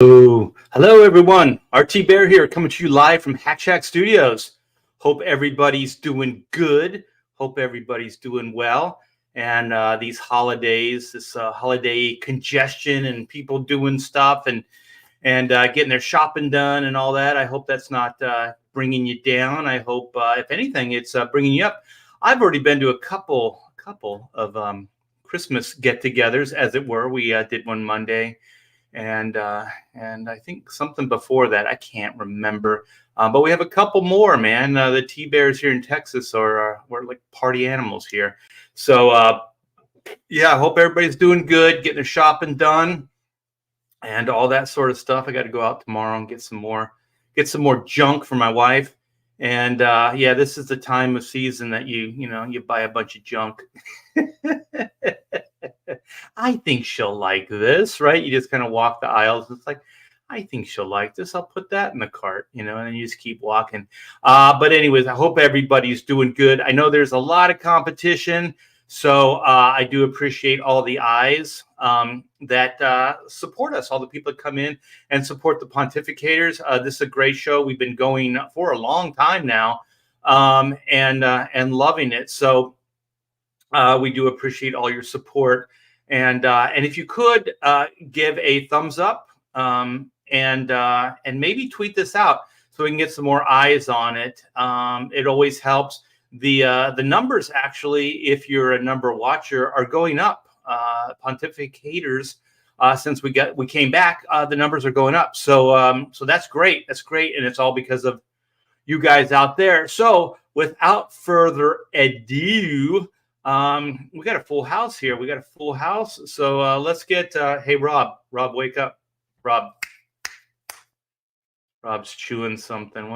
Hello, everyone. RT Bear here, coming to you live from Hack Shack Studios. Hope everybody's doing good. Hope everybody's doing well. And these holidays, this holiday congestion, and people doing stuff and getting their shopping done and all that. I hope that's not bringing you down. I hope, if anything, it's bringing you up. I've already been to a couple of Christmas get-togethers, as it were. We did one Monday. And I think something before that, I can't remember. But we have a couple more, man. The T-Bears here in Texas we're like party animals here. So, yeah, I hope everybody's doing good, getting their shopping done and all that sort of stuff. I got to go out tomorrow and get some more junk for my wife. And yeah, this is the time of season that you buy a bunch of junk. I think she'll like this, right? You just kind of walk the aisles. It's like, I think she'll like this. I'll put that in the cart, and then you just keep walking. But anyways, I hope everybody's doing good. I know there's a lot of competition, so I do appreciate all the eyes that support us, all the people that come in and support the Pontificators. This is a great show. We've been going for a long time now, and loving it. So we do appreciate all your support. And if you could give a thumbs up and maybe tweet this out so we can get some more eyes on it. It always helps. The numbers, actually, if you're a number watcher, are going up. Pontificators, since we came back, the numbers are going up. So that's great. That's great, and it's all because of you guys out there. So without further ado. We got a full house here. We got a full house. So let's get hey Rob, wake up. Rob's chewing something.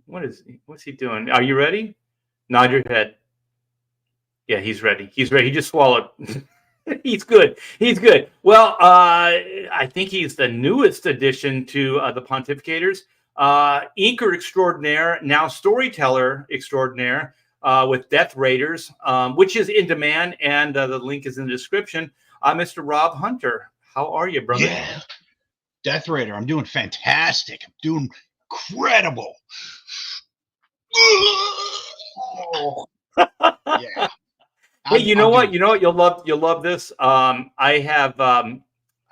What's he doing? Are you ready? Nod your head. Yeah, he's ready. He just swallowed. He's good. Well, I think he's the newest addition to the Pontificators. Inker extraordinaire, now storyteller extraordinaire. With Death Raiders, which is in demand, and the link is in the description. Mr. Rob Hunter, how are you, brother? Yeah, Death Raider, I'm doing fantastic. I'm doing incredible. Yeah. Hey, you know what? You'll love this. I've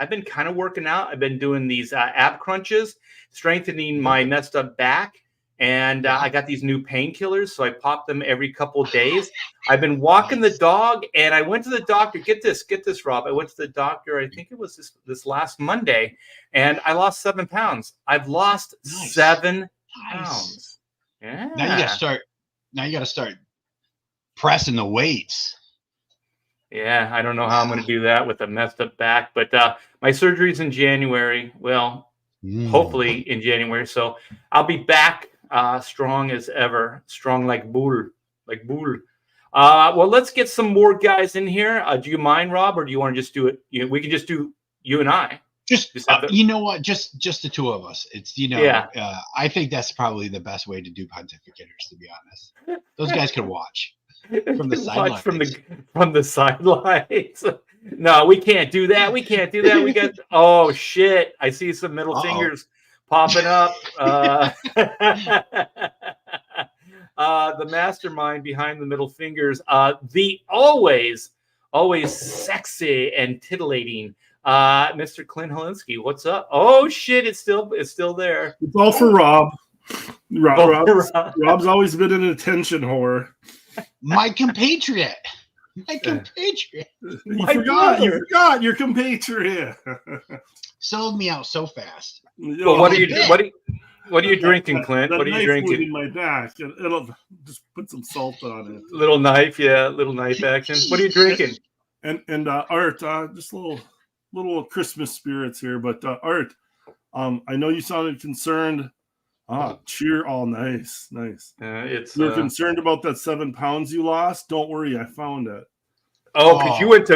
been kind of working out. I've been doing these ab crunches, strengthening my messed up back. And I got these new painkillers, so I pop them every couple of days. I've been walking the dog, and I went to the doctor. Get this, Rob. I went to the doctor, I think it was this last Monday, and I lost 7 pounds. I've lost 7 pounds. Yeah. Now you gotta start pressing the weights. Yeah, I don't know how I'm going to do that with a messed up back, but my surgery's in January. Well, hopefully in January. So I'll be back. Strong as ever, strong like bull. Well, let's get some more guys in here. Do you mind, Rob, or do you want to just do it? We can just do you and I. Just you know what? Just the two of us. It's Yeah. I think that's probably the best way to do Pontificators. To be honest, those guys could watch from the sidelines. From the sidelines. No, we can't do that. We got. Oh shit! I see some middle fingers popping up. The mastermind behind the middle fingers. The always sexy and titillating Mr. Clint Holinsky. What's up? Oh shit! It's still there. It's all for Rob. Rob's always been an attention whore. My compatriot. You forgot your compatriot. Sold me out so fast. Well, what are you drinking, Clint? What are you drinking? In my back. It'll just put some salt on it. Little knife action. What are you drinking? And Art, just a little Christmas spirits here, but Art, I know you sounded concerned. Cheer! All nice. You're concerned about that 7 pounds you lost. Don't worry, I found it. Oh, because you went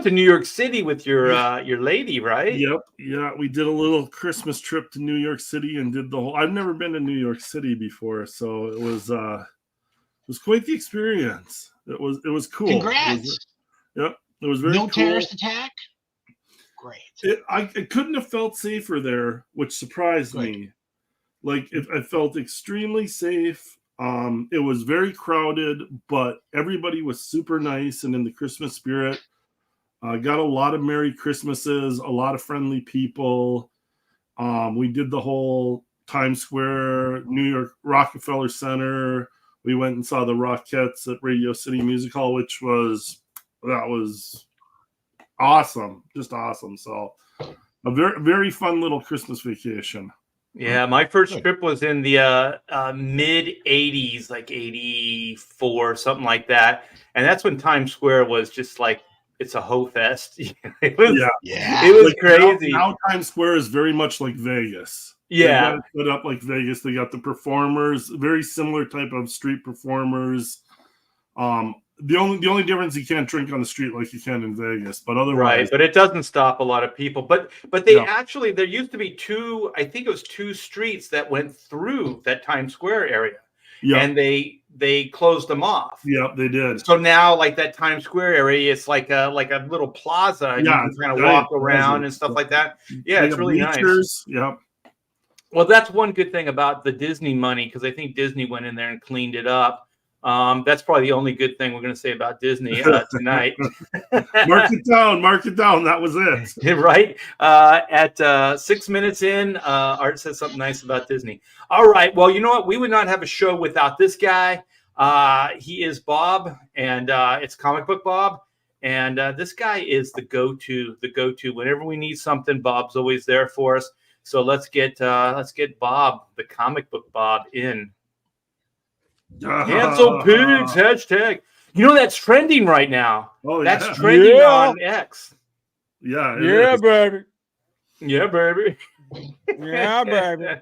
to New York City with your lady, right? Yep. Yeah, we did a little Christmas trip to New York City and did the whole. I've never been to New York City before, so it was quite the experience. It was cool. Congrats. It was very no cool. terrorist attack. great. It couldn't have felt safer there, which surprised me. Like I felt extremely safe. It was very crowded, but everybody was super nice and in the Christmas spirit. Got a lot of Merry Christmases, a lot of friendly people. We did the whole Times Square, New York Rockefeller Center. We went and saw the Rockettes at Radio City Music Hall, which was awesome, just awesome. So a very, very fun little Christmas vacation. Yeah, my first trip was in the mid 80s, like 84, something like that. And that's when Times Square was just like, it's a hoe fest. It was, it was like crazy. Now Times Square is very much like Vegas. Yeah. They got it set up like Vegas. They got the performers, very similar type of street performers. The only difference, you can't drink on the street like you can in Vegas, but otherwise, right. But it doesn't stop a lot of people. But they actually, there used to be two streets that went through that Times Square area, and they closed them off. Yeah, they did. So now, like that Times Square area, it's like a little plaza. And you can kind of walk around and stuff like that. Yeah, it's really nice. Yeah. Well, that's one good thing about the Disney money, because I think Disney went in there and cleaned it up. That's probably the only good thing we're going to say about Disney tonight. Mark it down. That was it. Right? At 6 minutes in, Art says something nice about Disney. All right. Well, you know what? We would not have a show without this guy. He is Bob, and it's Comic Book Bob. And this guy is the go-to. Whenever we need something, Bob's always there for us. So let's get Bob, the Comic Book Bob, in. Cancel pigs hashtag. You know that's trending right now. Oh, that's trending on X. Yeah. Baby. Yeah, baby. Yeah, baby.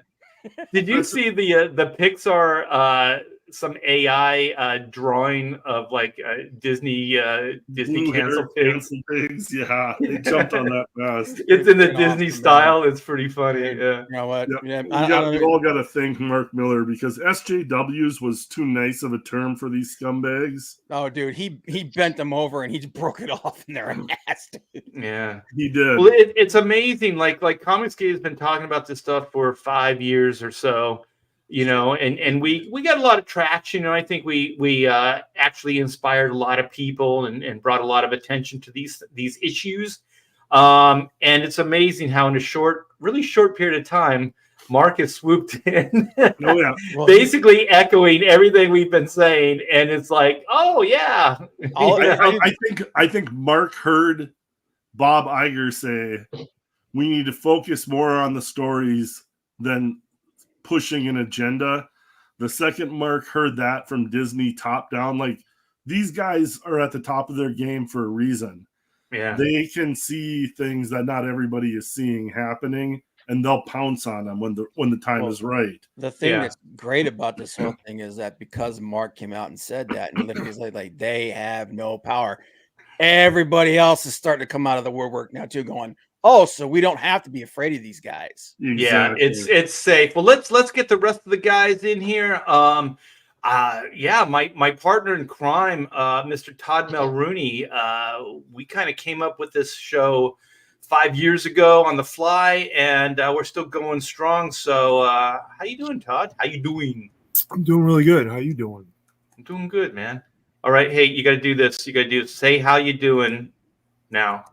Did you see the Pixar some AI drawing of like Disney cancel pigs? Yeah, they jumped on that fast. It's in the Disney style. It's pretty funny. Yeah. You know what? Yeah. We all got to thank Mark Millar, because SJWs was too nice of a term for these scumbags. Oh, dude, he bent them over and he just broke it off in their ass. Yeah, he did. Well, it's amazing. Like Comicsgate has been talking about this stuff for 5 years or so. And we got a lot of traction. I think we actually inspired a lot of people and brought a lot of attention to these issues. And it's amazing how in a really short period of time, Mark has swooped in, basically echoing everything we've been saying. And it's like, oh yeah. I think Mark heard Bob Iger say, we need to focus more on the stories than pushing an agenda. The second Mark heard that from Disney top down, like, these guys are at the top of their game for a reason. Yeah, they can see things that not everybody is seeing happening, and they'll pounce on them when the time is right. The thing that's great about this whole thing is that because Mark came out and said that, and literally like they have no power, everybody else is starting to come out of the woodwork now too, going, oh, so we don't have to be afraid of these guys. Exactly. Yeah, it's safe. Well, let's get the rest of the guys in here. My partner in crime, Mr. Todd Mulrooney, we kind of came up with this show 5 years ago on the fly, and we're still going strong. So how you doing, Todd? How you doing? I'm doing really good. How you doing? I'm doing good, man. All right. Hey, you got to do this. You got to do say how you doing now.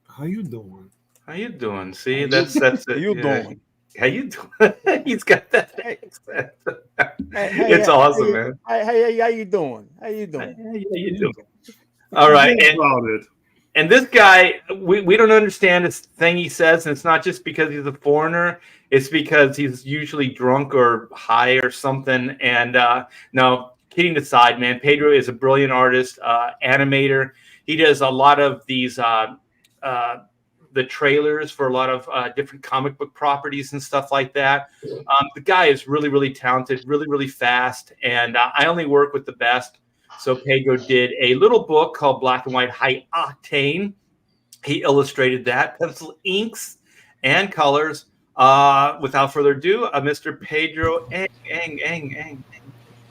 How you doing? How you doing? See, that's it. How you doing? How you doing? He's got that accent. It's awesome, man. Hey, how you doing? How you doing? How you doing? All right, and this guy, we don't understand this thing he says, and it's not just because he's a foreigner. It's because he's usually drunk or high or something. And no, kidding aside, man, Pedro is a brilliant artist, animator. He does a lot of these. The trailers for a lot of different comic book properties and stuff like that. The guy is really, really talented, really, really fast. And I only work with the best. So Pedro did a little book called Black and White High Octane. He illustrated that, pencil inks and colors. Without further ado, Mr. Pedro Eng.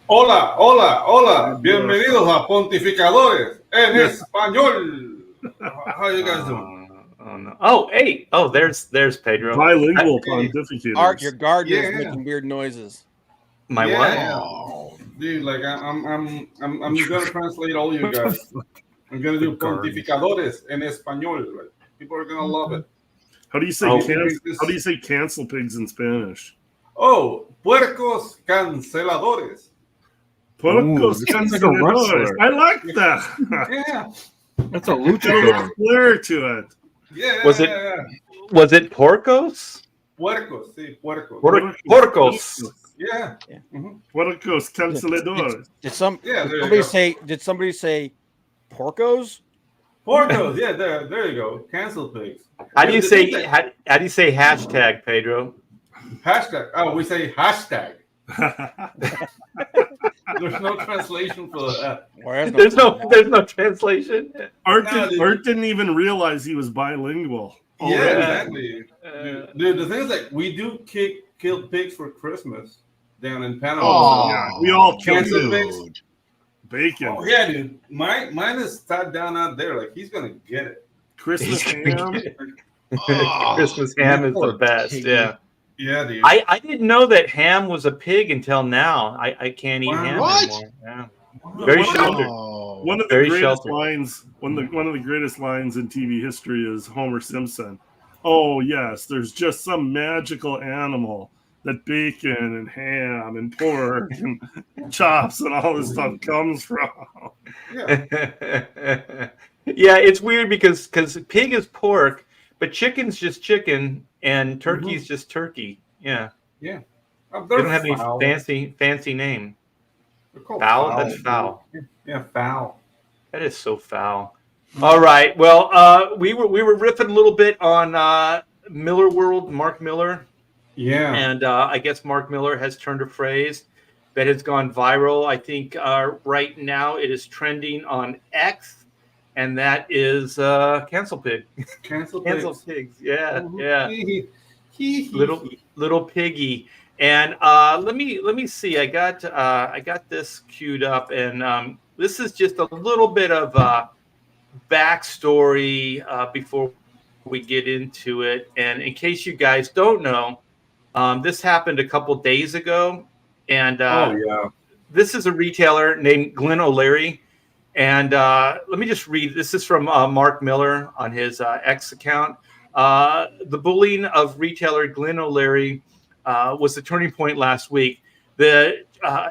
Hola. Bienvenidos a Pontificadores en español. How you guys doing? Oh no! Oh, hey! Oh, there's Pedro. Bilingual Hey. pontificators. Art, your garden is Yeah. making weird noises. My Yeah, what? yeah. Oh, Dude, like I'm gonna translate all you guys. I'm gonna do pontificadores en español. Right? People are gonna love it. How do you say Oh. how do you say cancel pigs in Spanish? Oh, puercos canceladores. Puercos this sounds like a wrestler. I like that. Yeah, That's a Got a little luchador. flair to it. yeah. Was it- Was it Porcos? Puercos? Sí, puercos. Porcos. Yeah. Yeah. Mhm. Puercos canceladores. Did Yeah, there you somebody go. say? Did somebody say porcos? Porcos. Yeah, there you go. Cancel pigs. How do you The say? thing that- How do you say hashtag, Pedro? Hashtag? Oh, we say hashtag. There's no translation for that. Or There's no translation. Art Nah, didn't even realize he was bilingual. Yeah, already. exactly. Dude, the thing is, like, we do kill pigs for Christmas down in Panama. Oh, Yeah, we all kill Cancel pigs. pigs. Bacon. Oh yeah, dude. Mine is sat down out there. Like he's gonna get it. Christmas ham. Oh. Christmas ham is the best. Yeah. Yeah, dude. I didn't know that ham was a pig until now. I can't eat Wow. ham What? anymore. Yeah. Wow. Very One- sheltered. Oh. One of the Very greatest sheltered. lines, one of the greatest lines in TV history is Homer Simpson. Oh yes, there's just some magical animal that bacon and ham and pork and chops and all this stuff comes from. Yeah. Yeah, it's weird because pig is pork, but chicken's just chicken and turkey's just turkey. Yeah. They don't have any foul. fancy name. They're called Foul? That's foul. Yeah, foul. That is so foul. All right. Well, we were riffing a little bit on Miller World, Mark Millar, Yeah. and I guess Mark Millar has turned a phrase that has gone viral. I think right now it is trending on X, and that is cancel pig. Cancel Cancel pigs. pigs. Yeah, yeah. Hee. Little piggy. And let me see. I got this queued up, and this is just a little bit of backstory before we get into it. And in case you guys don't know, this happened a couple days ago, and Oh yeah. this is a retailer named Glenn O'Leary. And let me just read. This is from Mark Millar on his X account. The bullying of retailer Glenn O'Leary was the turning point last week. The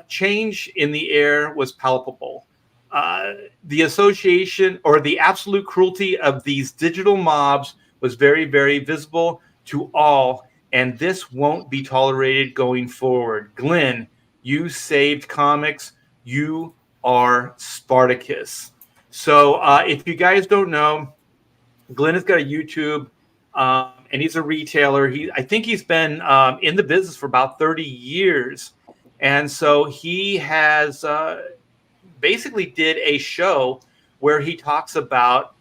change in the air was palpable. The association or the absolute cruelty of these digital mobs was very, very visible to all, and this won't be tolerated going forward. Glenn, you saved comics. You are Spartacus. So if you guys don't know, Glenn has got a YouTube, and he's a retailer. I think he's been in the business for about 30 years. And so he has basically did a show where he talks about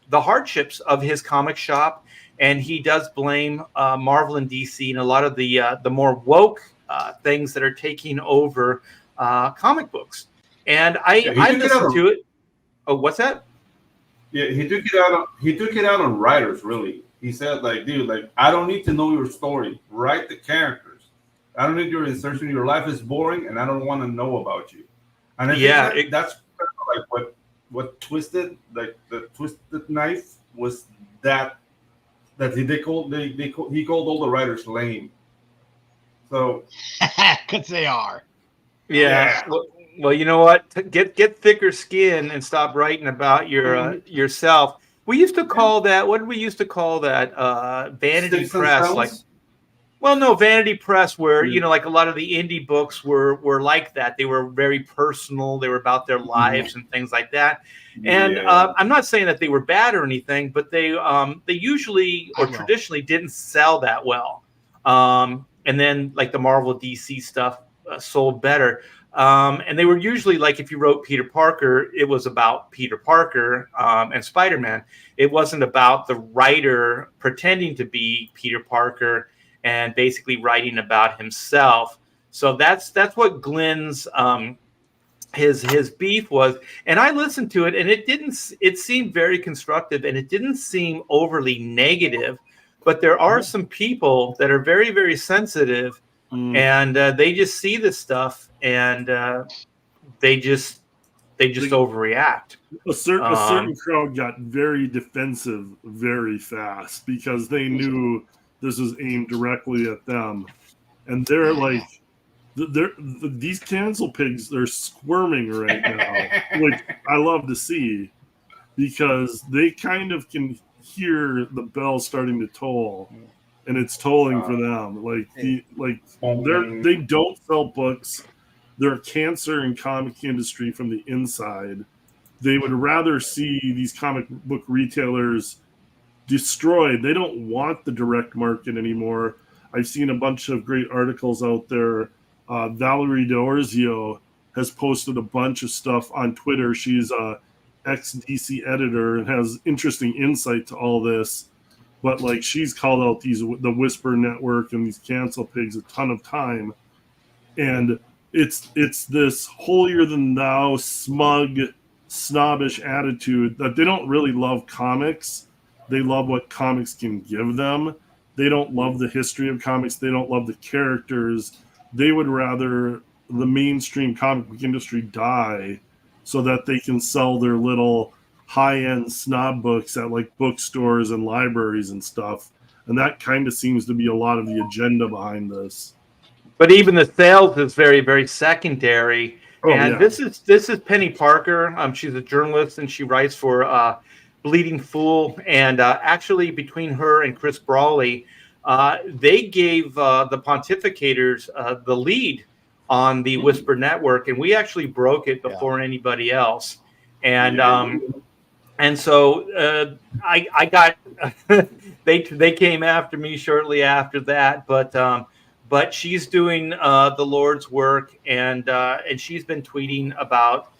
the hardships of his comic shop. And he does blame Marvel and DC and a lot of the more woke things that are taking over comic books. And I listened to it. Oh, what's that? Yeah, he took it out on writers, really. He said, like, dude, like, I don't need to know your story. Write the characters. I don't need your insertion. Your life is boring, and I don't want to know about you. And I think that's kind of like what Twisted, like the Twisted Knife, was that he called all the writers lame. So, because they are. Yeah. Well, you know what? Get thicker skin and stop writing about your yourself. We used to call that. What did we used to call that? Vanity press. Like, well, no, vanity press. Where like a lot of the indie books were like that. They were very personal. They were about their lives and things like that. And I'm not saying that they were bad or anything, but they usually or traditionally didn't sell that well. And then like the Marvel DC stuff sold better. And they were usually like, if you wrote Peter Parker, it was about Peter Parker and Spider-Man. It wasn't about the writer pretending to be Peter Parker and basically writing about himself. So that's what Glenn's his beef was, and I listened to it, and it seemed very constructive, and it didn't seem overly negative, but there are some people that are very, very sensitive, and they just see this stuff, and they just overreact. A certain crowd got very defensive very fast because they knew this was aimed directly at them, and they're like, these cancel pigs, they're squirming right now, which I love to see, because they kind of can hear the bell starting to toll, and it's tolling for them. They don't sell books. They're a cancer in comic industry from the inside. They would rather see these comic book retailers destroyed. They don't want the direct market anymore. I've seen a bunch of great articles out there. Valerie D'Orzio has posted a bunch of stuff on Twitter. She's a ex-DC editor and has interesting insight to all this. But like, she's called out the Whisper Network and these cancel pigs a ton of time. And it's this holier than thou, smug, snobbish attitude that they don't really love comics. They love what comics can give them. They don't love the history of comics. They don't love the characters. They would rather the mainstream comic book industry die so that they can sell their little high-end snob books at like bookstores and libraries and stuff. And that kind of seems to be a lot of the agenda behind this. But even the sales is very, very secondary. This is Penny Parker. She's a journalist, and she writes for Bleeding Fool. And actually, between her and Chris Brawley, they gave the Pontificators the lead on the Whisper Network, and we actually broke it before anybody else. And so I got they came after me shortly after that, but she's doing the Lord's work, and she's been tweeting about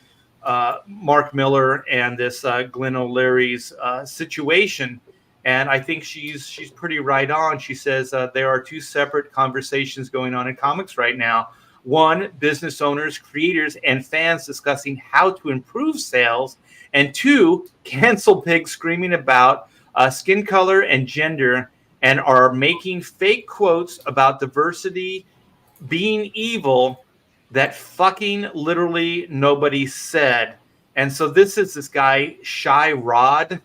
Mark Millar and this Glenn O'Leary's situation. And I think she's pretty right on. She says there are two separate conversations going on in comics right now. One, business owners, creators, and fans discussing how to improve sales. And two, cancel pigs screaming about skin color and gender, and are making fake quotes about diversity being evil that fucking literally nobody said. And so this is this guy, Shy Rod.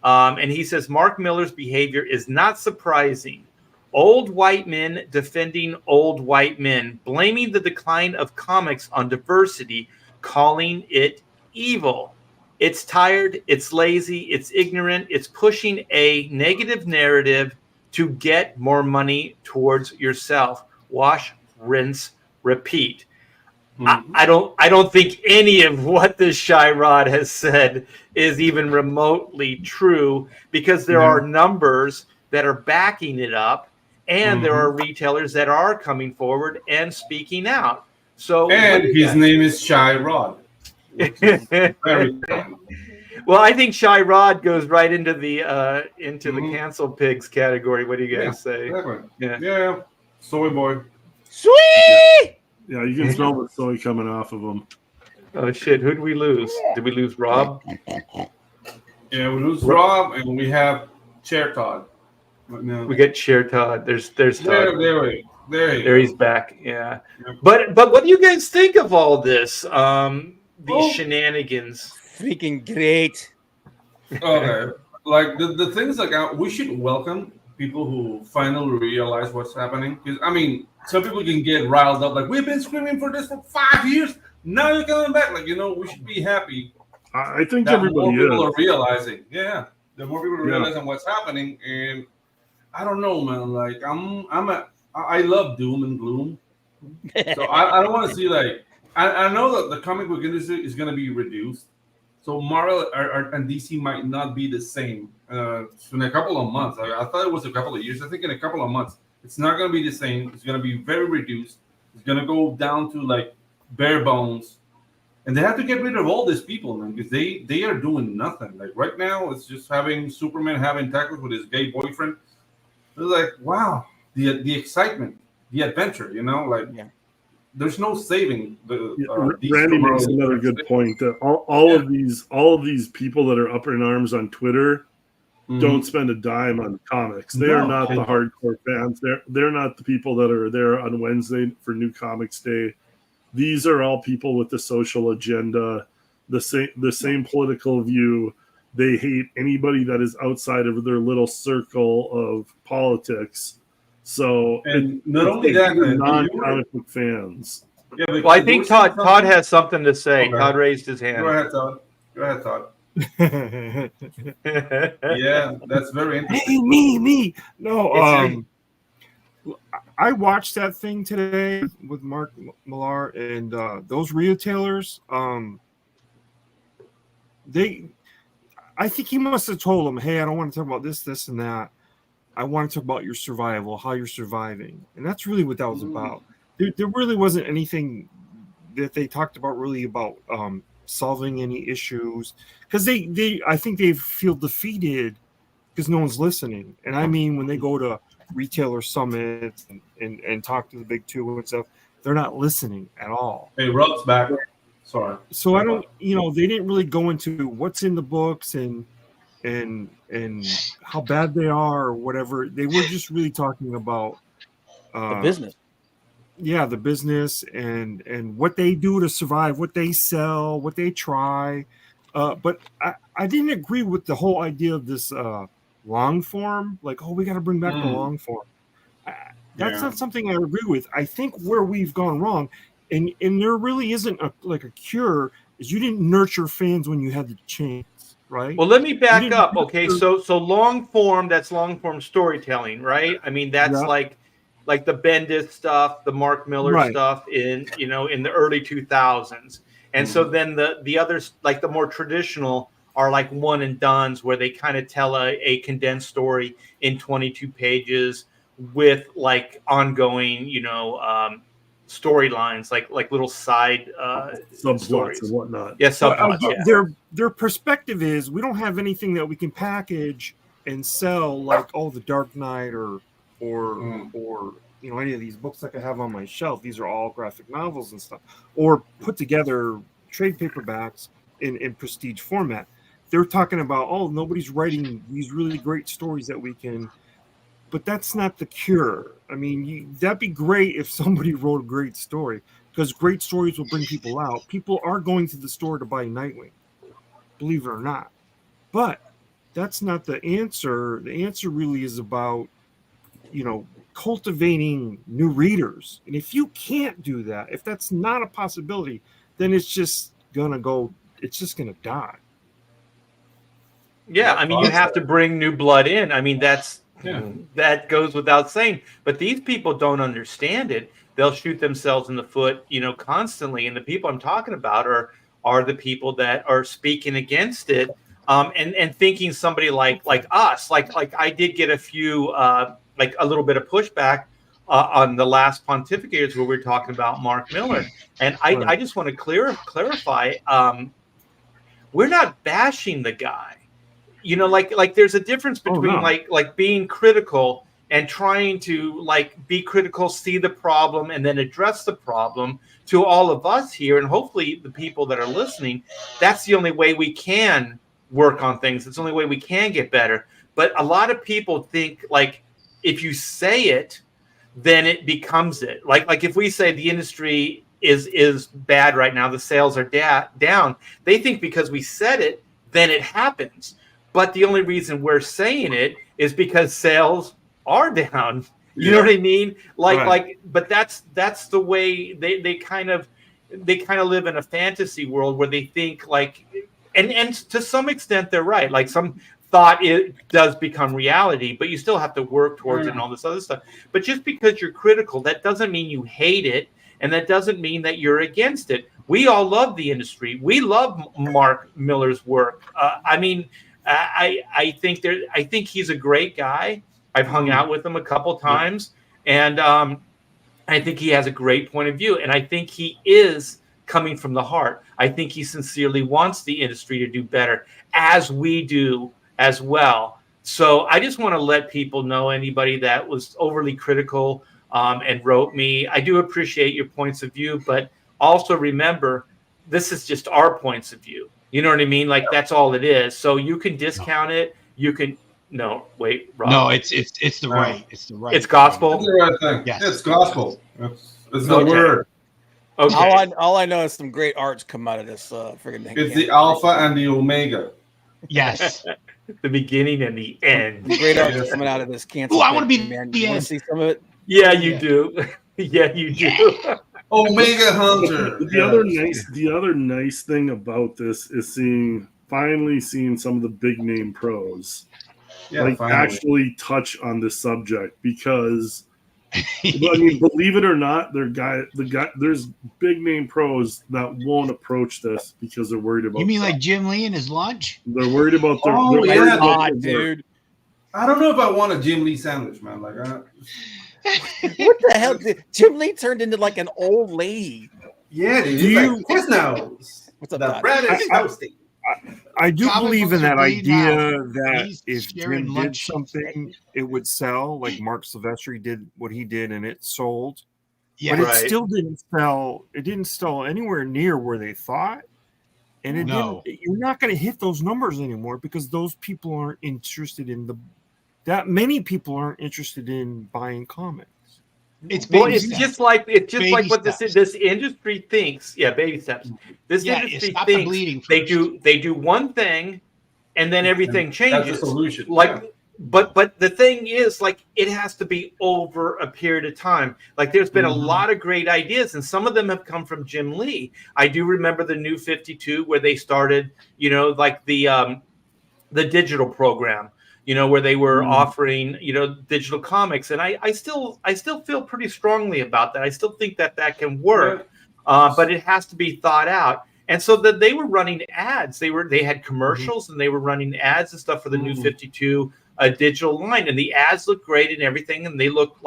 And he says, Mark Millar's behavior is not surprising. Old white men defending old white men, blaming the decline of comics on diversity, calling it evil. It's tired, it's lazy, it's ignorant, it's pushing a negative narrative to get more money towards yourself. Wash, rinse, repeat. I don't think any of what this Shy Rod has said is even remotely true, because there are numbers that are backing it up, and there are retailers that are coming forward and speaking out. So, and his name is Shy Rod. Well, I think Shy Rod goes right into the cancel pigs category. What do you guys say? Exactly. Yeah, soy boy. Sweet. Yeah, you can smell the soy coming off of them. Oh shit! Who did we lose? Did we lose Rob? Yeah, we lose Rob, and we have Chair Todd. No. We get Chair Todd. There's Todd. There he's back. Yeah. But what do you guys think of all this? These shenanigans. Freaking great. Okay. Like the things like we should welcome people who finally realize what's happening. Because I mean, some people can get riled up, like, we've been screaming for this for 5 years. Now you're coming back. Like, we should be happy. I think that everybody more people is. are realizing. Yeah, the more people are realizing what's happening, and I don't know, man. Like, I love doom and gloom, so I don't want to see like I know that the comic book industry is going to be reduced. So Marvel and DC might not be the same in a couple of months. I thought it was a couple of years. I think in a couple of months, it's not going to be the same. It's going to be very reduced. It's going to go down to like bare bones. And they have to get rid of all these people, man, because they are doing nothing. Like right now, it's just having Superman having tacos with his gay boyfriend. It's like, wow, the excitement, the adventure, like. Yeah. there's no saving the. Randy makes another good point that all of these people that are up in arms on Twitter don't spend a dime on comics. They are not the hardcore fans. They're not the people that are there on Wednesday for New Comics Day. These are all people with the social agenda, the same political view. They hate anybody that is outside of their little circle of politics. So, and not only that, non-comic book fans. Yeah, well, I think Todd has something to say. Okay. Todd raised his hand. Go ahead, Todd. Yeah, that's very interesting. Hey, me. No, I watched that thing today with Mark Millar and those retailers. I think he must have told them, "Hey, I don't want to talk about this, and that. I want to talk about your survival, how you're surviving," and that's really what that was about. There really wasn't anything that they talked about really about solving any issues, because I think they feel defeated because no one's listening. And I mean, when they go to retailer summits and talk to the big two and stuff, they're not listening at all. Hey, Rob's back. Sorry. So I don't, they didn't really go into what's in the books and how bad they are or whatever. They were just really talking about the business. Yeah, the business and what they do to survive, what they sell, what they try. But I didn't agree with the whole idea of this long form. Like, we got to bring back the long form. That's not something I agree with. I think where we've gone wrong, and there really isn't a cure, is you didn't nurture fans when you had the chance, right? Well, let me back up. Okay, so long form, that's long form storytelling, right? I mean, that's like the Bendis stuff, the Mark Millar stuff in the early 2000s. And so then the others, like the more traditional, are like one and dones, where they kind of tell a condensed story in 22 pages with like ongoing, storylines, like little side subplots and whatnot. Yeah, subplots. Their perspective is, we don't have anything that we can package and sell like the Dark Knight or any of these books that I have on my shelf. These are all graphic novels and stuff, or put together trade paperbacks in prestige format. They're talking about, nobody's writing these really great stories that we can. But that's not the cure. I mean, that'd be great if somebody wrote a great story, because great stories will bring people out. People are going to the store to buy Nightwing, believe it or not. But that's not the answer. The answer really is about, cultivating new readers. And if you can't do that, if that's not a possibility, then it's just gonna die. Yeah, I mean, you have to bring new blood in. I mean, that goes without saying. But these people don't understand it. They'll shoot themselves in the foot, constantly. And the people I'm talking about are the people that are speaking against it, and thinking somebody like us. Like I did get a few a little bit of pushback on the last Pontificators, where we were talking about Mark Millar. And I just want to clarify, we're not bashing the guy. Like there's a difference between like being critical and trying to be critical, see the problem, and then address the problem to all of us here. And hopefully the people that are listening, that's the only way we can work on things. It's the only way we can get better. But a lot of people think if you say it, then it becomes it. Like if we say the industry is bad right now, the sales are down, they think because we said it, then it happens. But the only reason we're saying it is because sales are down. You know what I mean? But that's the way they kind of live in a fantasy world where they think and to some extent they're right. Like some thought it does become reality, but you still have to work towards it and all this other stuff. But just because you're critical, that doesn't mean you hate it, and that doesn't mean that you're against it. We all love the industry. We love Mark Millar's work. I think he's a great guy. I've hung out with him a couple times, and I think he has a great point of view, and I think he is coming from the heart. I think he sincerely wants the industry to do better, as we do as well. So I just want to let people know, anybody that was overly critical and wrote me. I do appreciate your points of view, but also remember, this is just our points of view. You know what I mean? Like that's all it is. So you can discount it. You can Rob. No, it's the right. It's the right. It's gospel. That's the right thing. Yes. It's gospel. It's the Okay. word. Okay. All I know is some great arts come out of this friggin' thing. It's the alpha and the omega. Yes. The beginning and the end. Great arts coming out of this cancer. Ooh, I want to be man. the You want end. to see some of it? Yeah, you do. Yeah, you do. Omega Hunter. The other nice thing about this is finally seeing some of the big name pros actually touch on this subject, because I mean, believe it or not, there's big name pros that won't approach this because they're worried about. You mean like Jim Lee and his lunch? They're worried about their. Oh, they're yeah, worried about their dude. I don't know if I want a Jim Lee sandwich, man. Like, What the hell? Jim Lee turned into like an old lady. yeah, dude. Do He's you- like, his nose. What's up, The Todd? bread is toasty. I do Comic believe books in that are bleeding idea out. that He's if sharing Jim did lunch. something, it would sell. Like Mark Silvestri did what he did, and it sold. Yeah. But it Right. still didn't sell. It didn't sell anywhere near where they thought. And it No. didn't. You're not going to hit those numbers anymore because those people aren't interested in that many people aren't interested in buying comics. It's Well, baby it's steps. just like Baby what steps. this industry thinks. Yeah, baby steps. This Yeah, industry stop the thinks bleeding they first. do one thing, and then everything That's changes. the solution. Like, Yeah. but the thing is, like, it has to be over a period of time. Like, there's been a lot of great ideas, and some of them have come from Jim Lee. I do remember the New 52 where they started, like the digital program, where they were offering, digital comics. And I still feel pretty strongly about that. I still think that can work, but it has to be thought out. And so that they were running ads. They had commercials and they were running ads and stuff for the New 52 digital line. And the ads look great and everything. And they look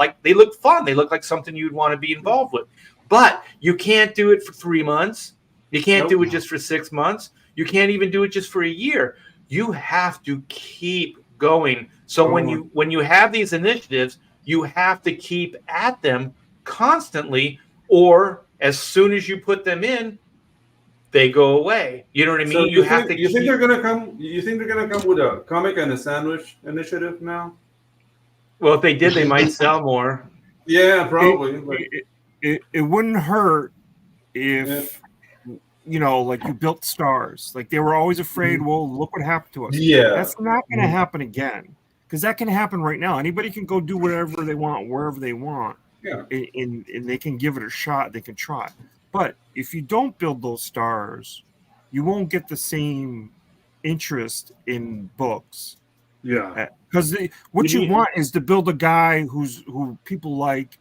fun. They look like something you'd want to be involved with. But you can't do it for 3 months. You can't do it just for 6 months. You can't even do it just for a year. You have to keep going. So when you have these initiatives, you have to keep at them constantly, or as soon as you put them in, they go away. You know what I mean? So you have to. You think they're gonna come? You think they're gonna come with a comic and a sandwich initiative now? Well, if they did, they might sell more. Yeah, probably. It wouldn't hurt if like you built stars. Like they were always afraid, well, look what happened to us. Yeah. That's not going to happen again, because that can happen right now. Anybody can go do whatever they want, wherever they want. Yeah. And they can give it a shot. They can try. But if you don't build those stars, you won't get the same interest in books. Yeah. Because what you want is to build a guy who people like,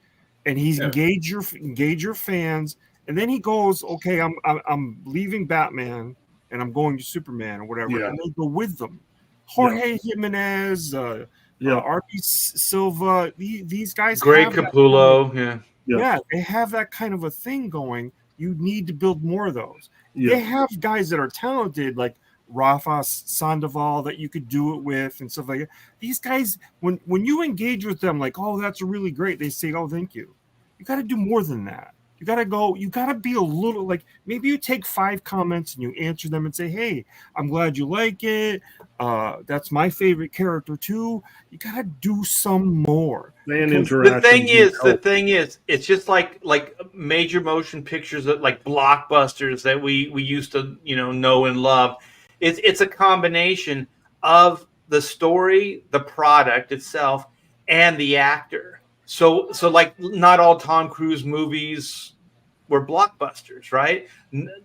and he's engage your fans. And then he goes, okay, I'm leaving Batman and I'm going to Superman or whatever, and they go with them. Jorge Jimenez, R.P. Silva, these guys. Greg Capullo, yeah, they have that kind of a thing going. You need to build more of those. Yeah. They have guys that are talented, like Rafa Sandoval, that you could do it with and stuff like that. These guys, when you engage with them, like, oh, that's really great, they say, oh, thank you. You got to do more than that. You got to be a little, like, maybe you take 5 comments and you answer them and say, hey, I'm glad you like it. That's my favorite character too. You got to do some more. The thing is, it's just like major motion pictures that like blockbusters that we used to, know and love. It's a combination of the story, the product itself, and the actor. So like not all Tom Cruise movies were blockbusters, right?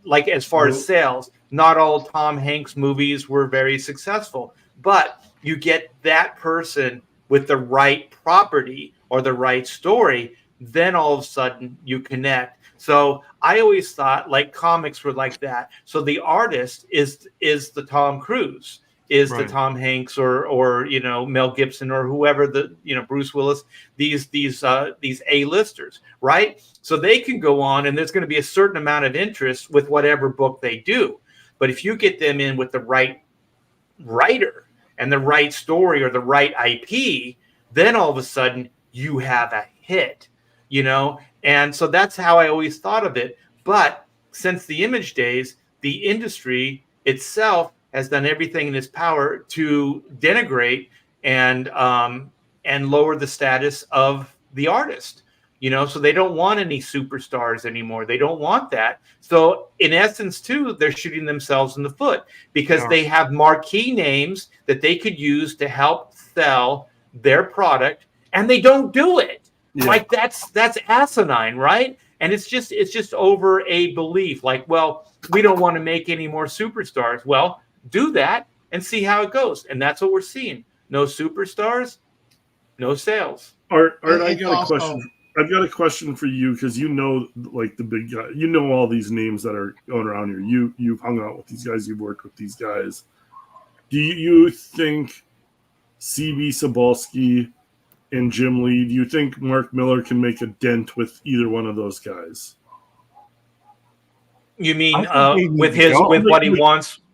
Like as far as sales, not all Tom Hanks movies were very successful, but you get that person with the right property or the right story, then all of a sudden you connect. So I always thought like comics were like that. So the artist is the Tom Cruise, is the Tom Hanks or Mel Gibson or whoever, the Bruce Willis, these A-listers, right? So they can go on and there's going to be a certain amount of interest with whatever book they do. But if you get them in with the right writer and the right story or the right IP, then all of a sudden you have a hit. you know? And so that's how I always thought of it. But since the Image days, the industry itself has done everything in its power to denigrate and lower the status of the artist. You know, so they don't want any superstars anymore. They don't want that. So in essence, too, they're shooting themselves in the foot because they have marquee names that they could use to help sell their product, and they don't do it. Yeah. Like that's asinine, right? And it's just over a belief. Like, well, we don't want to make any more superstars. Well, do that and see how it goes. And that's what we're seeing. No superstars, no sales. Art, I got a question. I've got a question for you because you know, like the big guy, you know all these names that are going around here. You've hung out with these guys. You've worked with these guys. Do you think CB Cebulski and Jim Lee? Do you think Mark Millar can make a dent with either one of those guys? You mean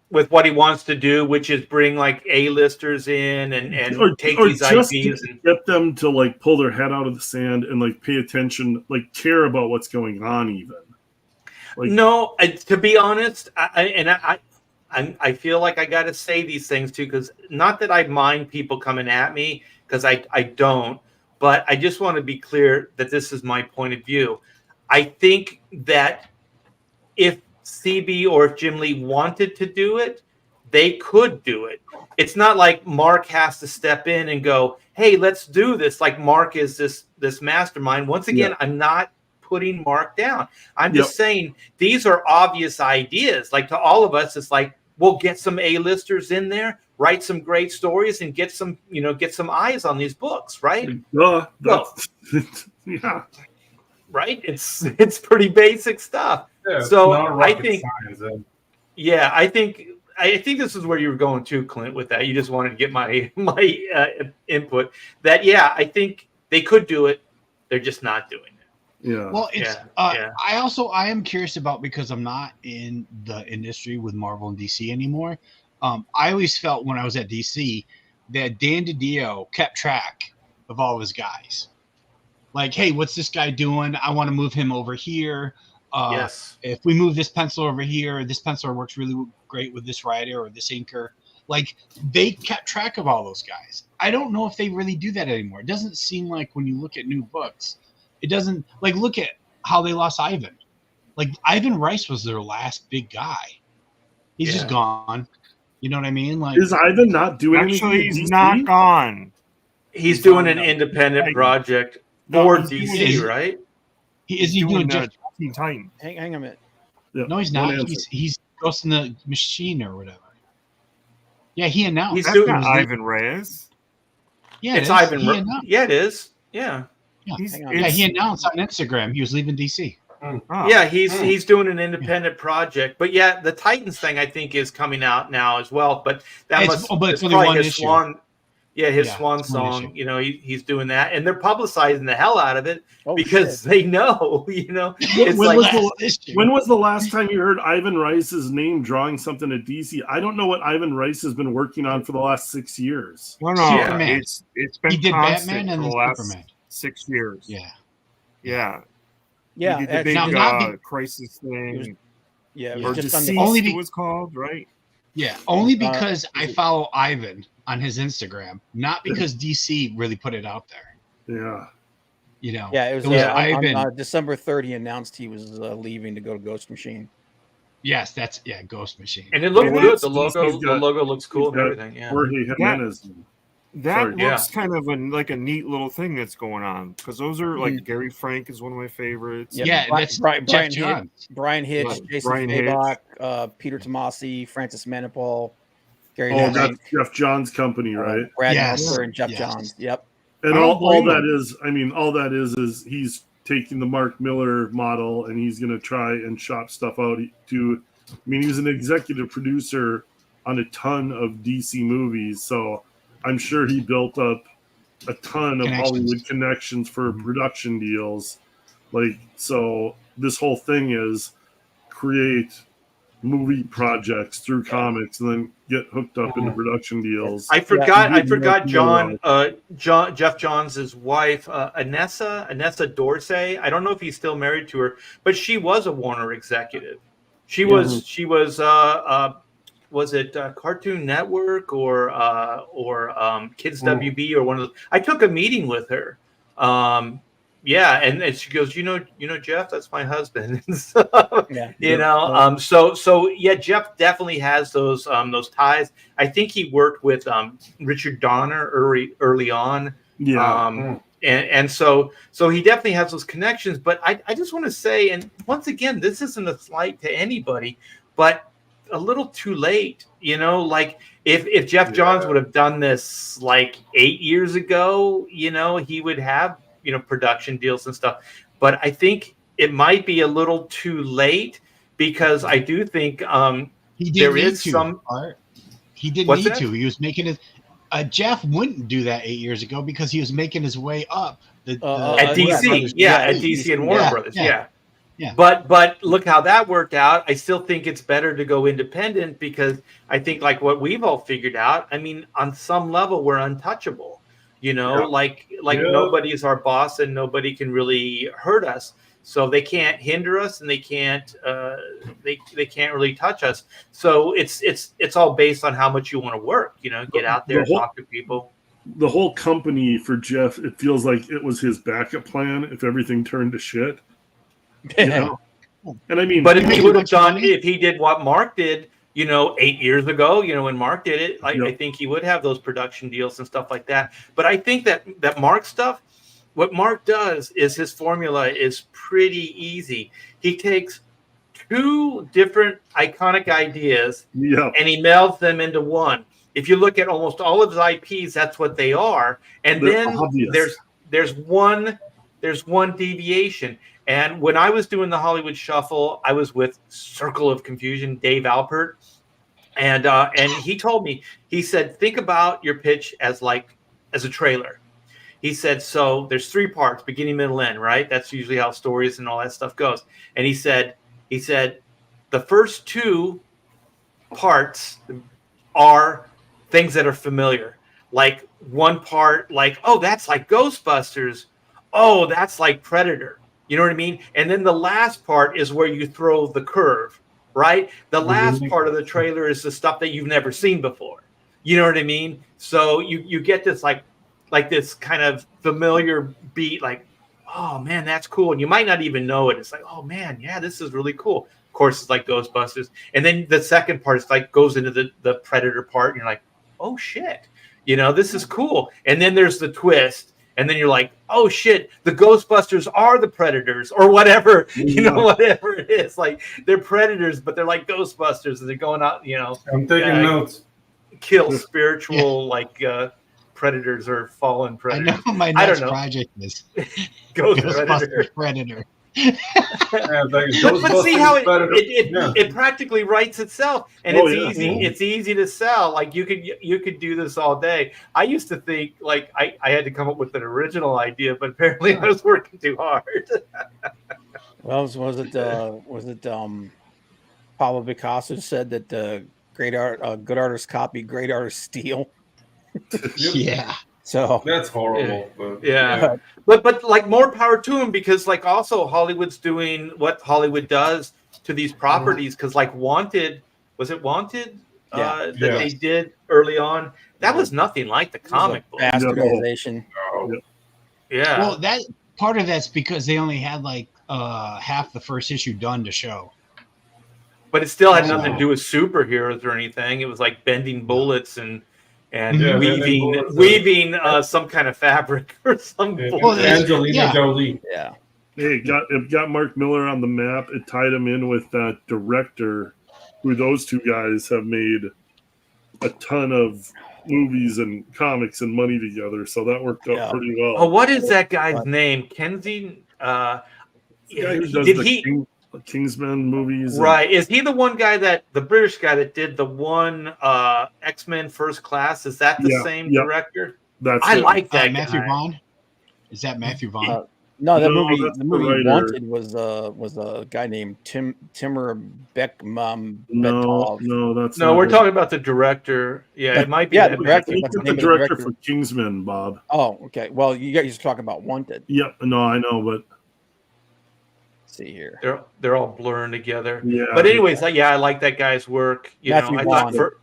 with what he wants to do, which is bring like A-listers in and take these IPs and get them to like pull their head out of the sand and like pay attention, like care about what's going on even. Like, no, to be honest, I feel like I got to say these things too, because not that I mind people coming at me, because I don't, but I just want to be clear that this is my point of view. I think that if CB or if Jim Lee wanted to do it, they could do it. It's not like Mark has to step in and go, hey, let's do this. Like Mark is this mastermind. Once again, I'm not putting Mark down. I'm just saying these are obvious ideas. Like to all of us, it's like, we'll get some A-listers in there, write some great stories, and get some eyes on these books, right? Yeah. Right? It's pretty basic stuff. Yeah, so I think, I think this is where you were going to, Clint, with that. You just wanted to get my input. That I think they could do it. They're just not doing it. Yeah. Well, it's I am curious about, because I'm not in the industry with Marvel and DC anymore. I always felt when I was at DC that Dan DiDio kept track of all of his guys. Like, hey, what's this guy doing? I want to move him over here. Yes. If we move this pencil over here, this penciler works really great with this writer or this inker. Like, they kept track of all those guys. I don't know if they really do that anymore. It doesn't seem like when you look at new books, it doesn't, like, look at how they lost Ivan. Like, Ivan Rice was their last big guy. He's just gone. You know what I mean? Like, is Ivan not doing anything? Actually, he's not gone. He's doing an independent project for DC, right? Is he doing just Teen Titan? Hang a minute. Yeah, no, he's not. He's Ghost in the Machine or whatever. Yeah, he announced. That's not Ivan Reyes. Yeah, it's Ivan. Yeah, it is. Yeah. He announced on Instagram he was leaving DC. Yeah, he's doing an independent project, but the Titans thing I think is coming out now as well. But it's only one issue. His swan song. You know, he's doing that, and they're publicizing the hell out of it because they know. You know, when was the last time you heard Ivan Rice's name drawing something at DC? I don't know what Ivan Rice has been working on for the last 6 years. No, it's been he did Batman and the last Superman. 6 years. Yeah. He did the big Crisis thing. Or Deceased, it was called, right? Yeah, only because I follow Ivan on his Instagram, not because DC really put it out there. Yeah. You know. Yeah, it was Ivan. On December 3rd, he announced he was leaving to go to Ghost Machine. Yes, that's Ghost Machine. And it looked good. The logo looks cool and everything. Yeah. That looks kind of like a neat little thing that's going on, because those are like Gary Frank is one of my favorites. Yeah, that's Brian Hitch, Jason Fabok, Peter Tomasi, Francis Manipul, Gary. That's Jeff Johns' company, right? Brad Meltzer and Jeff Johns. Yep. And all that is he's taking the Mark Millar model and he's going to try and shop stuff out to. I mean, he's an executive producer on a ton of DC movies, so I'm sure he built up a ton of Hollywood connections for production deals. Like, so this whole thing is create movie projects through comics and then get hooked up into production deals. I forgot Jeff Johns' wife, Anessa Dorsey. I don't know if he's still married to her, but she was a Warner executive. She was it Cartoon Network or Kids WB or one of those? I took a meeting with her. Yeah, and she goes, you know, Jeff, that's my husband. So, so Jeff definitely has those ties. I think he worked with Richard Donner early on. Yeah. And so he definitely has those connections. But I just want to say, and once again, this isn't a slight to anybody, but a little too late, like if Jeff Johns would have done this like 8 years ago, he would have, production deals and stuff. But I think it might be a little too late because I do think he didn't need to. He was making it. Jeff wouldn't do that 8 years ago because he was making his way up at DC. At DC and Warner Brothers. Yeah. But look how that worked out. I still think it's better to go independent because I think like what we've all figured out, I mean, on some level we're untouchable, like nobody is our boss and nobody can really hurt us. So they can't hinder us and they can't really touch us. So it's all based on how much you want to work, get out there, talk to people. The whole company for Jeff, it feels like it was his backup plan if everything turned to shit. And I mean, but if he would have done, if he did what Mark did, 8 years ago, when Mark did it, I think he would have those production deals and stuff like that. But I think that Mark stuff, what Mark does is his formula is pretty easy. He takes two different iconic ideas and he melds them into one. If you look at almost all of his IPs, that's what they are. And they're then obvious. there's one deviation. And when I was doing the Hollywood Shuffle, I was with Circle of Confusion, Dave Alpert. And he told me, he said, think about your pitch as a trailer. He said, so there's 3 parts, beginning, middle, end, right? That's usually how stories and all that stuff goes. And he said, the first 2 parts are things that are familiar. Like one part, like, oh, that's like Ghostbusters. Oh, that's like Predator. You know what I mean? And then the last part is where you throw the curve, right? The last part of the trailer is the stuff that you've never seen before. You know what I mean? So you get this like this kind of familiar beat, like, oh man, that's cool. And you might not even know it. It's like, oh man, yeah, this is really cool. Of course, it's like Ghostbusters. And then the second part is like goes into the Predator part, and you're like, oh shit, this is cool. And then there's the twist. And then you're like, oh shit, the Ghostbusters are the Predators or whatever, whatever it is. Like they're Predators, but they're like Ghostbusters and they're going out, I'm taking notes. Kill spiritual Predators or fallen Predators. I know my next project is Ghostbusters Predator. But see how it practically writes itself, and it's easy. It's easy to sell. Like you could do this all day. I used to think like I had to come up with an original idea, but apparently I was working too hard. Well, was it Pablo Picasso said that good artists copy, great artists steal. Yeah. So that's horrible. But like more power to him because like also Hollywood's doing what Hollywood does to these properties because like Wanted, was it Wanted that they did early on? That was nothing like the comic book. Bastardization. Yeah. Well, that part of that's because they only had like half the first issue done to show. But it still had nothing to do with superheroes or anything. It was like bending bullets and weaving some kind of fabric or something. Angelina Jolie. Yeah. Hey, it got Mark Millar on the map. It tied him in with that director, who those 2 guys have made a ton of movies and comics and money together. So that worked out pretty well. Oh, what is that guy's name? Kenzie? The guy who does Kingsman movies, right? Is he the one guy the British guy that did the one X-Men First Class? Is that the same director? That's like that. Matthew Vaughn. Is that Matthew Vaughn? No, the that's movie writer. Wanted was a guy named Timur Bekmambetov. No, that's No, not we're it. talking about the director. Yeah, it might be yeah, that the director. Matthew. What's the Look at name the of the director director? for Kingsman, Bob. Oh, okay. Well, you guys are talking about Wanted. Yep. No, I know, but Let's see here. They're all blurring together. yeah. But anyways, yeah, I like that guy's work. You Matthew know, I Vaughn. thought for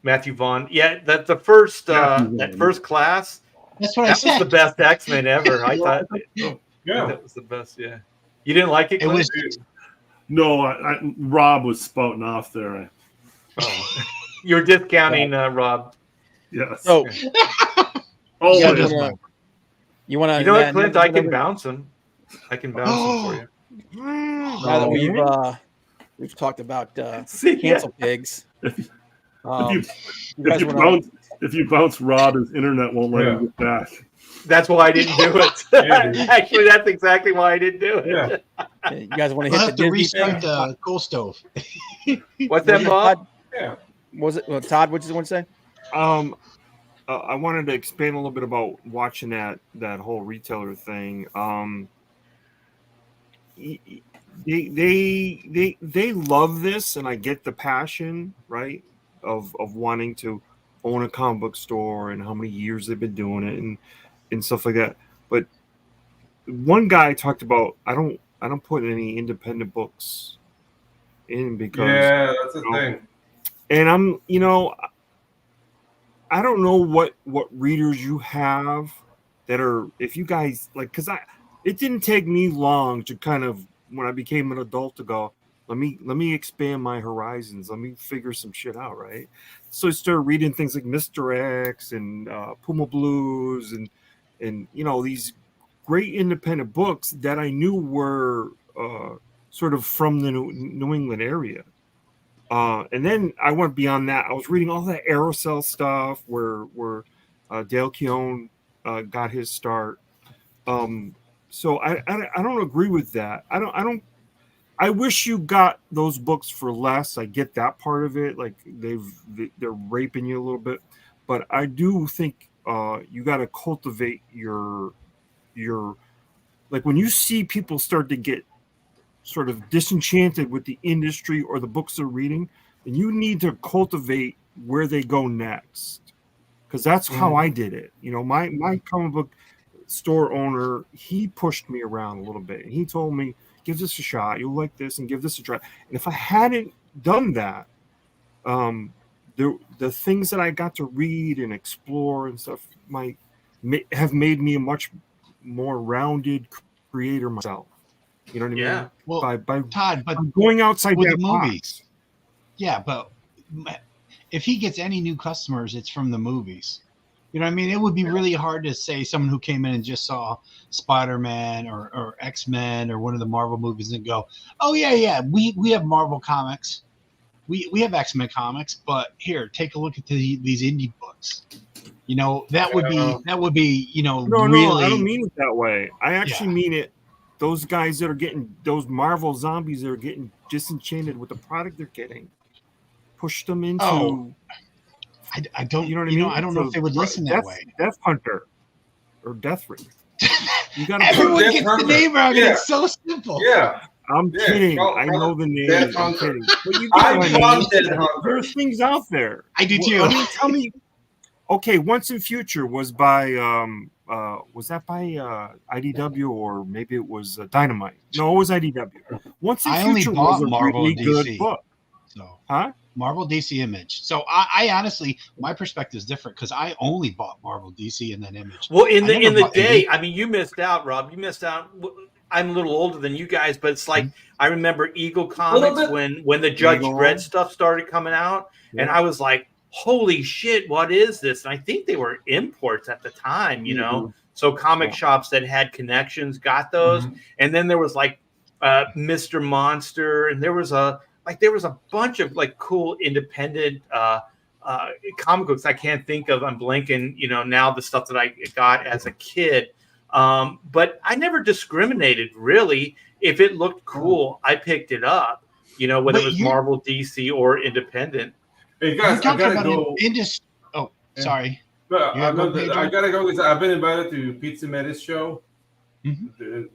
Matthew Vaughn. Yeah, that the first Matthew that Vaughn. first class. That's what I That was said. the best X-Men ever. I thought. Yeah. That was the best. Yeah. You didn't like it? It was No, Rob was spouting off there. Oh. You're discounting Rob. Yes. So Oh, Yeah, it is. just- you want to? You know what, Clint? I can bounce him. I can bounce him for you. Now that we've talked about See, cancel pigs. If You guys wanna- if you bounce Rob, his internet won't let him get back. That's why I didn't do it. Actually, that's exactly why I didn't do it. Yeah. you guys want to I'll hit have the to Disney restart thing? the coal stove. What's that, Bob? Yeah. Was it Todd? What did you want to say? I wanted to expand a little bit about watching that whole retailer thing. They love this, and I get the passion, right, of wanting to own a comic book store and how many years they've been doing it and stuff like that. But one guy talked about I don't put any independent books in because That's the thing. and I'm I don't know what readers you have that are, if you guys like, because it didn't take me long to kind of, when I became an adult, to go, let me expand my horizons, let me figure some shit out, right? So I started reading things like Mr. X and Puma Blues and these great independent books that I knew were sort of from the New England area. And then I went beyond that. I was reading all that Aerosol stuff where Dale Keown got his start. So I don't agree with that. I wish you got those books for less. I get that part of it. Like they're raping you a little bit, but I do think you got to cultivate your like when you see people start to get sort of disenchanted with the industry or the books they're reading, and you need to cultivate where they go next, because that's how I did it. My comic book store owner, he pushed me around a little bit, and he told me, give this a shot, you'll like this, and give this a try. And if I hadn't done that, the things that I got to read and explore and stuff might have made me a much more rounded creator myself. You know what I mean? Well, by Todd, but going outside with that the movies. box. Yeah, but if he gets any new customers, it's from the movies. You know what I mean? It would be really hard to say someone who came in and just saw Spider-Man or X-Men or one of the Marvel movies and go, oh, yeah, we have Marvel comics. We have X-Men comics, but here, take a look at these indie books. That would be, No, really. I don't mean it that way. I actually mean it. Those guys that are getting, those Marvel zombies that are getting disenchanted with the product they're getting, push them into. Oh. I don't. You know what I mean? I don't know if they would listen that way. Death Hunter or Death Ring. You got Everyone Death gets Hunter. the name wrong. Yeah. And it's so simple. Yeah. I'm kidding. I know the name. Death I'm Hunter. kidding. But you I get what love mean. Death Hunter. There's things out there. I do too. I mean, tell me. Okay, Once in Future was by was that by IDW or maybe it was Dynamite? No, it was IDW. Once in I only Future bought was a Marvel really good DC. book. So Huh? Marvel DC Image. So I honestly, my perspective is different because I only bought Marvel DC and then Image. Well, in I never the bought day, Image. I mean, you missed out, Rob. You missed out. I'm a little older than you guys, but it's like I remember Eagle Comics bit. when the Judge Eagle. Dredd stuff started coming out, and I was like, holy shit, what is this? And I think they were imports at the time, So comic shops that had connections got those, and then there was like Mr. Monster, and there was a bunch of like cool independent comic books I can't think of. I'm blanking, now the stuff that I got as a kid. But I never discriminated really. If it looked cool, I picked it up, whether But it was Marvel, DC, or independent. Hey You're guys, I talking gotta about go. sorry. But Yeah, I go, Pedro. gotta go because I've been invited to Pizza Medi's show.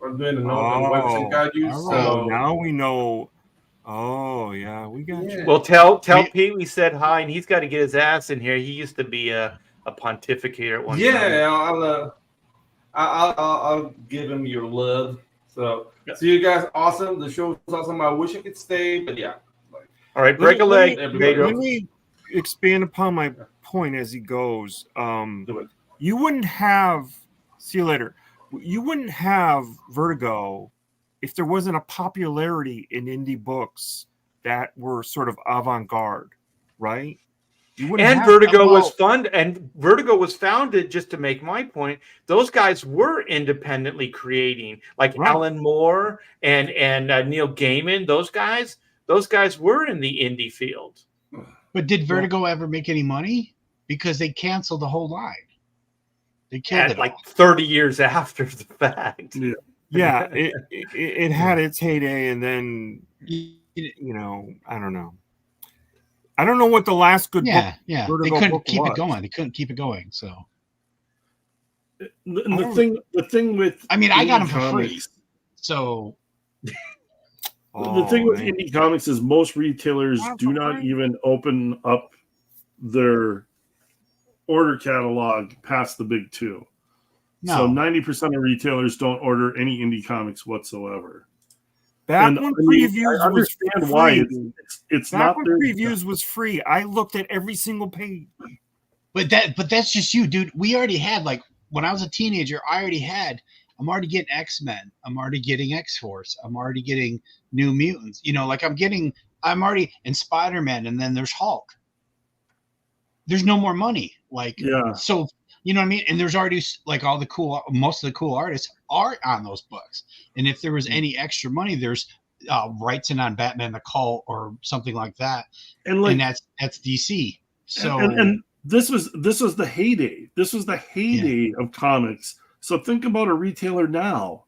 I'm doing the notes and website got you. So now we know. Oh yeah, we got you. Well, tell Pete we said hi, and he's got to get his ass in here. He used to be a pontificator at one time. Yeah, I'll give him your love. So see you guys. Awesome. The show was awesome. I wish I could stay, but yeah. All right, break a leg. Let me expand upon my point as he goes. You wouldn't have. See you later. You wouldn't have Vertigo if there wasn't a popularity in indie books that were sort of avant-garde, right? And Vertigo was Vertigo was founded, just to make my point. Those guys were independently creating, like Alan Moore and Neil Gaiman. Those guys were in the indie field. But did Vertigo ever make any money? Because they canceled the whole line. They killed it like 30 years after the fact. Yeah, it had its heyday, and then I don't know. I don't know what the last good book. Yeah, they couldn't keep it going. They couldn't keep it going. So the thing with I got them for free. So the thing with indie comics is most retailers do not even open up their order catalog past the big two. No. So 90% of retailers don't order any indie comics whatsoever. Back when previews was free. Why it's not when previews was free. I looked at every single page. But that's just you, dude. We already had, like, when I was a teenager, I'm already getting X-Men. I'm already getting X-Force. I'm already getting New Mutants. I'm already in Spider-Man, and then there's Hulk. There's no more money. So you know what I mean? And there's already like most of the cool artists are on those books. And if there was any extra money, there's writing on Batman the Cult or something like that. And that's DC. So and this was the heyday. This was the heyday of comics. So think about a retailer now.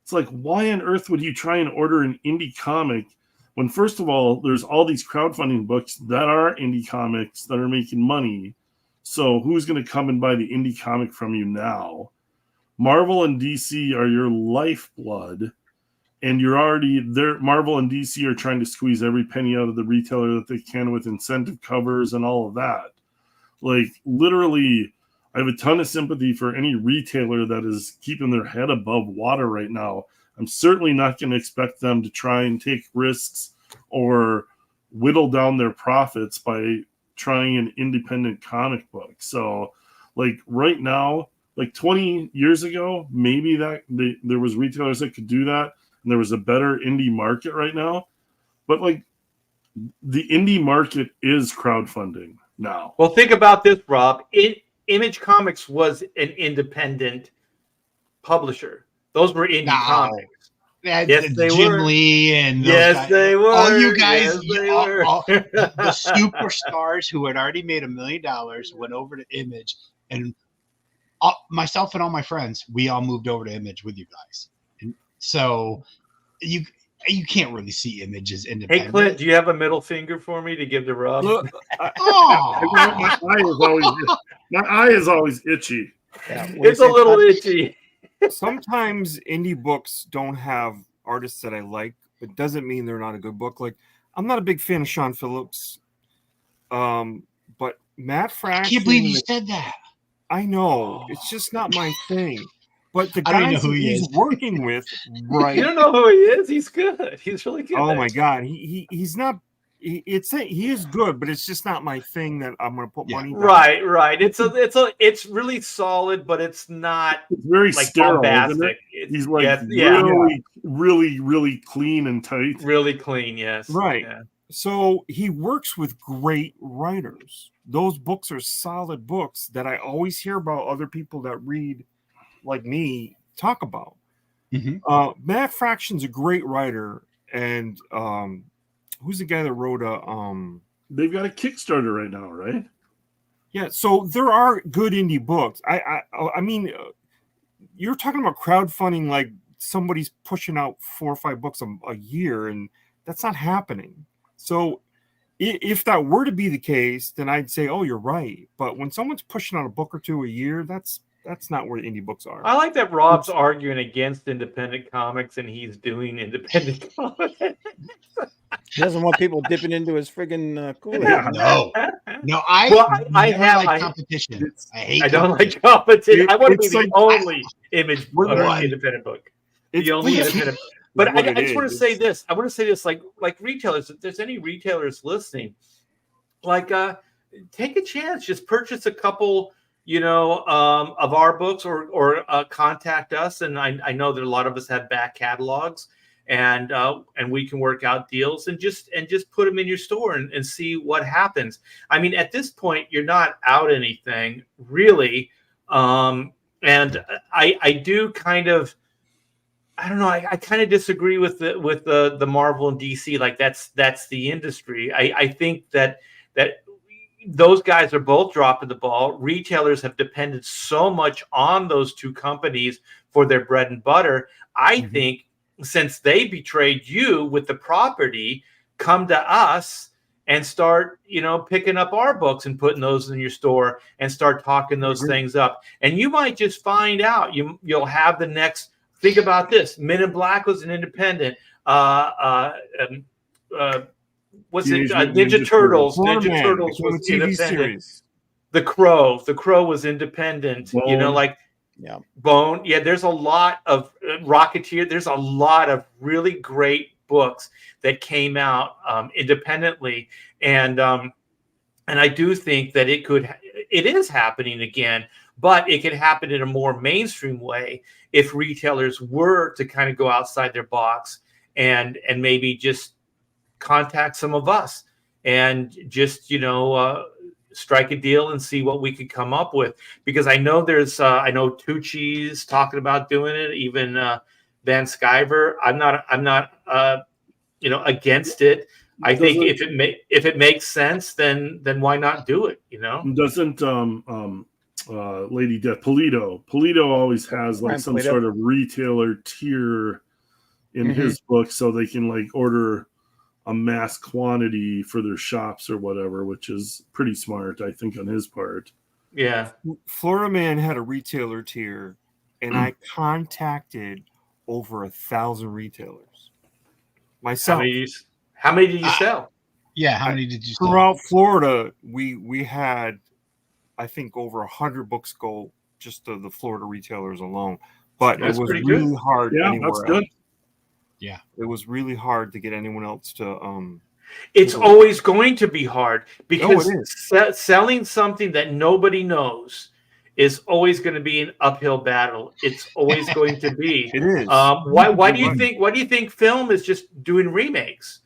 It's like, why on earth would you try and order an indie comic when, first of all, there's all these crowdfunding books that are indie comics that are making money? So who's going to come and buy the indie comic from you now? Marvel and DC are your lifeblood, and you're already there. Marvel and DC are trying to squeeze every penny out of the retailer that they can with incentive covers and all of that. Like, literally, I have a ton of sympathy for any retailer that is keeping their head above water right now. I'm certainly not going to expect them to try and take risks or whittle down their profits by trying an independent comic book. So, like, right now, like 20 years ago, maybe that there was retailers that could do that, and there was a better indie market right now. But, like, the indie market is crowdfunding now. Well, think about this, Rob. Image Comics was an independent publisher. Those were indie comics. Yes, they Jim were. Lee and yes, guys. They were. All you guys, all the superstars who had already made $1 million went over to Image, and myself and all my friends, we all moved over to Image with you guys. And so you can't really see Image as independent. Hey, Clint, do you have a middle finger for me to give to Rob? Look, my eye is always itchy. Yeah, it's a little itchy. Sometimes indie books don't have artists that I like. It doesn't mean they're not a good book. Like, I'm not a big fan of Sean Phillips, but Matt Fraction. I can't believe you said that. I know. It's just not my thing. But the guys he's working with, right? You don't know who he is. He's good. He's really good. Oh my God, he's not. He is good, but it's just not my thing that I'm going to put money. Right. It's really solid, but it's not. It's very like sterile, isn't it? He's like really clean and tight. Really clean, yes. Right. Yeah. So he works with great writers. Those books are solid books that I always hear about other people that read, like me, talk about. Mm-hmm. Matt Fraction's a great writer, and who's the guy that wrote they've got a Kickstarter right now, right? Yeah, so there are good indie books. I mean, you're talking about crowdfunding, like somebody's pushing out 4 or 5 books a year, and that's not happening. So if that were to be the case, then I'd say, oh, you're right. But when someone's pushing out a book or two a year, that's That's not where indie books are. I like that Rob's arguing against independent comics and he's doing independent comics. He doesn't want people dipping into his friggin' Kool-Aid. Yeah. No, I like competition. I don't like competition. I want to be the only independent book. The only independent. But I just want to say this. I want to say this, like retailers. If there's any retailers listening, take a chance. Just purchase a couple, of our books, or contact us. And I know that a lot of us have back catalogs, and we can work out deals and just put them in your store and see what happens. I mean, at this point, you're not out anything really, and I do kind of. I don't know. I kind of disagree with the Marvel and DC. Like that's the industry. I think that those guys are both dropping the ball. Retailers have depended so much on those two companies for their bread and butter. I think since they betrayed you with the property, come to us and start, picking up our books and putting those in your store and start talking those things up. And you might just find out you'll have the next. Think about this. Men in Black was an independent. Ninja Turtles. Ninja Turtles was independent. Series. The Crow was independent. Bone. Bone. Yeah, there's a lot of Rocketeer. There's a lot of really great books that came out independently, and I do think that it is happening again. But it could happen in a more mainstream way if retailers were to kind of go outside their box and maybe just contact some of us and just, strike a deal and see what we could come up with. Because I know I know Tucci's talking about doing it, even Van Sciver. I'm not against it. I think if it makes sense, then why not do it? Doesn't Lady Death Polito always has like some sort of retailer tier in his book, so they can order a mass quantity for their shops or whatever, which is pretty smart, I think, on his part. Yeah. Florida Man had a retailer tier, and I contacted over 1,000 retailers myself. How many did you sell? Yeah, how many did you sell? Throughout Florida, we had, I think, over 100 books go just to the Florida retailers alone. But it was really hard anywhere else. Good. Yeah. It was really hard to get anyone else to It's always going to be hard because selling something that nobody knows is always going to be an uphill battle. It's always going to be. It is. Why do you think film is just doing remakes?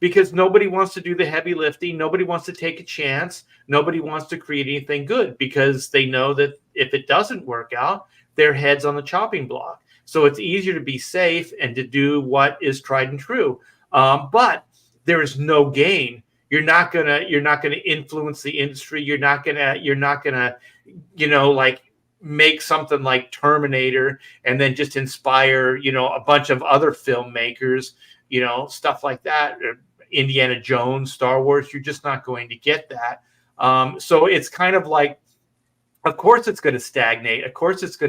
Because nobody wants to do the heavy lifting. Nobody wants to take a chance. Nobody wants to create anything good because they know that if it doesn't work out, their head's on the chopping block. So it's easier to be safe and to do what is tried and true. But there is no gain. You're not gonna influence the industry. You're not gonna make something like Terminator and then just inspire a bunch of other filmmakers. Stuff like that. Indiana Jones, Star Wars. You're just not going to get that. So it's kind of like, of course, it's going to stagnate. Of course, it's just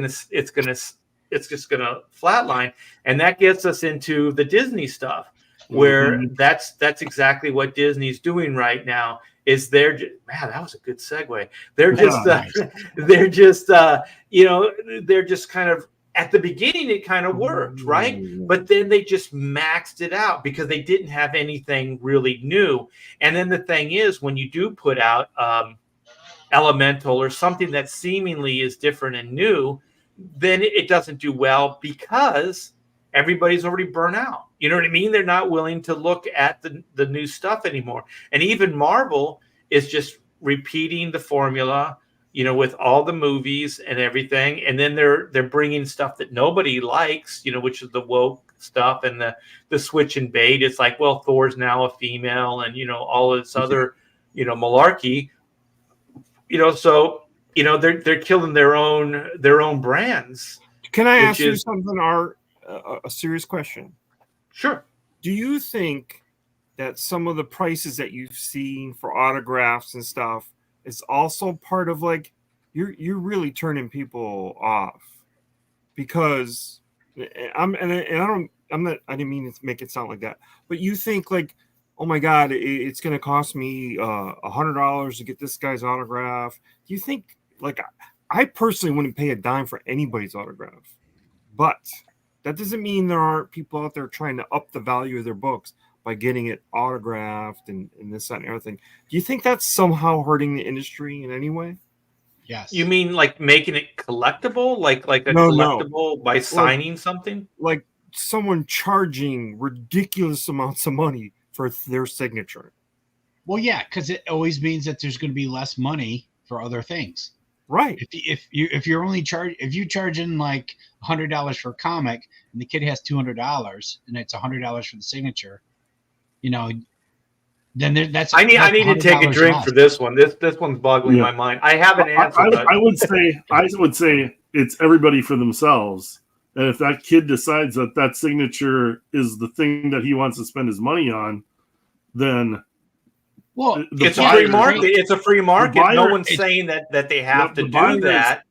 going to flatline, and that gets us into the Disney stuff, where that's exactly what Disney's doing right now. Is that was a good segue. They're just kind of. At the beginning, it kind of worked, right? But then they just maxed it out because they didn't have anything really new. And then the thing is, when you do put out Elemental or something that seemingly is different and new, then it doesn't do well because everybody's already burnt out. You know what I mean? They're not willing to look at the new stuff anymore. And even Marvel is just repeating the formula, with all the movies and everything. And then they're bringing stuff that nobody likes, which is the woke stuff and the switch and bait. It's like, well, Thor's now a female and, all this other, malarkey, so, they're killing their own brands. Can I ask you something, Art? A serious question. Sure. Do you think that some of the prices that you've seen for autographs and stuff is also part of you're really turning people off, because I didn't mean to make it sound like that, but you think like, oh my God, it's going to cost me $100 to get this guy's autograph. Do you think, like, I personally wouldn't pay a dime for anybody's autograph, but that doesn't mean there aren't people out there trying to up the value of their books by getting it autographed and this, that, and everything. Do you think that's somehow hurting the industry in any way? Yes. You mean like making it collectible, like a collectible by signing something? Like someone charging ridiculous amounts of money for their signature. Well, yeah, because it always means that there's going to be less money for other things. Right. If you're charging like $100 for a comic and the kid has $200 and it's $100 for the signature, then that's. I need to take a drink for this one. This one's boggling my mind. I have an answer. I would say it's everybody for themselves. And if that kid decides that signature is the thing that he wants to spend his money on, then it's a free market. It's a free market. No one's saying that they have to do that.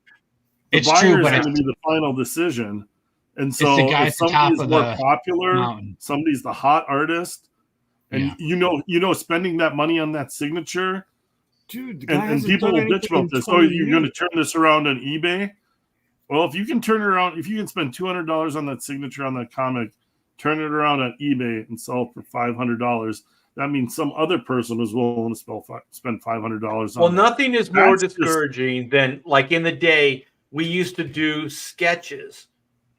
It's true, but it's going to be the final decision. And so if somebody's more popular, somebody's the hot artist, and spending that money on that signature, dude, and people will bitch about this. Oh, you're going to turn this around on eBay? Well, if you can turn it around, if you can spend $200 on that signature on that comic, turn it around on eBay and sell it for $500, that means some other person is willing to spend $500 on Well, nothing is more discouraging than, like, in the day, we used to do sketches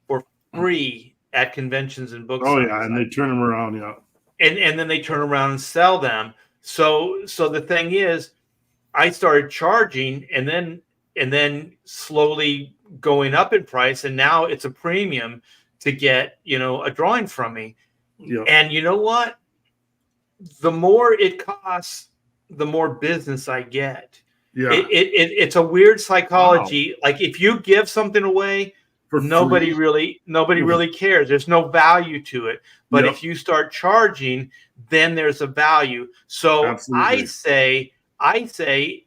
for free at conventions and book signs. Oh, yeah, and they turn them around, yeah. And then they turn around and sell them. So the thing is, I started charging and then slowly going up in price, and now it's a premium to get a drawing from me. Yeah. And you know what? The more it costs, the more business I get. Yeah. It's a weird psychology. Wow. Like if you give something away, nobody really cares. There's no value to it. But if you start charging, then there's a value. So absolutely. I say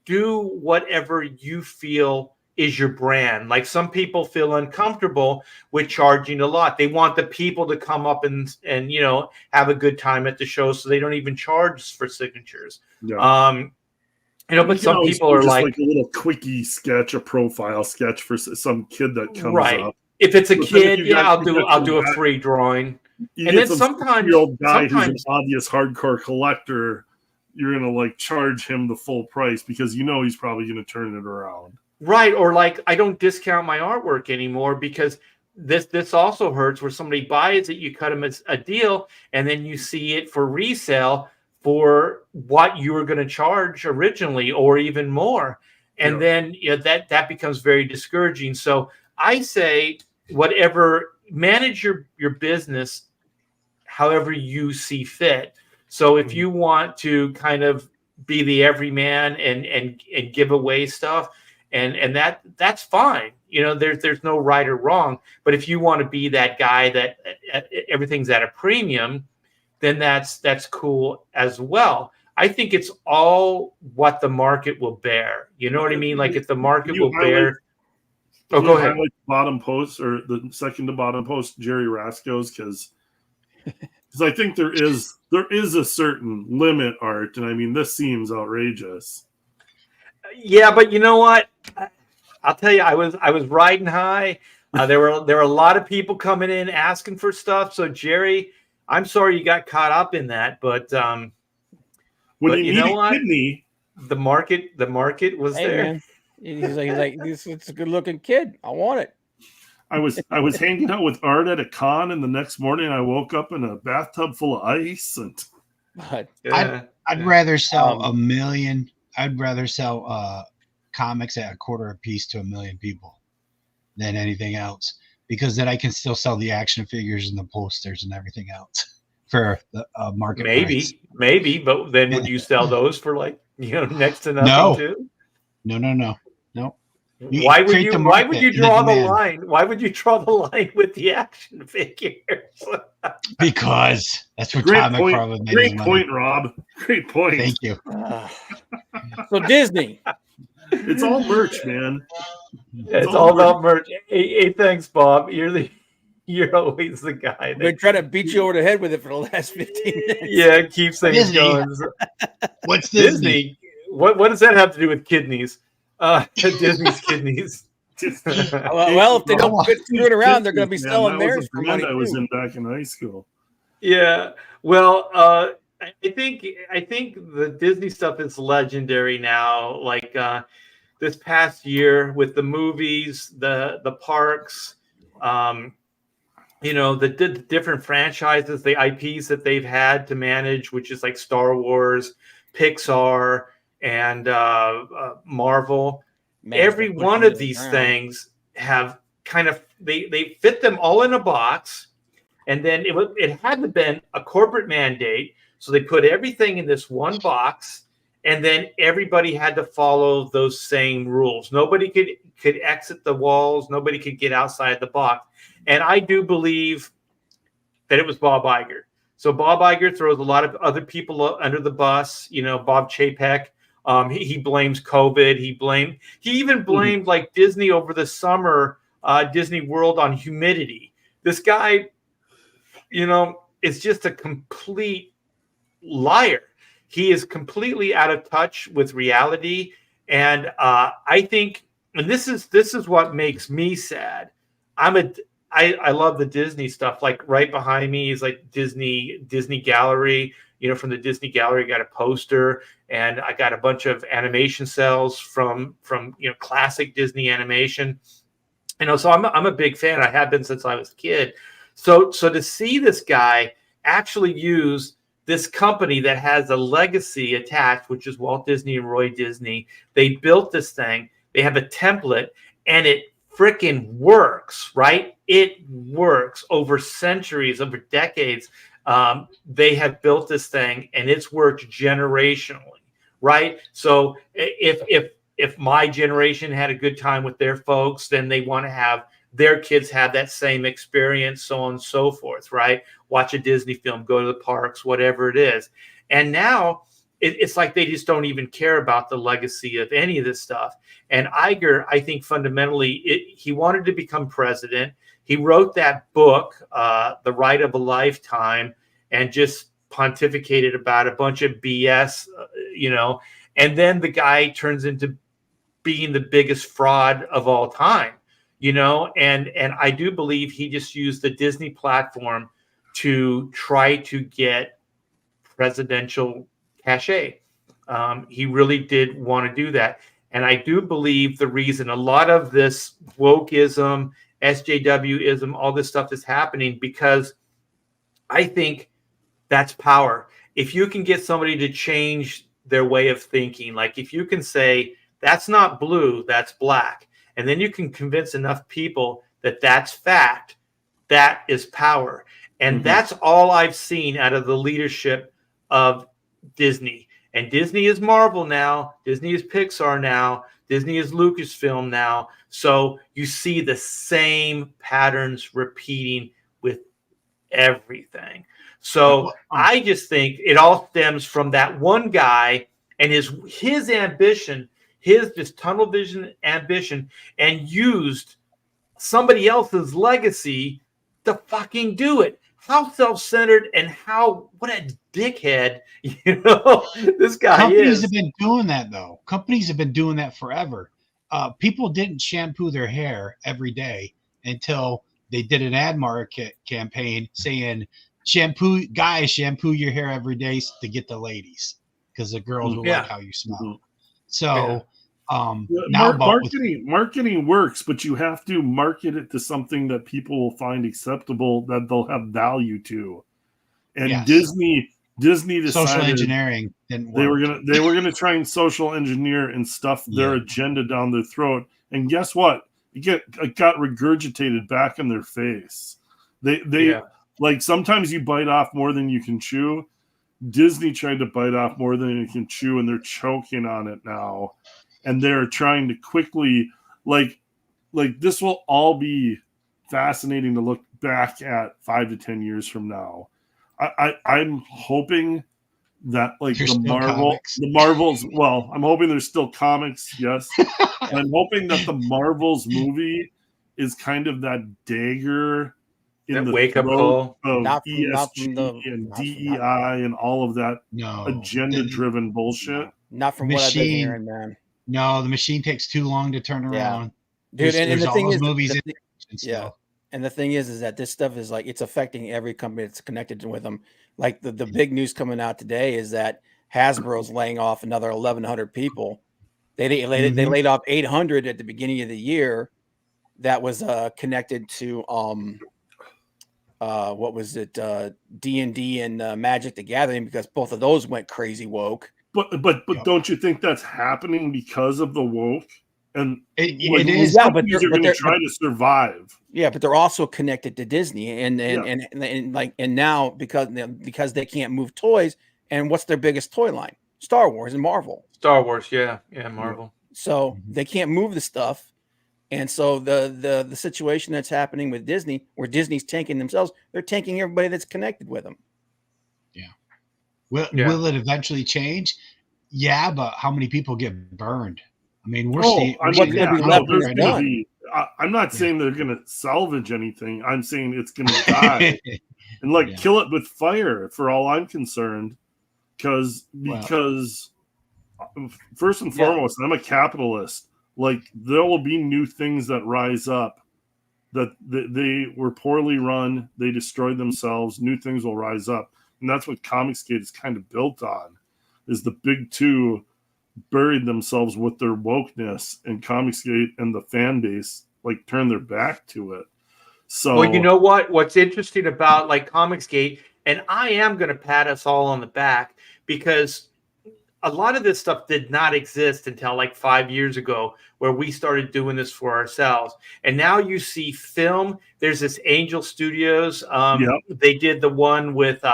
do whatever you feel is your brand. Like some people feel uncomfortable with charging a lot. They want the people to come up and have a good time at the show, so they don't even charge for signatures. Yeah. But some people are like a little quickie sketch, a profile sketch for some kid that comes up. If it's a kid, I'll do a free drawing. And then sometimes old guy who's an obvious hardcore collector, you're gonna charge him the full price because he's probably gonna turn it around. Right, or I don't discount my artwork anymore because this also hurts where somebody buys it, you cut them as a deal, and then you see it for resale for what you were going to charge originally or even more. And then that becomes very discouraging. So I say manage your business however you see fit. So if you want to kind of be the everyman and give away stuff, and that's fine. There's no right or wrong. But if you want to be that guy that everything's at a premium, then that's cool as well. I think it's all what the market will bear. You know what I mean? Like if the market will bear. Oh, go ahead. Bottom post or the second to bottom post, Jerry Rasco's, because I think there is a certain limit, Art, and I mean this seems outrageous. Yeah, but you know what? I'll tell you, I was riding high. There were a lot of people coming in asking for stuff. So Jerry, I'm sorry you got caught up in that, but when you know what? Kidney, the market was there. Man. He's like, this is a good looking kid. I want it. I was hanging out with Art at a con, and the next morning I woke up in a bathtub full of ice. And I'd rather sell a million. I'd rather sell comics at $0.25 a piece to 1 million people than anything else, because then I can still sell the action figures and the posters and everything else for the market price. Maybe, but then would you sell those for next to nothing too? No. Why would you draw the line? Why would you draw the line with the action figures? Because that's what comic probably makes Great money. point, Rob. Great point. Thank you. So Disney, It's all merch, man. It's all about merch. Hey, thanks, Bob. You're always the guy. I've been trying to beat you over the head with it for the last 15 minutes. Yeah, keep things Disney. going. What's Disney? What does that have to do with kidneys? Disney's kidneys. Well, if they don't quit screwing around, they're going to be selling theirs for money. I was in back in high school. Yeah. Well, I think the Disney stuff is legendary now. Like this past year with the movies, the parks, the different franchises, the IPs that they've had to manage, which is like Star Wars, Pixar, and Marvel. Every one of these things have kind of they fit them all in a box, and then it had to been a corporate mandate, so they put everything in this one box, and then everybody had to follow those same rules. Nobody could exit the walls. Nobody could get outside the box. And I do believe that it was Bob Iger. So Bob Iger throws a lot of other people under the bus. Bob Chapek. He blames COVID. He even blamed like Disney over the summer, Disney World on humidity. This guy, is just a complete liar. He is completely out of touch with reality. And I think, and this is what makes me sad. I love the Disney stuff. Like right behind me is like Disney Gallery. From the Disney Gallery, I got a poster, and I got a bunch of animation cells from classic Disney animation. So I'm a big fan. I have been since I was a kid. So to see this guy actually use this company that has a legacy attached, which is Walt Disney and Roy Disney, they built this thing. They have a template, and it freaking works, right? It works over centuries, over decades. They have built this thing, and it's worked generationally, right? So if my generation had a good time with their folks, then they want to have their kids have that same experience, so on and so forth, right? Watch a Disney film, go to the parks, whatever it is. And now it's like they just don't even care about the legacy of any of this stuff. And Iger, I think fundamentally, he wanted to become president. He wrote that book, The Right of a Lifetime, and just pontificated about a bunch of BS, and then the guy turns into being the biggest fraud of all time, and I do believe he just used the Disney platform to try to get presidential cachet. He really did want to do that. And I do believe the reason a lot of this wokeism, SJWism, all this stuff is happening because I think that's power. If you can get somebody to change their way of thinking, like if you can say, that's not blue, that's black, and then you can convince enough people that that's fact, that is power. And that's all I've seen out of the leadership of Disney. And Disney is Marvel now. Disney is Pixar now. Disney is Lucasfilm now. So you see the same patterns repeating with everything. So I just think it all stems from that one guy and his ambition, his just tunnel vision ambition, and used somebody else's legacy to fucking do it. How self-centered and what a dickhead, this guy Companies is. have been doing that, though. Companies have been doing that forever. People didn't shampoo their hair every day until they did an ad market campaign saying, shampoo your hair every day to get the ladies, because the girls will like how you smell. So now marketing works, but you have to market it to something that people will find acceptable, that they'll have value to. And Disney decided social engineering didn't work. They were gonna try and social engineer and stuff their agenda down their throat. And guess what? It got regurgitated back in their face. They like sometimes you bite off more than you can chew. Disney tried to bite off more than you can chew, and they're choking on it now. And they're trying to quickly, like this will all be fascinating to look back at 5 to 10 years from now. I'm hoping that like There's the still comics. Marvels. Well, I'm hoping there's still comics. Yes, and I'm hoping that the Marvels movie is kind of that dagger in That the wake-up throat call. of Not from ESG and DEI and all of that No. agenda-driven bullshit. Not from what I've been Machine. hearing, man. No, the machine takes too long to turn around. Dude, and the all thing those is, movies yeah. And the thing is that this stuff is like, it's affecting every company that's connected with them. Like the big news coming out today is that Hasbro's laying off another 1,100 people. They laid off 800 at the beginning of the year. That was connected to what was it, D&D and Magic the Gathering, because both of those went crazy woke. But don't you think that's happening because of the woke? And it is. Yeah, but they're going to try to survive. Yeah, but they're also connected to Disney, and now because they can't move toys, and what's their biggest toy line? Star Wars and Marvel. Star Wars, yeah, Marvel. So they can't move the stuff, and so the situation that's happening with Disney, where Disney's tanking themselves, they're tanking everybody that's connected with them. Yeah. Will it eventually change? Yeah, but how many people get burned? I mean, we're seeing. I'm not saying they're going to salvage anything. I'm saying it's going to die and kill it with fire. For all I'm concerned, because first and foremost, I'm a capitalist. Like, there will be new things that rise up that they were poorly run. They destroyed themselves. New things will rise up, and that's what Comicsgate is kind of built on. Is the big two buried themselves with their wokeness, and Comicsgate and the fan base turned their back to it. So, well, you know what's interesting about Comicsgate, and I am going to pat us all on the back, because a lot of this stuff did not exist until 5 years ago, where we started doing this for ourselves. And now you see film. There's this Angel Studios. They did the one with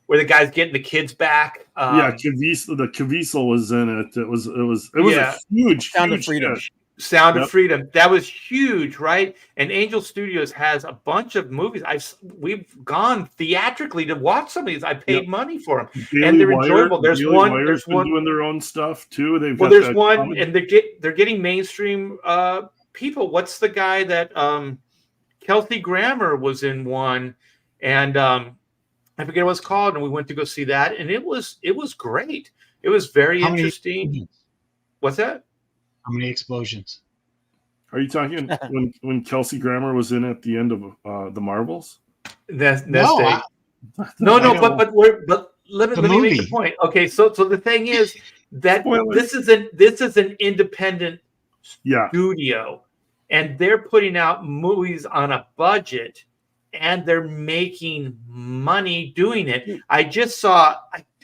where the guy's getting the kids back. The Caviezel was in it. It was a huge Sound of Freedom. Sound of Freedom. That was huge, right? And Angel Studios has a bunch of movies. We've gone theatrically to watch some of these. I paid money for them, and they're enjoyable. There's one doing their own stuff too. There's one, and they're getting mainstream people. What's the guy that Kelsey Grammer was in one, and I forget what it's called, and we went to go see that, and it was great. It was very interesting. What's that? How many explosions? Are you talking when Kelsey Grammer was in at the end of the Marvels? But let me make the point. Okay, so the thing is that this is an independent studio, and they're putting out movies on a budget, and they're making money doing it. I just saw.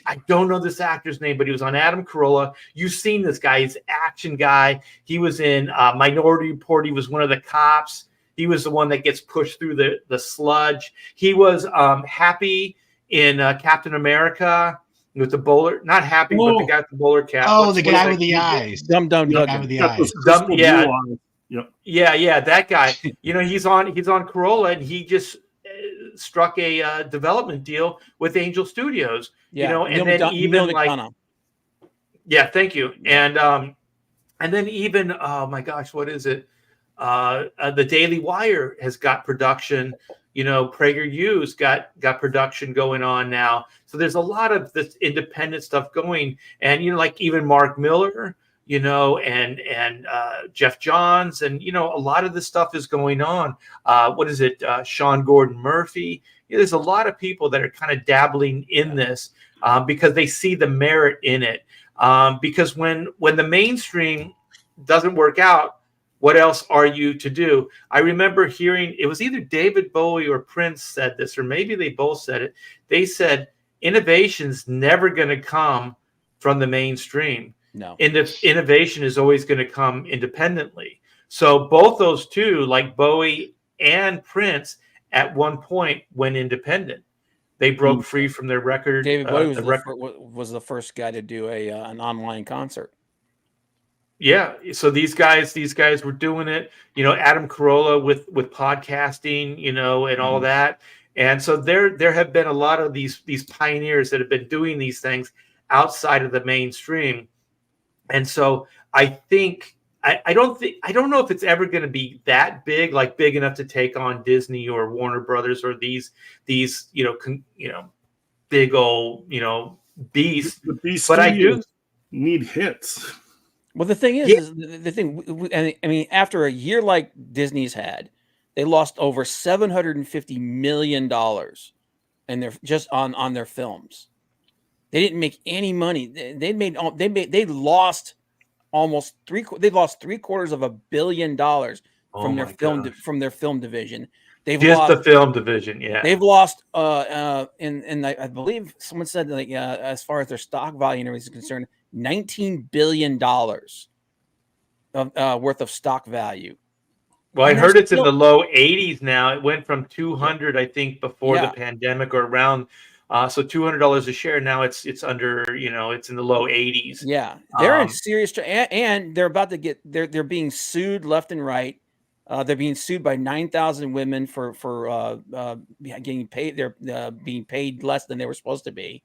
I don't know this actor's name, but he was on Adam Carolla. You've seen this guy. He's an action guy. He was in Minority Report. He was one of the cops. He was the one that gets pushed through the sludge. He was Happy in Captain America with the bowler. Not Happy, but the guy with the bowler cap. Oh, the guy with the eyes. Dumb guy with the eyes. Yeah, that guy. He's on Carolla, and he just struck a development deal with Angel Studios. And then even thank you. And then even oh my gosh, what is it? The Daily Wire has got production. PragerU's got production going on now. So there's a lot of this independent stuff going, and even Mark Millar, and Jeff Johns, and a lot of this stuff is going on. What is it? Sean Gordon Murphy. There's a lot of people that are kind of dabbling in this because they see the merit in it. Because when the mainstream doesn't work out, what else are you to do? I remember hearing, it was either David Bowie or Prince said this, or maybe they both said it. They said innovation's never going to come from the mainstream. No. Innovation is always going to come independently. So both those two, like Bowie and Prince, at one point went independent. They broke free from their record. David Bowie was the first guy to do an online concert. Yeah, so these guys were doing it. Adam Carolla with podcasting, and all that. And so there have been a lot of these pioneers that have been doing these things outside of the mainstream. And so I think I don't know if it's ever going to be that big, like big enough to take on Disney or Warner Brothers or these big old beasts. But I do need hits. Well, the thing is the thing, and I mean, after a year like Disney's had, they lost over $750 million in their just on their films. They didn't make any money. They lost almost $750 million from their film division. They've lost the film division. Yeah, they've lost. And I believe someone said like as far as their stock value and everything is concerned, $19 billion worth of stock value. Well, I heard it's in the low 80s now. It went from 200, I think, before the pandemic or around. So $200 a share. Now it's under, it's in the low 80s. Yeah, they're in serious and they're about to get they're being sued left and right. They're being sued by 9,000 women for getting paid. They're being paid less than they were supposed to be.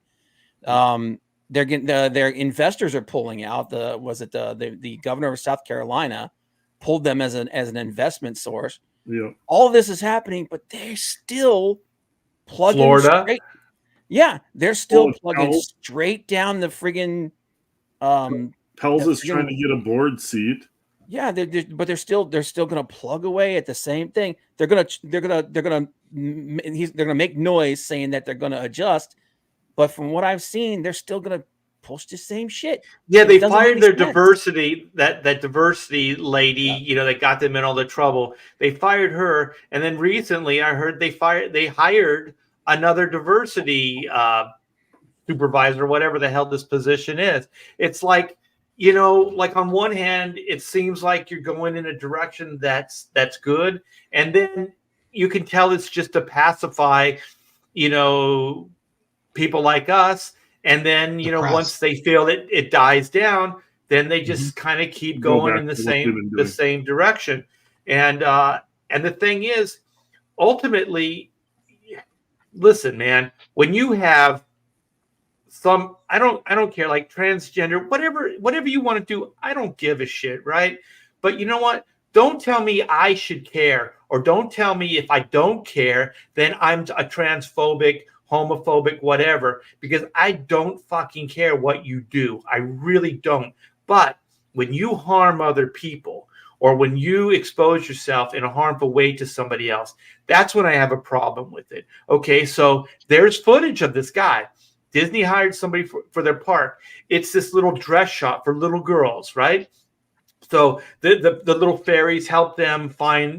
They're getting their investors are pulling out. The governor of South Carolina pulled them as an investment source. Yeah, all of this is happening, but they're still plugging Florida. Straight. Yeah, they're still plugging straight down the friggin'. Pels is trying to get a board seat. Yeah, but they're still going to plug away at the same thing. They're gonna make noise saying that they're going to adjust, but from what I've seen, they're still going to push the same shit. Yeah, they fired their diversity, that diversity lady, that got them in all the trouble. They fired her, and then recently I heard they hired another diversity supervisor, whatever the hell this position is. It's like, like on one hand, it seems like you're going in a direction that's good, and then you can tell it's just to pacify, people like us. And then, once they feel it dies down, then they just kind of keep going in the same direction. And the thing is, ultimately, listen, man, when you have some, I don't care, like transgender, whatever you want to do, I don't give a shit, right? But you know what? Don't tell me I should care, or don't tell me if I don't care, then I'm a transphobic, homophobic, whatever, because I don't fucking care what you do. I really don't. But when you harm other people, or when you expose yourself in a harmful way to somebody else, that's when I have a problem with it. Okay, so there's footage of this guy. Disney hired somebody for their park. It's this little dress shop for little girls, right? So the little fairies help them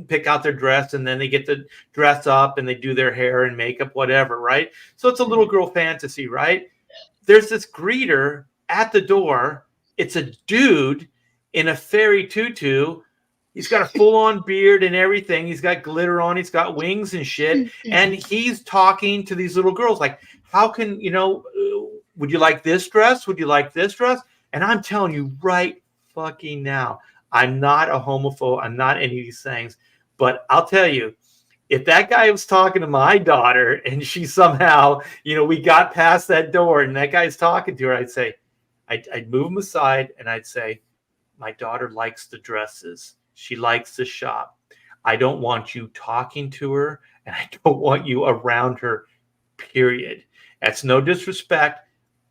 pick out their dress, and then they get to dress up and they do their hair and makeup, whatever, right? So it's a little girl fantasy, right? There's this greeter at the door. It's a dude in a fairy tutu. He's got a full-on beard and everything. He's got glitter on. He's got wings and shit. And he's talking to these little girls like, how can, would you like this dress? Would you like this dress? And I'm telling you right fucking now, I'm not a homophobe. I'm not any of these things. But I'll tell you, if that guy was talking to my daughter and she somehow, we got past that door and that guy's talking to her, I'd say, I'd move him aside and I'd say, my daughter likes the dresses. She likes to shop. I don't want you talking to her, and I don't want you around her, period. That's no disrespect.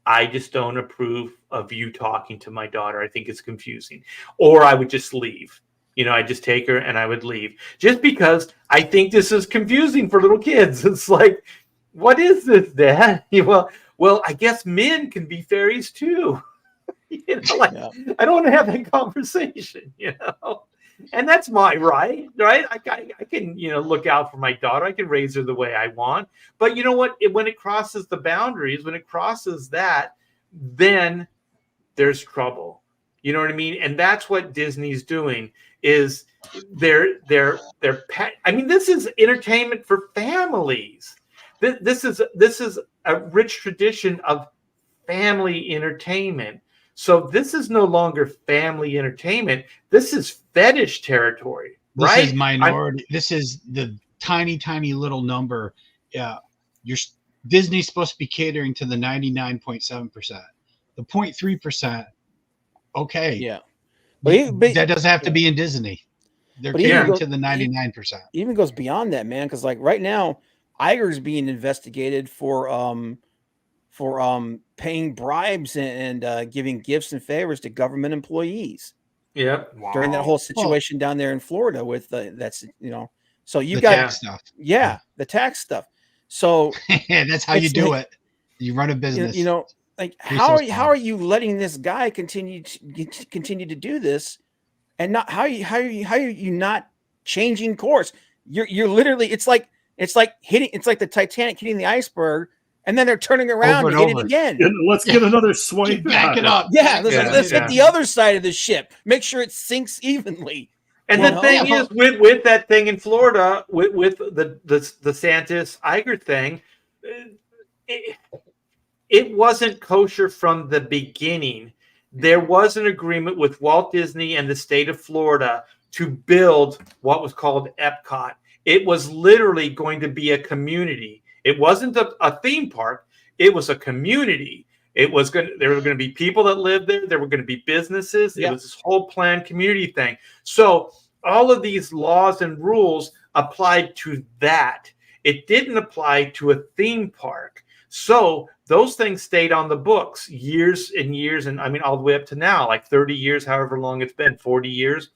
I just don't approve of you talking to my daughter. I think it's confusing. Or I would just leave. I'd just take her and I would leave. Just because I think this is confusing for little kids. It's like, what is this, Dad? Well, I guess men can be fairies too. I don't want to have that conversation, And that's my right? I can, look out for my daughter. I can raise her the way I want. But you know what? When it crosses the boundaries, when it crosses that, then there's trouble. You know what I mean? And that's what Disney's doing. Is they're I mean, this is entertainment for families. This is a rich tradition of family entertainment. So this is no longer family entertainment. This is fetish territory, right? This is minority. This is the tiny little number yeah, Disney's supposed to be catering to the 99.7%. The 0.3%, okay. Yeah. That doesn't have to be in Disney. They're catering to the 99%. Even goes beyond that, man, because like right now, Iger's being investigated for paying bribes and giving gifts and favors to government employees. Yeah. During that whole situation down there in Florida with that's so you the got tax stuff. Yeah, the tax stuff. So that's how you do it. You run a business. Like how are you letting this guy continue to do this, and not how are you not changing course? You're literally it's like the Titanic hitting the iceberg, and then they're turning around and hit it again. Let's get another swipe. Back it up. Yeah, let's hit the other side of the ship. Make sure it sinks evenly. And the thing is, with that thing in Florida, with the DeSantis Iger thing, it wasn't kosher from the beginning. There was an agreement with Walt Disney and the state of Florida to build what was called Epcot. It was literally going to be a community. It wasn't a theme park. It was a community. There were going to be people that lived there. There were going to be businesses. It was this whole planned community thing. So all of these laws and rules applied to that. It didn't apply to a theme park. So those things stayed on the books years and years, and I mean all the way up to now, like 30 years, however long it's been, 40 years.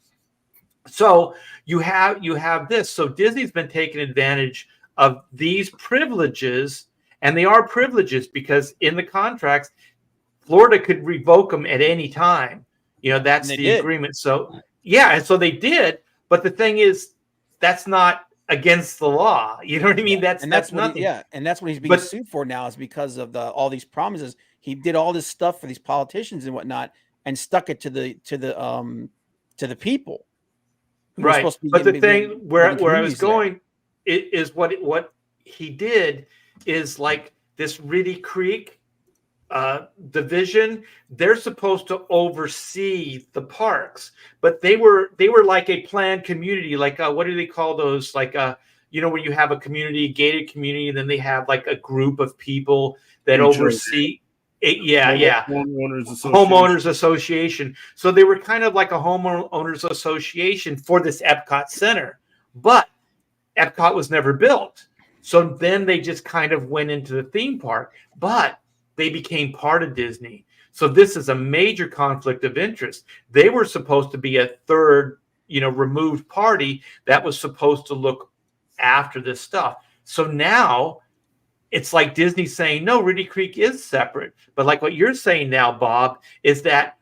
So you have this. So Disney's been taking advantage of these privileges, and they are privileges because in the contracts, Florida could revoke them at any time. That's the agreement. So and so they did. But the thing is, that's not against the law. You know what I mean? That's nothing. And that's what he's being sued for now, is because of all these promises. He did all this stuff for these politicians and whatnot, and stuck it to the people. Right. But the thing where I was going is what he did is like this Reedy Creek division. They're supposed to oversee the parks, but they were like a planned community. Like what do they call those? Like when you have a community, gated community, and then they have like a group of people that oversee. Homeowners Association. So they were kind of like a homeowners association for this Epcot Center, but Epcot was never built. So then they just kind of went into the theme park, but they became part of Disney. So this is a major conflict of interest. They were supposed to be a third, removed party that was supposed to look after this stuff. So now it's like Disney saying, no, Reedy Creek is separate. But like what you're saying now, Bob, is that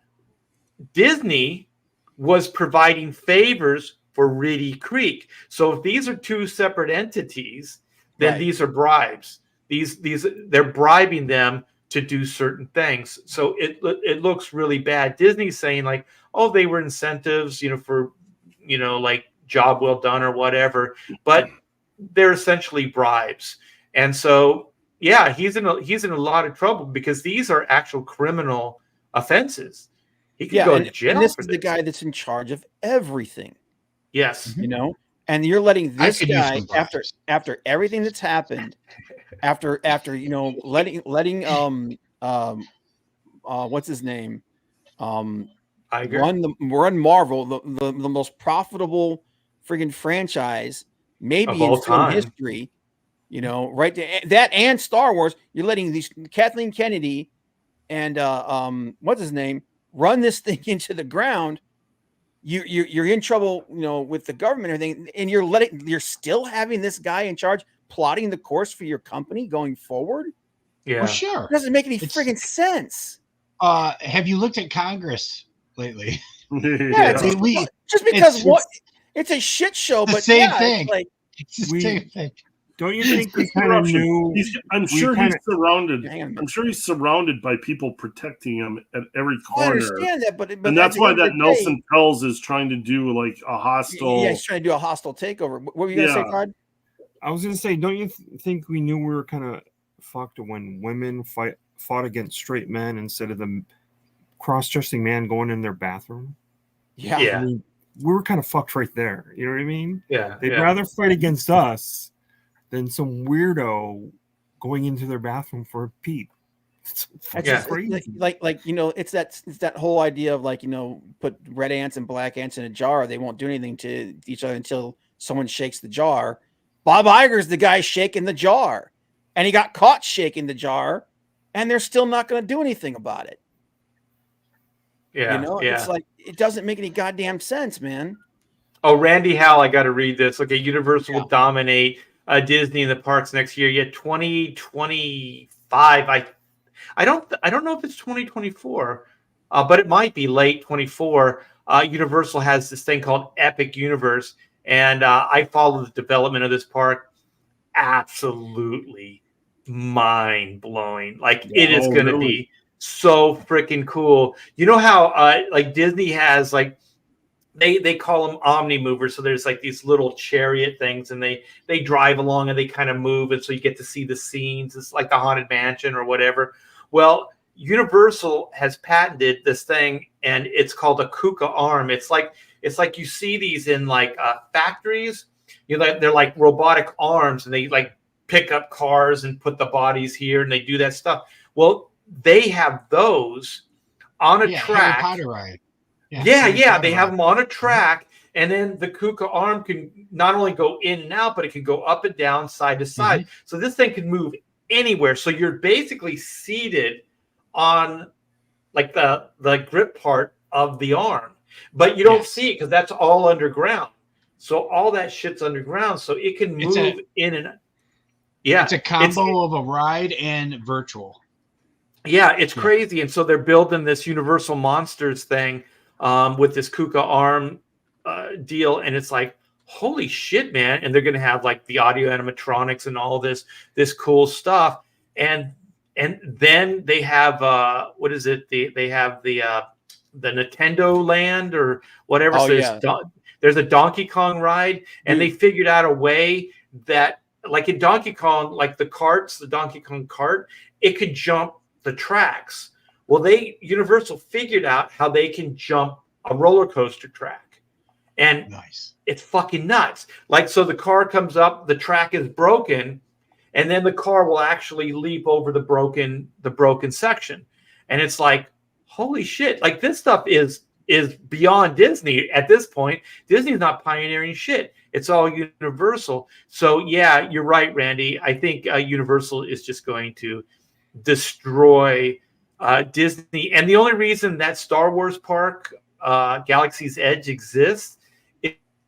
Disney was providing favors for Reedy Creek. So if these are two separate entities, then these are bribes. They're bribing them to do certain things. So it looks really bad. Disney's saying like, oh, they were incentives, for, like job well done or whatever, but they're essentially bribes. And so, he's in a lot of trouble because these are actual criminal offenses. He could go to jail. And this is the guy that's in charge of everything. Yes. And you're letting this guy after everything that's happened, after letting what's his name? Run Marvel, the most profitable friggin' franchise maybe in film history. Right? That and Star Wars, you're letting these Kathleen Kennedy and what's his name run this thing into the ground. You're in trouble, with the government and everything, and you're still having this guy in charge plotting the course for your company going forward. Yeah, well, sure. It doesn't make any friggin' sense. Have you looked at Congress lately? Just because it's a shit show, but same thing. It's the same thing. Don't you think we kind of knew? I'm sure he's surrounded by people protecting him at every corner. I understand that, but and that's why that Nelson Pells is trying to do like a hostile. Yeah, he's trying to do a hostile takeover. What were you going to say, Todd? I was going to say, don't you think we knew we were kind of fucked when women fought against straight men instead of the cross-dressing man going in their bathroom? Yeah. I mean, we were kind of fucked right there. You know what I mean? Yeah. They'd rather fight against us than some weirdo going into their bathroom for a pee. It's crazy. Like it's that whole idea of like, put red ants and black ants in a jar. They won't do anything to each other until someone shakes the jar. Bob Iger's the guy shaking the jar, and he got caught shaking the jar, and they're still not going to do anything about it. Yeah, It's like, it doesn't make any goddamn sense, man. Oh, Randy Howell, I got to read this. Okay, Universal will dominate Disney in the parks next year. Yeah, 2025. I don't know if it's 2024, but it might be late 24. Universal has this thing called Epic Universe, and I follow the development of this park. Absolutely mind blowing. Like it is going to be so freaking cool. You know how like Disney has like they call them omni movers. So there's like these little chariot things, and they drive along and they kind of move, and so you get to see the scenes. It's like the Haunted Mansion or whatever. Well, Universal has patented this thing, and it's called a KUKA arm. It's like you see these in like factories. They're like robotic arms, and they like pick up cars and put the bodies here, and they do that stuff. Well, they have those on a track. Harry Potter ride. Yeah, they have them on a track, and then the KUKA arm can not only go in and out, but it can go up and down, side to side. Mm-hmm. So this thing can move anywhere. So you're basically seated on like the grip part of the arm, but you don't see it because that's all underground. So all that shit's underground, so it can move in and out. Yeah, it's a combo of a ride and virtual. Yeah, it's crazy. And so they're building this Universal Monsters thing with this KUKA arm deal, and it's like, holy shit, man! And they're going to have like the audio animatronics and all this cool stuff, and then they have what is it? They have the Nintendo Land or whatever. Oh, so there's a Donkey Kong ride, and they figured out a way that, like in Donkey Kong, like the Donkey Kong cart, it could jump the tracks. Well, Universal figured out how they can jump a roller coaster track, and it's fucking nuts. Like, so the car comes up, the track is broken, and then the car will actually leap over the broken section, and it's like, holy shit! Like, this stuff is beyond Disney at this point. Disney's not pioneering shit. It's all Universal. So yeah, you're right, Randy. I think Universal is just going to destroy Disney. And the only reason that Star Wars park, Galaxy's Edge, exists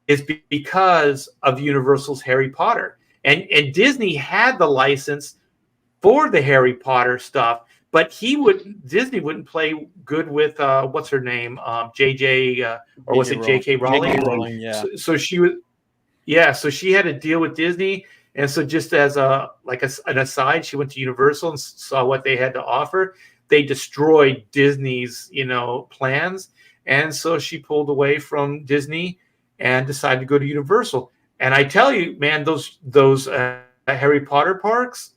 is because of Universal's Harry Potter. And Disney had the license for the Harry Potter stuff, but Disney wouldn't play good with what's her name, JJ or was it JK Rowling? Yeah. So she was, so she had a deal with Disney, and so just as an aside, she went to Universal and saw what they had to offer. They destroyed Disney's plans, and so she pulled away from Disney and decided to go to Universal. And I tell you, man, those Harry Potter parks,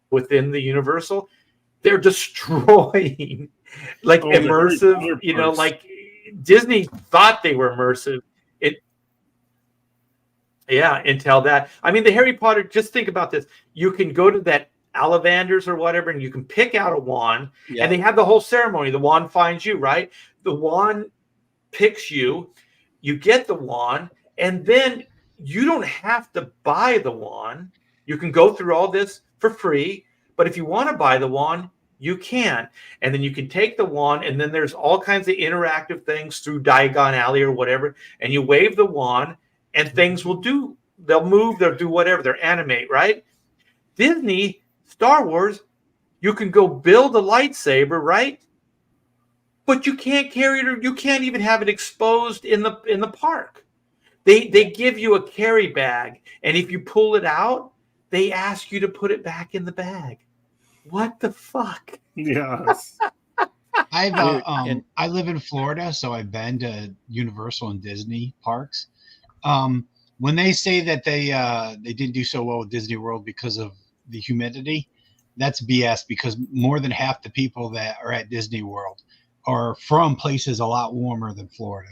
within the Universal, they're destroying like immersive, like Disney thought they were immersive. Until that. I mean, the Harry Potter, just think about this. You can go to that Ollivanders or whatever, and you can pick out a wand, and they have the whole ceremony. The wand finds you, right? The wand picks you, you get the wand, and then you don't have to buy the wand. You can go through all this for free, but if you want to buy the wand, you can. And then you can take the wand, and then there's all kinds of interactive things through Diagon Alley or whatever, and you wave the wand, and things they'll move, they'll do whatever, they'll animate, right? Disney, Star Wars, you can go build a lightsaber, right? But you can't carry it, or you can't even have it exposed in the park. They give you a carry bag, and if you pull it out, they ask you to put it back in the bag. What the fuck? Yes. I live in Florida, so I've been to Universal and Disney parks. When they say that they didn't do so well with Disney World because of the humidity, that's BS, because more than half the people that are at Disney World are from places a lot warmer than Florida.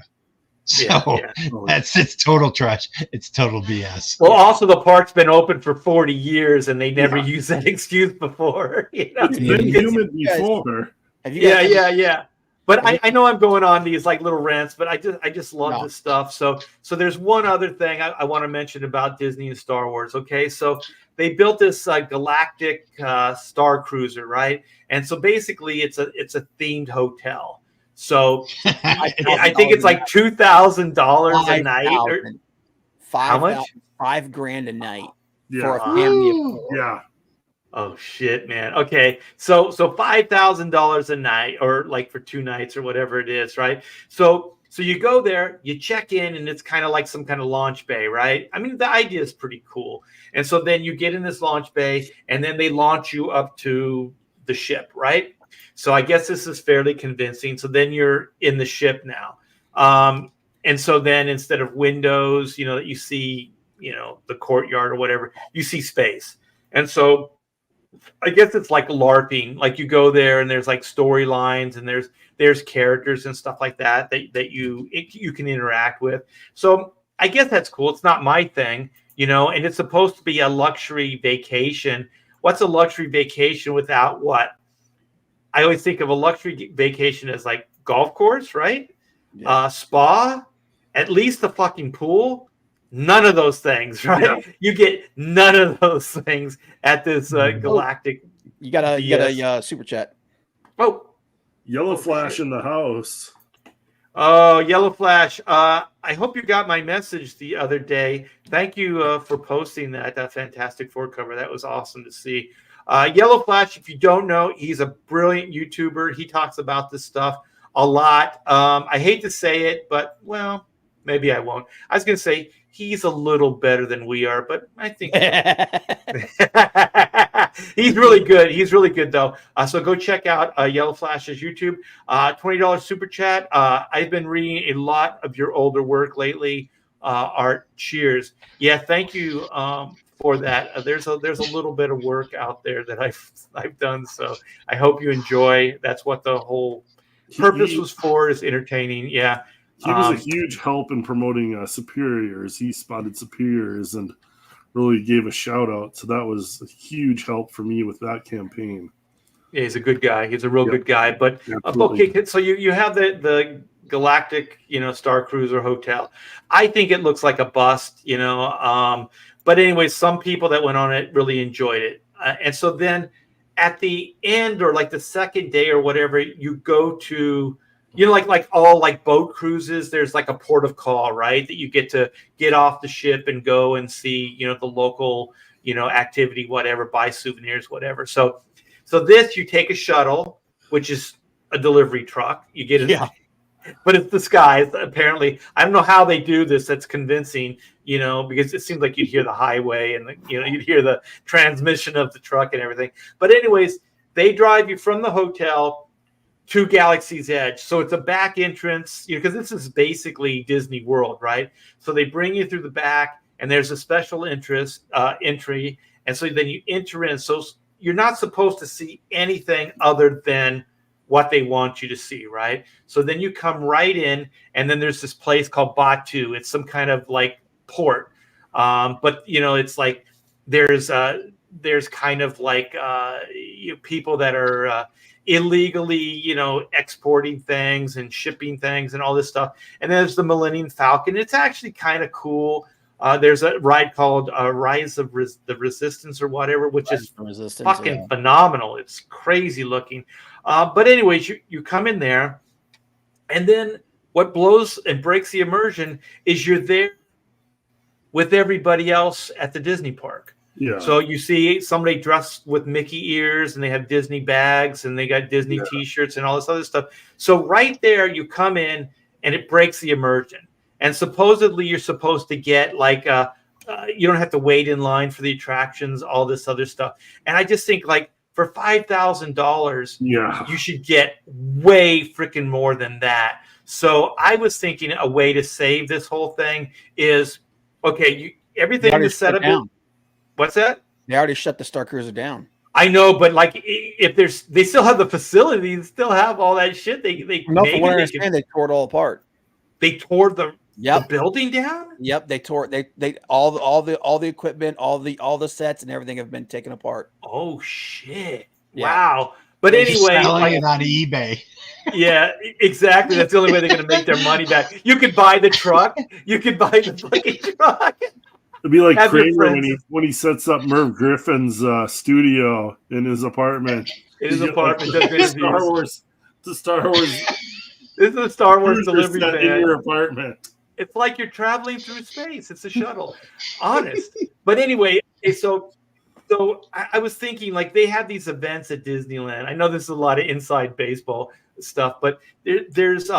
So it's total trash. It's total BS. Well, also the park's been open for 40 years and they never used that excuse before. You know? It's been humid before. Yeah. But I know I'm going on these like little rants, but I just love this stuff. So there's one other thing I want to mention about Disney and Star Wars. Okay, so they built this galactic Star Cruiser, right? And so basically it's a themed hotel. So I think it's like $2,000 a night. How much? $5,000 a night for a family of 4. Yeah. Oh shit, man. Okay, so $5,000 a night, or like for 2 nights or whatever it is, right? So you go there, you check in, and it's kind of like some kind of launch bay, right? I mean, the idea is pretty cool. And so then you get in this launch bay, and then they launch you up to the ship, right? So I guess this is fairly convincing. So then you're in the ship now. And so then instead of windows, you know, that you see, you know, the courtyard or whatever, you see space. And so I guess it's like LARPing. Like you go there and there's like storylines and there's characters and stuff like that you can interact with. So I guess that's cool. It's not my thing, you know, and it's supposed to be a luxury vacation. What's a luxury vacation without what? I always think of a luxury vacation as like golf course, right? Yeah. Spa, at least the fucking pool. None of those things, right? Yeah. You get none of those things at this galactic. You got a super chat. Oh, Yellow Flash in the house. Oh, Yellow Flash. I hope you got my message the other day. Thank you for posting that Fantastic Four cover. That was awesome to see. Yellow Flash, if you don't know, he's a brilliant YouTuber. He talks about this stuff a lot. I hate to say it, but, well, maybe I won't. I was going to say he's a little better than we are, but I think he's really good. He's really good, though. So go check out Yellow Flash's YouTube. $20 super chat. I've been reading a lot of your older work lately. Art, cheers. Yeah, thank you for that. There's a little bit of work out there that I've done, so I hope you enjoy. That's what the whole purpose was for, is entertaining. Yeah. He was a huge help in promoting Superiors. He spotted Superiors and really gave a shout out. So that was a huge help for me with that campaign. Yeah, he's a good guy. He's a real good guy. But okay, so you have the Galactic, you know, Star Cruiser Hotel. I think it looks like a bust, you know. But anyway, some people that went on it really enjoyed it. And so then at the end, or like the second day or whatever, you go to, you know, like all like boat cruises, there's like a port of call, right? That you get to get off the ship and go and see, you know, the local, you know, activity, whatever, buy souvenirs, whatever. So this, you take a shuttle, which is a delivery truck. You get it, but it's disguised. Apparently, I don't know how they do this. That's convincing, you know, because it seems like you'd hear the highway and you'd hear the transmission of the truck and everything. But anyways, they drive you from the hotel to Galaxy's Edge. So it's a back entrance, you know, because this is basically Disney World, right? So they bring you through the back, and there's a special entry. And so then you enter in. So you're not supposed to see anything other than what they want you to see, right? So then you come right in, and then there's this place called Batu. It's some kind of like port. But, you know, it's like there's kind of like people that are illegally, you know, exporting things and shipping things and all this stuff. And then there's the Millennium Falcon. It's actually kind of cool. There's a ride called Rise of the Resistance or whatever, which is fucking phenomenal. It's crazy looking. But anyways, you come in there, and then what blows and breaks the immersion is you're there with everybody else at the Disney park. Yeah. So you see somebody dressed with Mickey ears, and they have Disney bags, and they got Disney T-shirts and all this other stuff. So right there, you come in, and it breaks the immersion. And supposedly, you're supposed to get like you don't have to wait in line for the attractions, all this other stuff. And I just think like for $5,000, you should get way freaking more than that. So I was thinking a way to save this whole thing is, okay, everything is set up. What's that? They already shut the Star Cruiser down. I know, but like, if they still have the facilities, still have all that shit. They I understand they tore it all apart. They tore the building down. Yep, they tore they all the equipment, all the sets and everything have been taken apart. Oh shit! Yeah. Wow. But They're anyway, selling it on eBay. Yeah, exactly. That's the only way they're going to make their money back. You could buy the truck. You could buy the fucking truck. It'd be like Kramer when he sets up Merv Griffin's studio in his apartment. In his apartment, like, Star Wars. This is a Star Wars delivery van in your apartment. It's like you're traveling through space. It's a shuttle. Honest. But anyway, so I was thinking, like, they have these events at Disneyland. I know this is a lot of inside baseball stuff, but there's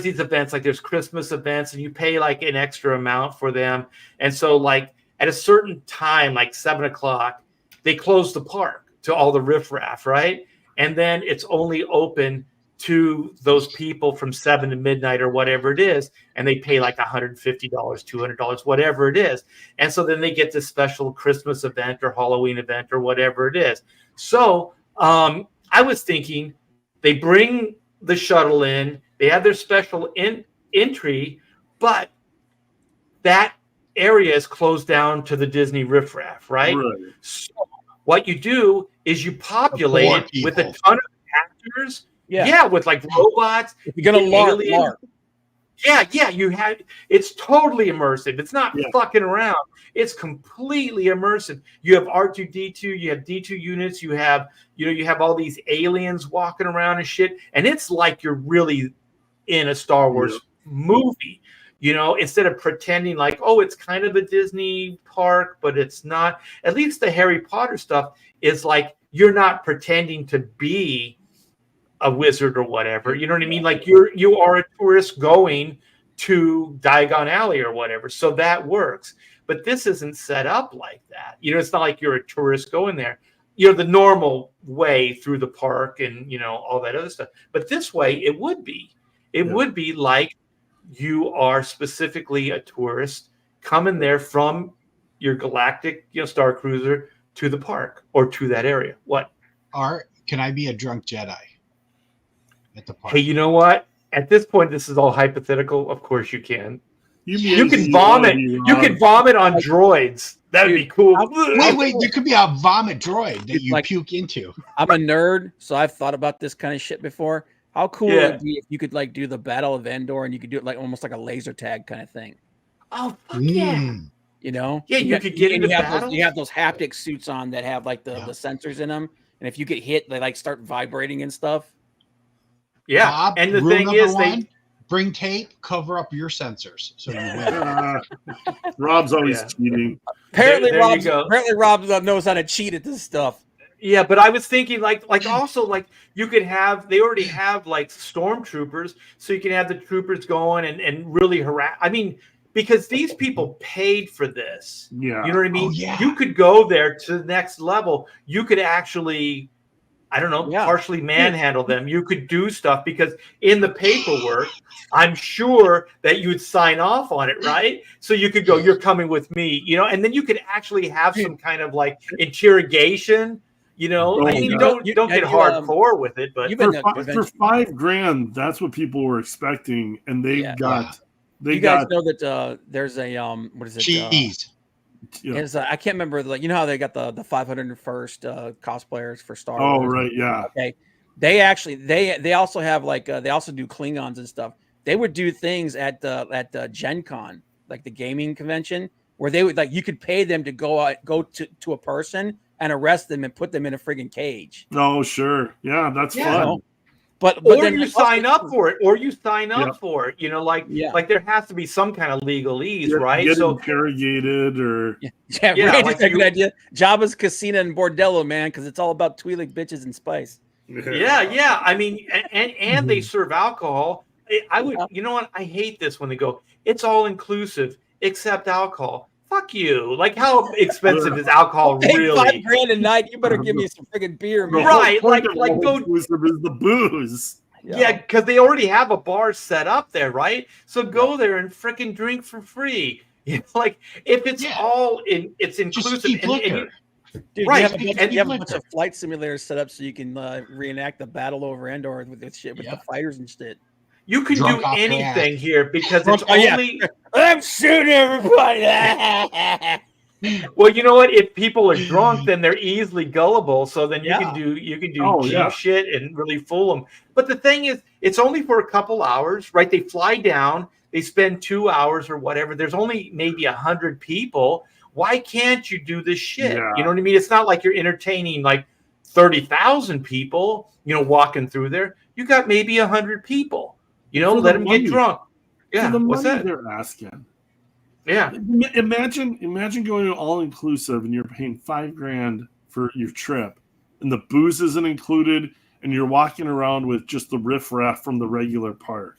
these events, like there's Christmas events, and you pay like an extra amount for them. And so, like, at a certain time, like 7:00, they close the park to all the riffraff, right? And then it's only open to those people from 7 to midnight or whatever it is, and they pay like $150, $200, whatever it is. And so then they get this special Christmas event or Halloween event or whatever it is. So I was thinking they bring the shuttle in, they have their special entry, but that area is closed down to the Disney riffraff, right? So what you do is you populate it with a ton of actors. Yeah, with like robots. If you're gonna LARP. Yeah, you have. It's totally immersive. It's not fucking around. It's completely immersive. You have R2D2. You have D2 units. You have all these aliens walking around and shit. And it's like you're really in a Star Wars movie. Instead of pretending like, oh, it's kind of a Disney park, but it's not. At least the Harry Potter stuff is like you're not pretending to be a wizard or whatever, you know what I mean? Like you are a tourist going to Diagon Alley or whatever, so that works. But this isn't set up like that. It's not like you're a tourist going there. The normal way through the park and all that other stuff. But this way, it would be. It would be like you are specifically a tourist coming there from your galactic, Star Cruiser to the park or to that area. What? Art, can I be a drunk Jedi? At the park. Hey, you know what? At this point, this is all hypothetical. Of course, you can. You can vomit. You can vomit on droids. That would be cool. Wait. You could be a vomit droid that you puke into. I'm a nerd, so I've thought about this kind of shit before. How cool would it be if you could like do the Battle of Endor and you could do it like almost like a laser tag kind of thing? Oh, fuck yeah. Yeah, you could get into battle. You have those haptic suits on that have like the sensors in them, and if you get hit, they like start vibrating and stuff. Yeah, Bob, and the thing is, they bring tape, cover up your sensors, so you win. Rob's always cheating. Apparently, Rob knows how to cheat at this stuff. Yeah, but I was thinking, like also, like you could have. They already have like stormtroopers, so you can have the troopers going and really harass. I mean, because these people paid for this. Yeah, you know what I mean. Oh, yeah. You could go there to the next level. You could actually, I don't know, partially manhandle them. You could do stuff because in the paperwork, I'm sure that you would sign off on it, right? So you could go, you're coming with me, and then you could actually have some kind of like interrogation, I mean, you don't get hardcore with it, but for $5,000, that's what people were expecting, and they got. You guys know that there's a what is it? Cheese. I can't remember, like, how they got the 501st cosplayers for Star Wars. Oh, right, yeah. Okay, they actually they also have like they also do Klingons and stuff. They would do things at the Gen Con, like the gaming convention, where they would you could pay them to go to a person and arrest them and put them in a friggin' cage. Oh, sure, yeah, that's fun. But then you sign up for it, like there has to be some kind of legalese, right? Get interrogated or that's a good idea. Jabba's Casino and Bordello, man, because it's all about Twi'lek bitches and spice. Yeah. I mean, and they serve alcohol. I would, you know what? I hate this when they go, it's all inclusive except alcohol. Fuck you! Like, how expensive is alcohol really? $5,000 a night. You better give me some friggin' beer, man. Right? Like go. Inclusive is the booze. Yeah, because they already have a bar set up there, right? So go there and frickin' drink for free. Like if it's all in, it's inclusive. Dude, right? You have a bunch of flight simulators set up so you can reenact the battle over Endor with this shit with the fighters and shit. You can Drunk do off their anything ass. here because Drunk- it's oh, yeah. only. I'm shooting everybody. Well, you know what? If people are drunk, then they're easily gullible. So then you can do Oh, cheap yeah. shit and really fool them. But the thing is, it's only for a couple hours, right? They fly down, they spend 2 hours or whatever. There's only maybe 100 people. Why can't you do this shit? Yeah. You know what I mean? It's not like you're entertaining like 30,000 people, walking through there. You got maybe 100 people. For Let the them money. get drunk. Yeah. For the What's money that? they're asking. Yeah. Imagine going to all inclusive and you're paying $5,000 for your trip, and the booze isn't included, and you're walking around with just the riffraff from the regular park.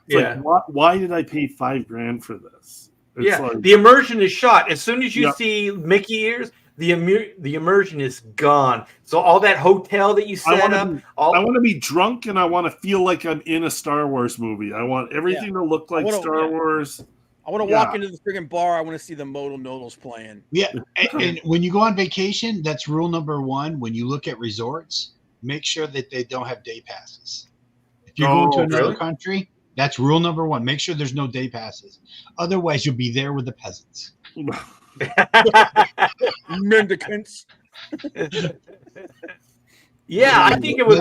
It's like, why did I pay $5,000 for this? It's like, the immersion is shot. As soon as you Yep. see Mickey ears, the immersion is gone. So all that hotel that you set up, I want to be drunk, and I want to feel like I'm in a Star Wars movie. I want everything to look like Star Wars. I want to walk into the friggin' bar. I want to see the Modal Nodals playing. Yeah, and when you go on vacation, that's rule number one. When you look at resorts, make sure that they don't have day passes. If you're going to another country, that's rule number one. Make sure there's no day passes. Otherwise, you'll be there with the peasants. Mendicants. Yeah, I think it would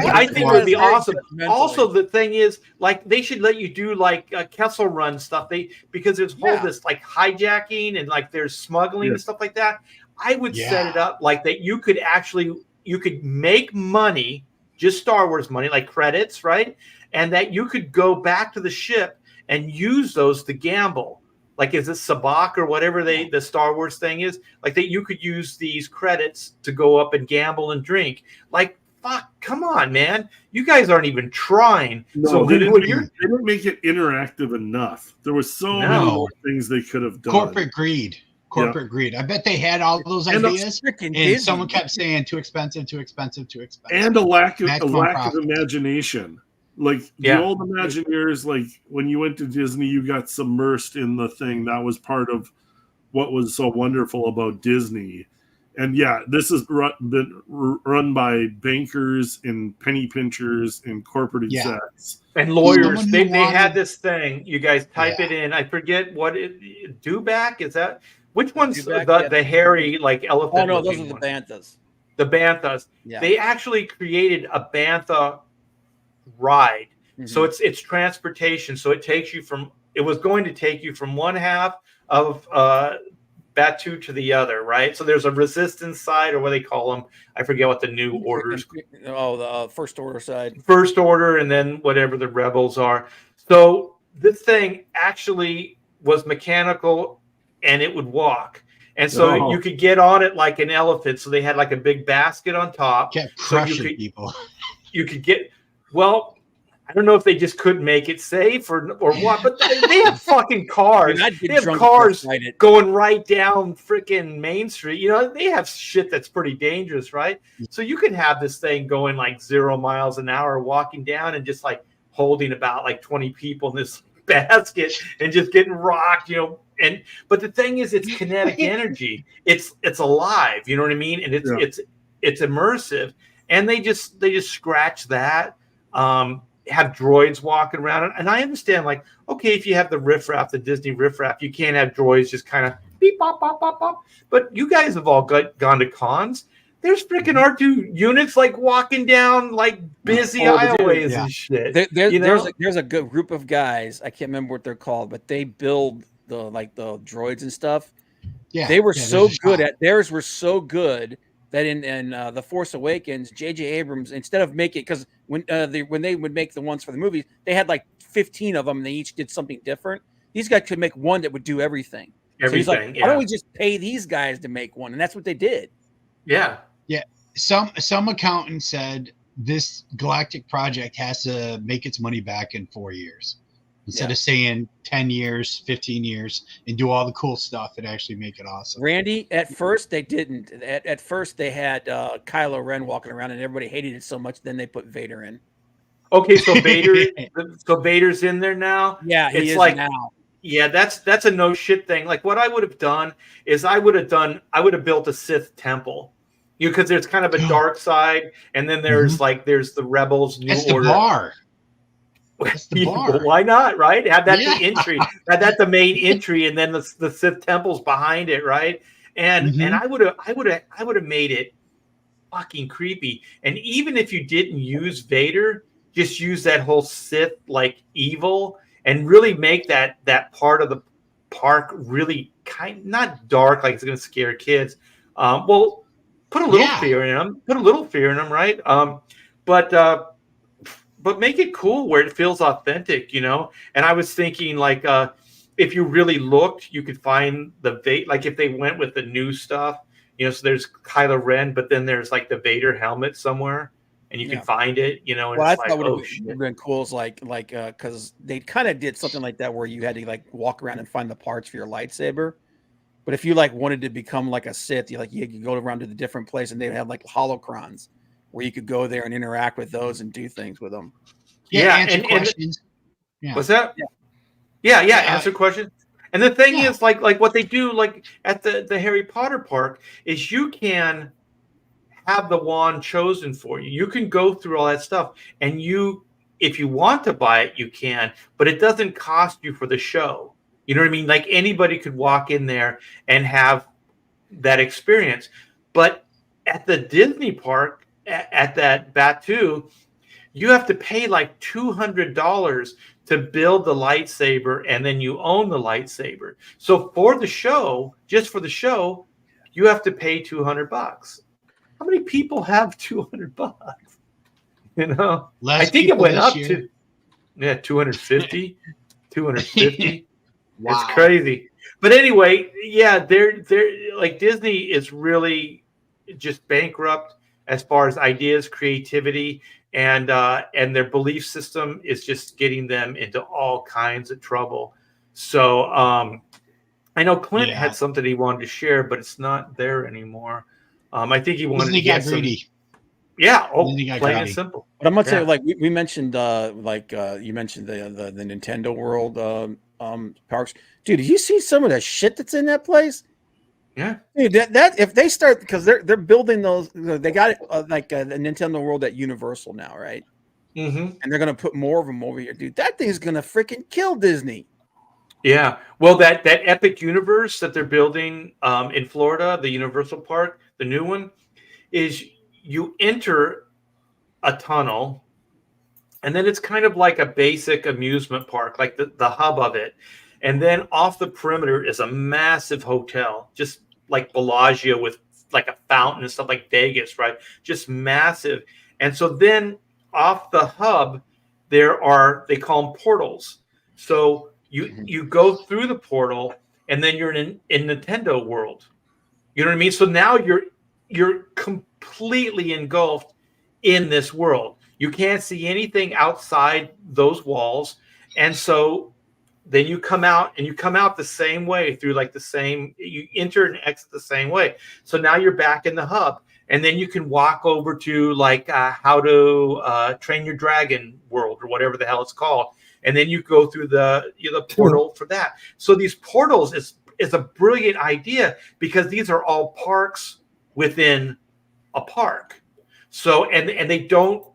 be awesome. Mentally. Also, the thing is, like, they should let you do like Kessel Run stuff. Because there's this like hijacking and like there's smuggling and stuff like that. I would set it up like that. You could make money, just Star Wars money, like credits, right? And that you could go back to the ship and use those to gamble. Like, is it Sabak or whatever the Star Wars thing is? Like that you could use these credits to go up and gamble and drink. Like, fuck, come on, man. You guys aren't even trying. No, so they didn't make it interactive enough. There was so many more things they could have done. Corporate greed. I bet they had all those ideas, and someone kept saying too expensive. And a lack of imagination. Like the old Imagineers, like when you went to Disney, you got submersed in the thing. That was part of what was so wonderful about Disney. And this has been run by bankers and penny pinchers and corporate execs. And lawyers. They had this thing. You guys type it in. I forget what Dewback is that? Which one's the hairy like elephant? Oh no, those are the Banthas. The Banthas. Yeah. They actually created a Bantha ride. Mm-hmm. So it's transportation. So it was going to take you from one half of Batu to the other, right? So there's a resistance side, or what they call them. I forget what the new orders. Oh, the first order side. First order, and then whatever the rebels are. So this thing actually was mechanical, and it would walk. And so you could get on it like an elephant. So they had like a big basket on top. Kept crushing people. You could get, well, I don't know if they just couldn't make it safe or what, but they have fucking cars. They have cars going right down freaking Main Street. They have shit that's pretty dangerous, right? So you can have this thing going like 0 miles an hour, walking down and just like holding about like 20 people in this basket and just getting rocked, but the thing is, it's kinetic energy. It's alive, you know what I mean? And it's immersive. And they just scratch that. Have droids walking around, and I understand, like, okay, if you have the riffraff, the Disney riffraff, you can't have droids just kind of beep bop bop bop bop. But you guys have all gone to cons. There's freaking R2 units like walking down like busy aisleways and shit. There's a good group of guys. I can't remember what they're called, but they build the droids and stuff. Yeah, they were so good at theirs. Were so good that in The Force Awakens, J.J. Abrams, instead of making, because when they would make the ones for the movies, they had like 15 of them, and they each did something different. These guys could make one that would do everything. So he's like, why don't we just pay these guys to make one? And that's what they did. Yeah. Yeah. Some accountant said this galactic project has to make its money back in 4 years. Instead of saying 10 years, 15 years, and do all the cool stuff and actually make it awesome. Randy, at first they didn't. At first they had Kylo Ren walking around, and everybody hated it so much. Then they put Vader in. Okay, so Vader's in there now. Yeah, he is like, now. Yeah, that's a no shit thing. Like what I would have done is I would have built a Sith temple. Because there's kind of a dark side, and then there's there's the Rebels, New That's Order. The bar. That's the bar. Why not, right? Have that Yeah. the entry, have that the main entry, and then the Sith temples behind it, right? And I would have made it fucking creepy. And even if you didn't use Vader, just use that whole Sith like evil and really make that part of the park really not dark like it's going to scare kids. Well, put a little fear in them. Put a little fear in them, right? But make it cool where it feels authentic, you know. And I was thinking like if you really looked, you could find like if they went with the new stuff, you know. So there's Kylo Ren, but then there's like the Vader helmet somewhere, and you can find it, you know. And well, it's I like, thought would have been cool is like because they kind of did something like that where you had to like walk around and find the parts for your lightsaber. But if you like wanted to become like a Sith, you could go around to the different place, and they have like holocrons where you could go there and interact with those and do things with them. Answer questions. What's that? Yeah. Answer questions. And the thing is, like what they do, like at the Harry Potter park, is you can have the wand chosen for you. You can go through all that stuff, and if you want to buy it, you can, but it doesn't cost you for the show. You know what I mean? Like anybody could walk in there and have that experience. But at the Disney park, at that Batu, you have to pay like $200 to build the lightsaber, and then you own the lightsaber. So for the show, just for the show, you have to pay $200. How many people have $200? You know, I think it went up to 250, 250. Wow. It's crazy. But anyway, they're like Disney is really just bankrupt as far as ideas, creativity, and their belief system is just getting them into all kinds of trouble. So I know Clint had something he wanted to share, but it's not there anymore. I think he wanted to get greedy. Plain and simple. But I'm gonna say, like we mentioned, you mentioned the Nintendo World parks. Dude, did you see some of the shit that's in that place? Yeah, dude, that if they start, because they're building those, they got like the Nintendo World at Universal now, right? Mm-hmm. And they're gonna put more of them over here, dude. That thing's gonna freaking kill Disney. Yeah, well, that Epic Universe that they're building in Florida, the Universal Park, the new one, is you enter a tunnel, and then it's kind of like a basic amusement park, like the hub of it. And then off the perimeter is a massive hotel, just like Bellagio with like a fountain and stuff like Vegas, right? Just massive. And so then off the hub, they call them portals. So you go through the portal, and then you're in Nintendo World. You know what I mean? So now you're completely engulfed in this world. You can't see anything outside those walls. And so then you come out the same way through like the same, you enter and exit the same way. So now you're back in the hub, and then you can walk over to like How to Train Your Dragon World or whatever the hell it's called. And then you go through the portal for that. So these portals is a brilliant idea, because these are all parks within a park. So and they don't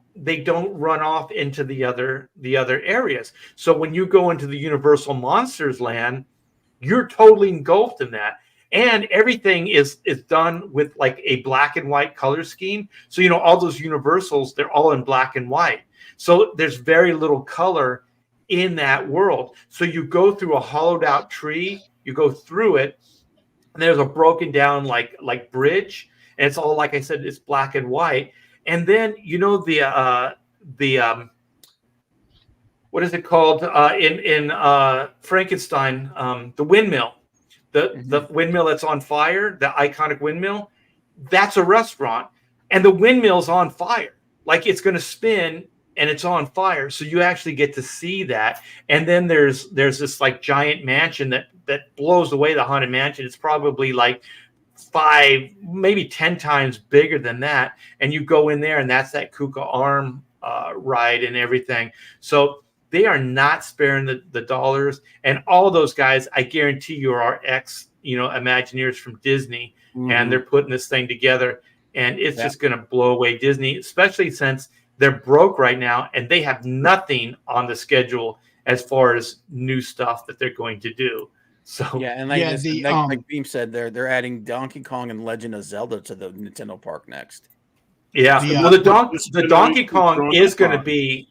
run off into the other areas. So when you go into the Universal Monsters Land, you're totally engulfed in that. And everything is done with like a black and white color scheme. So, you know, all those Universals, they're all in black and white. So there's very little color in that world. So you go through a hollowed out tree, you go through it, and there's a broken down like bridge. And it's all, like I said, it's black and white. And then, you know, the what is it called in Frankenstein? The windmill, the windmill that's on fire, the iconic windmill. That's a restaurant, and the windmill's on fire. Like it's going to spin, and it's on fire. So you actually get to see that. And then there's this like giant mansion that blows away the Haunted Mansion. It's probably like 5, maybe 10 times bigger than that. And you go in there, and that's that Kuka arm ride and everything. So they are not sparing the dollars. And all those guys, I guarantee you, are Imagineers from Disney, and they're putting this thing together, and it's just going to blow away Disney, especially since they're broke right now, and they have nothing on the schedule as far as new stuff that they're going to do. So yeah, and like Beam said, they're adding Donkey Kong and Legend of Zelda to the Nintendo Park next. Yeah, the Donkey Kong is going to be.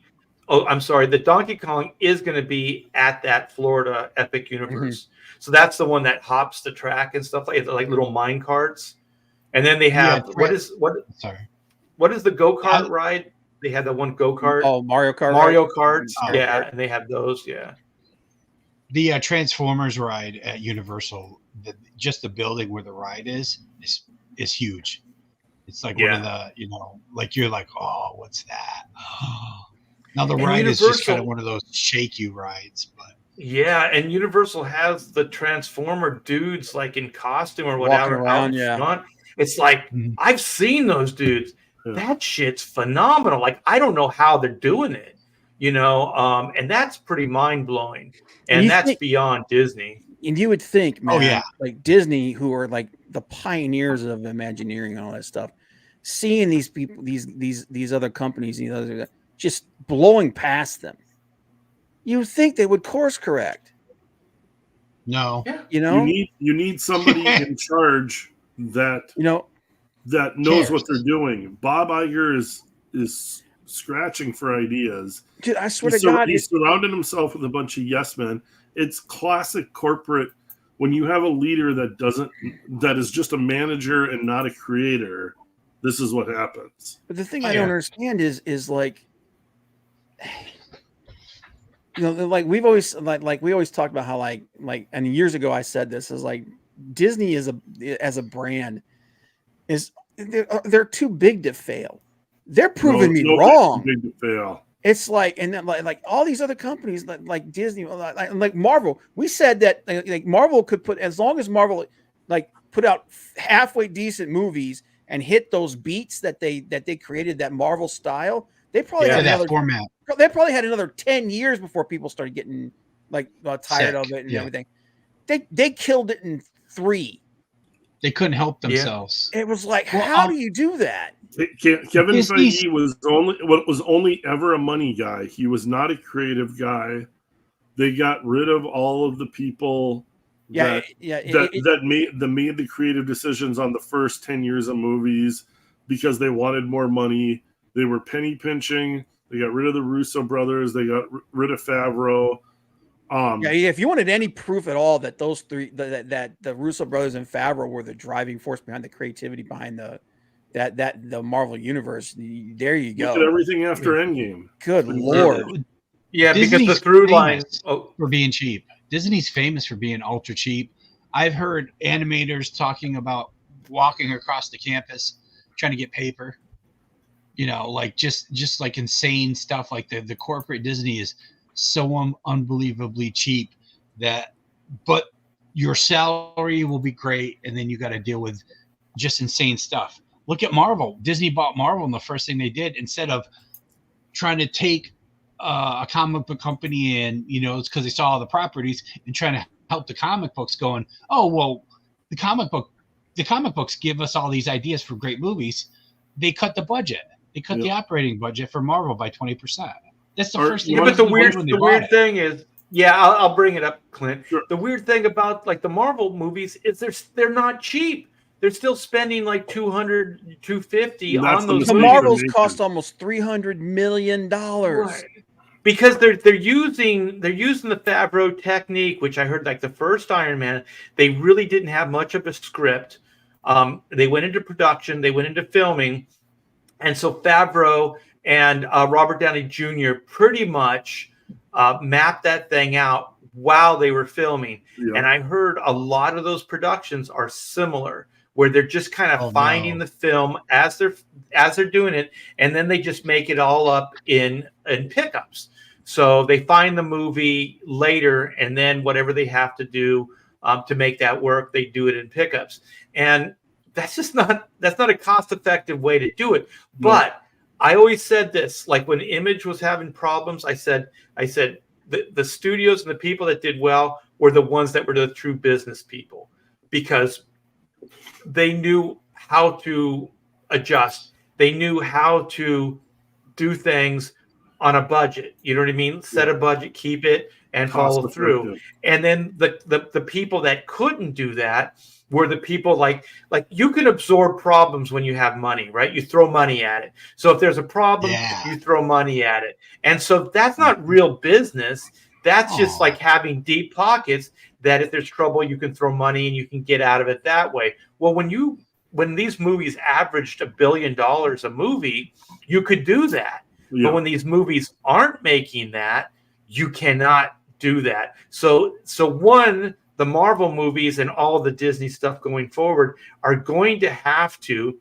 Oh, I'm sorry. The Donkey Kong is going to be at that Florida Epic Universe. So that's the one that hops the track and stuff like little mine carts. And then they have what is the go-kart ride? They had the one go-kart. Oh, Mario Kart. Mario Karts. Yeah, and they have those. Yeah. The Transformers ride at Universal, just the building where the ride is huge. It's like one of the, like you're like, oh, what's that? Now the ride is just kind of one of those shake you rides, but yeah, and Universal has the Transformer dudes like in costume or whatever around, yeah. It's like I've seen those dudes. That shit's phenomenal. Like I don't know how they're doing it, and that's pretty mind blowing. And that's beyond Disney. And you would think, man, like Disney, who are like the pioneers of Imagineering and all that stuff, seeing these people, these other companies, just blowing past them. You would think they would course correct. No, you need somebody in charge that that knows what they're doing. Bob Iger is scratching for ideas. Dude, I swear to God, he's surrounded himself with a bunch of yes men. It's classic corporate. When you have a leader that is just a manager and not a creator, this is what happens. But the thing I don't understand is like, like we've always like we always talked about how like and years ago I said this is like Disney as a brand is they're too big to fail. They're proving me wrong. Too big to fail. It's like, and then like all these other companies like Disney, like Marvel. We said that like Marvel could put, as long as Marvel like put out halfway decent movies and hit those beats that they created, that Marvel style, they probably had that format. They probably had another 10 years before people started getting like tired of it and everything. They killed it in 3. They couldn't help themselves. It was like, how do you do that? Kevin Feige was only ever a money guy. He was not a creative guy. They got rid of all of the people that made the creative decisions on the first 10 years of movies because they wanted more money. They were penny pinching. They got rid of the Russo brothers. They got rid of Favreau. If you wanted any proof at all that those three, that the Russo brothers and Favreau were the driving force behind the creativity behind the Marvel universe, there you go. Look at everything after Endgame. Good Lord. Yeah, Disney's because the through line for being cheap. Disney's famous for being ultra cheap. I've heard animators talking about walking across the campus trying to get paper. Like just like insane stuff. Like the corporate Disney is so unbelievably cheap but your salary will be great, and then you got to deal with just insane stuff. Look at Marvel. Disney bought Marvel, and the first thing they did, instead of trying to take a comic book company and it's because they saw all the properties and trying to help the comic books, going, oh well, the comic books give us all these ideas for great movies. They cut the budget. They cut the operating budget for Marvel by 20% That's the first thing. Yeah, but the weird thing is, I'll bring it up, Clint. Sure. The weird thing about like the Marvel movies is they're not cheap. They're still spending like $200, $250 on those. The Marvels cost almost $300 million. Right. Because they're using the Favreau technique, which I heard like the first Iron Man, they really didn't have much of a script. They went into production, they went into filming, and so Favreau and Robert Downey Jr. pretty much mapped that thing out while they were filming. Yeah. And I heard a lot of those productions are similar, where they're just kind of finding the film as they're doing it, and then they just make it all up in pickups. So they find the movie later, and then whatever they have to do to make that work, they do it in pickups. And that's just not a cost-effective way to do it. But I always said this, like when Image was having problems, I said the studios and the people that did well were the ones that were the true business people, because they knew how to adjust. They knew how to do things on a budget. You know what I mean? Set a budget, keep it, and follow through. And then the people that couldn't do that were the people like you can absorb problems when you have money, right? You throw money at it. So if there's a problem, you throw money at it. And so that's not real business. That's just like having deep pockets that if there's trouble, you can throw money and you can get out of it that way. Well, when these movies averaged $1 billion a movie, you could do that. Yeah. But when these movies aren't making that, you cannot do that. So the Marvel movies and all the Disney stuff going forward are going to have to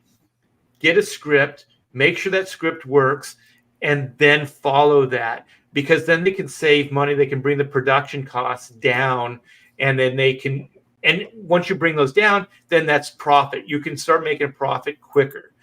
get a script, make sure that script works, and then follow that, because then they can save money. They can bring the production costs down, and then they can, and once you bring those down, then that's profit. You can start making a profit quicker.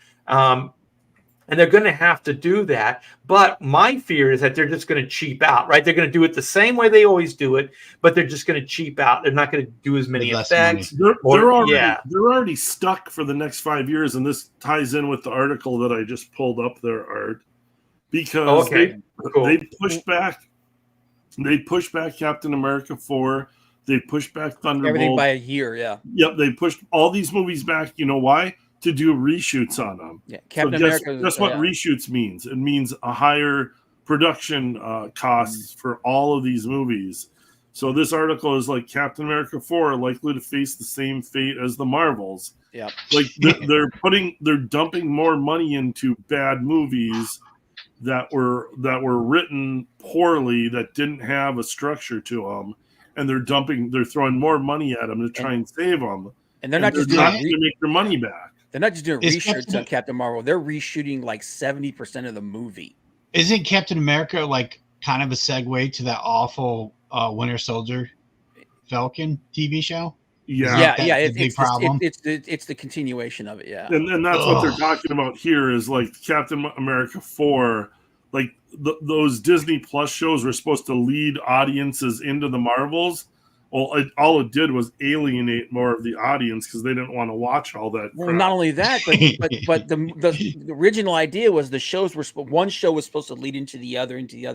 And they're going to have to do that. But my fear is that they're just going to cheap out, right? They're going to do it the same way they always do it, but they're just going to cheap out. They're not going to do as many effects. They're already stuck for the next 5 years. And this ties in with the article that I just pulled up there, Art, because they pushed back. They pushed back Captain America 4. They pushed back Thunderbolt. Everything by a year, yeah. Yep, they pushed all these movies back. You know why? To do reshoots on them. Yeah, Captain America. That's what reshoots means. It means a higher production costs for all of these movies. So this article is like Captain America 4 likely to face the same fate as the Marvels. Yeah, like they're dumping more money into bad movies that were written poorly, that didn't have a structure to them, and they're throwing more money at them to try and save them. And they're not just going to make their money back. They're not just doing reshoots on Captain Marvel. They're reshooting like 70% of the movie. Isn't Captain America like kind of a segue to that awful Winter Soldier Falcon TV show? Yeah. It's the continuation of it. Yeah, and that's what they're talking about here is like Captain America 4. Like those Disney Plus shows were supposed to lead audiences into the Marvels. Well, all it did was alienate more of the audience because they didn't want to watch all that. Well, not only that, but the original idea was one show was supposed to lead into the other, yeah.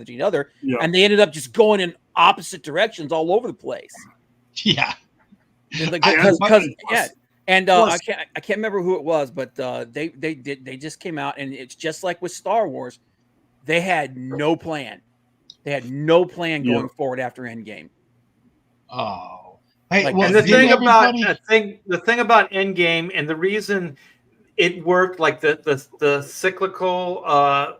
And they ended up just going in opposite directions all over the place. Yeah, because and I can't remember who it was, but they just came out, and it's just like with Star Wars, they had no plan. They had no plan going forward after Endgame. Oh, hey, and the thing about Endgame, and the reason it worked, like the cyclical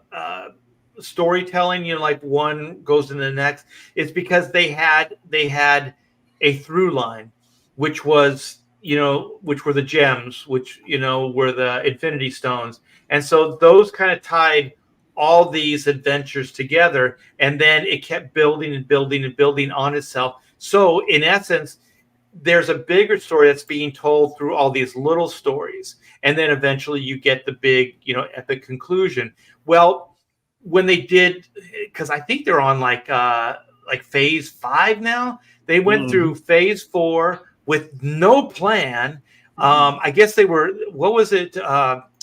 storytelling, like one goes into the next, is because they had a through line, which was which were the gems, which were the Infinity Stones, and so those kind of tied all these adventures together, and then it kept building and building and building on itself. So in essence, there's a bigger story that's being told through all these little stories. And then eventually you get the big, epic conclusion. Well, when they did, because I think they're on like phase 5 now, they went through phase 4 with no plan. I guess they were, what was it?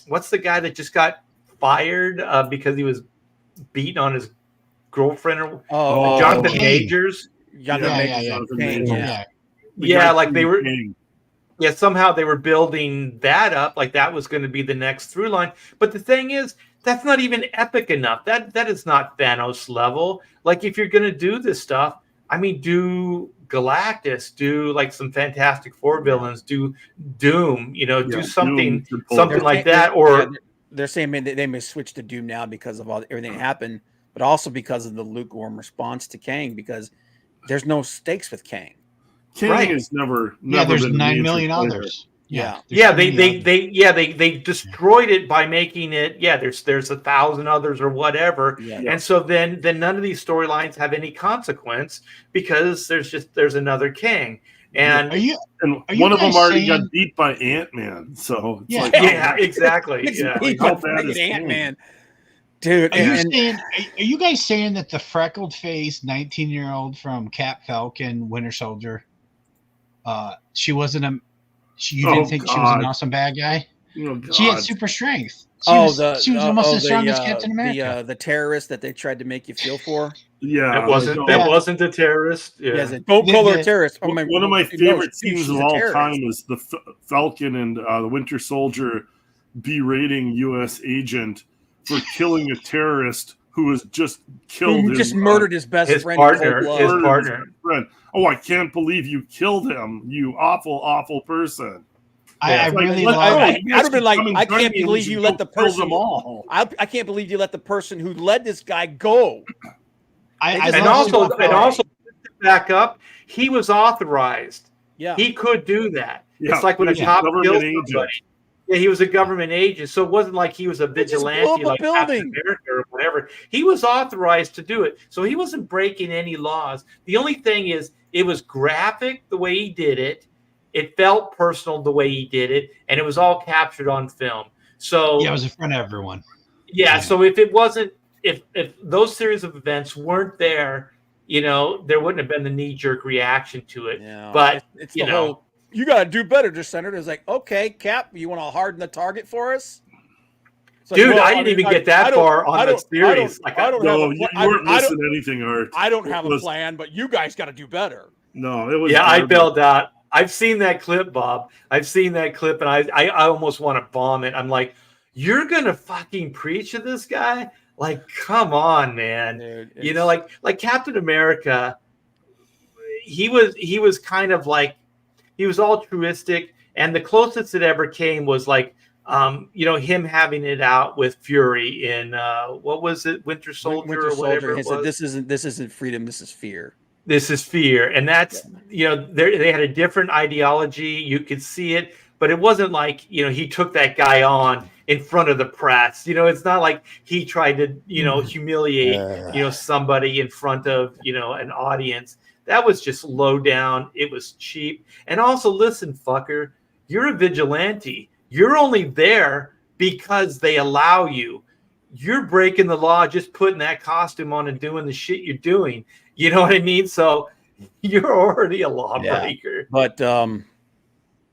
What's the guy that just got fired because he was beaten on his girlfriend? Jonathan Majors. Like they were, somehow they were building that up, like that was going to be the next through line. But the thing is, that's not even epic enough. That is not Thanos level. Like if you're going to do this stuff, I mean, do Galactus, do like some Fantastic Four villains, do Doom, do something like that. Or they're saying they may switch to Doom now because of everything that happened, but also because of the lukewarm response to Kang, because there's no stakes with Kang. Kang is never there's 9 million others. They destroyed it by making it. There's 1,000 others or whatever, and so then none of these storylines have any consequence because there's another Kang. And one of them already got beat by Ant-Man. So exactly. Ant-Man. Dude, are you guys saying that the freckled-faced 19-year-old from Cap Falcon, Winter Soldier, you didn't think she was an awesome bad guy? Oh, she had super strength. She was almost as strong as Captain America. The terrorist that they tried to make you feel for. Yeah, that wasn't a terrorist. Yeah, don't call her a terrorist. One of my favorite scenes of all time is the Falcon and the Winter Soldier berating U.S. agent for killing a terrorist who was just killed. Who just murdered his best friend. His partner. Oh, I can't believe you killed him, you awful, awful person. I really I'd have been like, I can't believe you let the person. I can't believe you let the person who led this guy go. And also back up, he was authorized. Yeah, he could do that. Yeah. It's like when a cop kills somebody. Agent. Yeah, he was a government agent, so it wasn't like he was a vigilante like Captain America or whatever. He was authorized to do it, so he wasn't breaking any laws. The only thing is, it was graphic the way he did it. It felt personal the way he did it, and it was all captured on film. So it was in front of everyone. Yeah, so if it wasn't, if those series of events weren't there, there wouldn't have been the knee-jerk reaction to it. Yeah, but it's the whole, you got to do better, just Senator. It's like, okay, Cap, you want to harden the target for us? Like, dude, I didn't even get that far on the series. You weren't missing anything, Art. I don't have a plan, but you guys got to do better. No, it was. Yeah, I bailed out. I've seen that clip, Bob. I've seen that clip, and I almost want to bomb it. I'm like, you're gonna fucking preach to this guy? Like, come on, man. Dude, like Captain America. He was kind of like, he was altruistic, and the closest it ever came was like, him having it out with Fury in what was it, Winter Soldier or whatever. He said, "This isn't freedom. This is fear." This is fear. And that's, they had a different ideology. You could see it, but it wasn't like, he took that guy on in front of the press. It's not like he tried to, humiliate, somebody in front of, an audience. That was just low down. It was cheap. And also, listen, fucker, you're a vigilante. You're only there because they allow you. You're breaking the law just putting that costume on and doing the shit you're doing. You know what I mean? So you're already a lawbreaker. But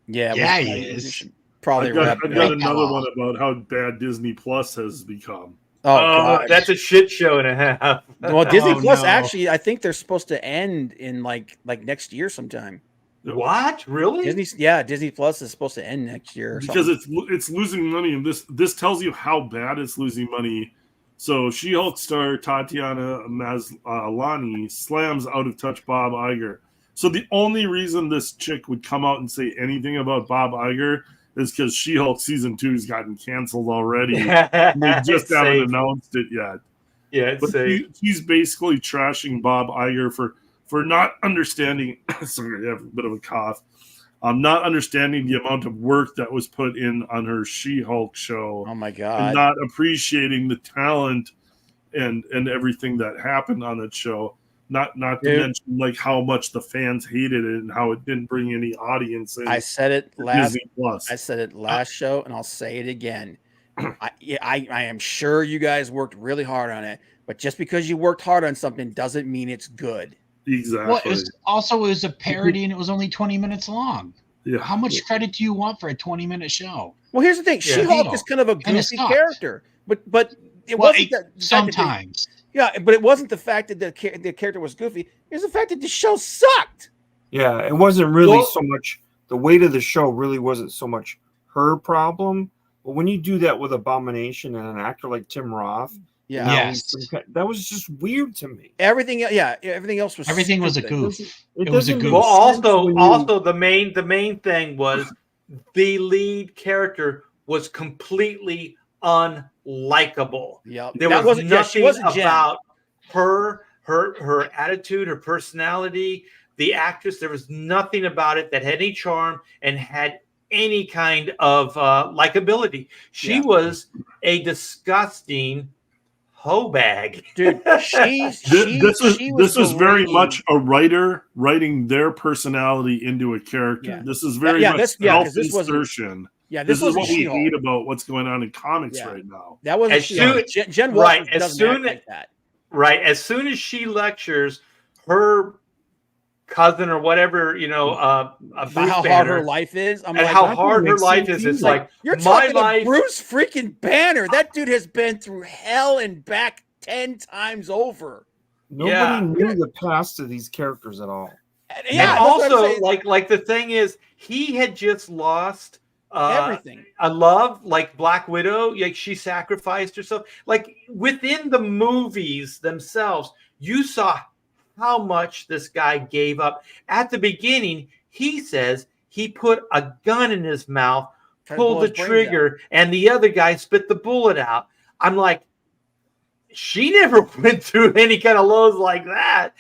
he is. Probably I've got another one about how bad Disney Plus has become. Oh, that's a shit show and a half. Well, Disney Plus actually, I think they're supposed to end in like next year sometime. What? Really? Disney Plus is supposed to end next year because it's losing money, and this tells you how bad it's losing money. So She-Hulk star Tatiana Maslany slams out of touch Bob Iger. So the only reason this chick would come out and say anything about Bob Iger is because She-Hulk season 2 has gotten canceled already. They just haven't announced it yet. Yeah, he's basically trashing Bob Iger for not understanding. Sorry, I have a bit of a cough. Not understanding the amount of work that was put in on her She-Hulk show. Oh my god! And not appreciating the talent and everything that happened on that show. Not to mention like how much the fans hated it and how it didn't bring any audience in. I said it last show, and I'll say it again. I am sure you guys worked really hard on it, but just because you worked hard on something doesn't mean it's good. Exactly. Well, it was a parody, and it was only 20 minutes long. Yeah. How much credit do you want for a 20-minute show? Well, here's the thing: She-Hulk is kind of a goofy character, but it wasn't that sometimes. But it wasn't the fact that the character was goofy. It was the fact that the show sucked. Yeah, it wasn't really so much. The weight of the show really wasn't so much her problem. But when you do that with Abomination and an actor like Tim Roth, that was just weird to me. Everything else was. Everything was a goof. It was a goof. Well, also the main thing was the lead character was completely unlikable. Yep. There was nothing about her attitude, her personality, the actress. There was nothing about it that had any charm and had any kind of likability. She was a disgusting hoe bag, dude. This was very much a writer writing their personality into a character. Yeah. This is very much self-insertion. Yeah, this is what we hate about what's going on in comics right now. That was Jen right. As soon as she lectures, her cousin or whatever, Bruce how hard Banner, her life is. I'm and like, how that hard her makes life sense is. It's either. like you're my talking life. to Bruce freaking Banner. That dude has been through hell and back 10 times over. Nobody knew the past of these characters at all. And, And that's what I'm also, saying. like the thing is, he had just lost Everything. a love, like Black Widow. Like she sacrificed herself. Like within the movies themselves, you saw how much this guy gave up. At the beginning, he says he put a gun in his mouth, pulled the trigger, and the other guy spit the bullet out. I'm like, she never went through any kind of lows like that.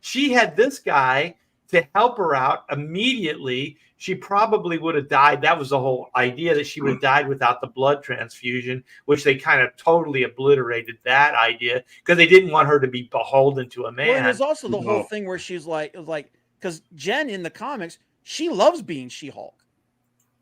She had this guy to help her out immediately. She probably would have died. That was the whole idea, that she would have died without the blood transfusion, which they kind of totally obliterated that idea because they didn't want her to be beholden to a man. Well, and there's also the whole thing where she's like, because Jen in the comics, she loves being She-Hulk.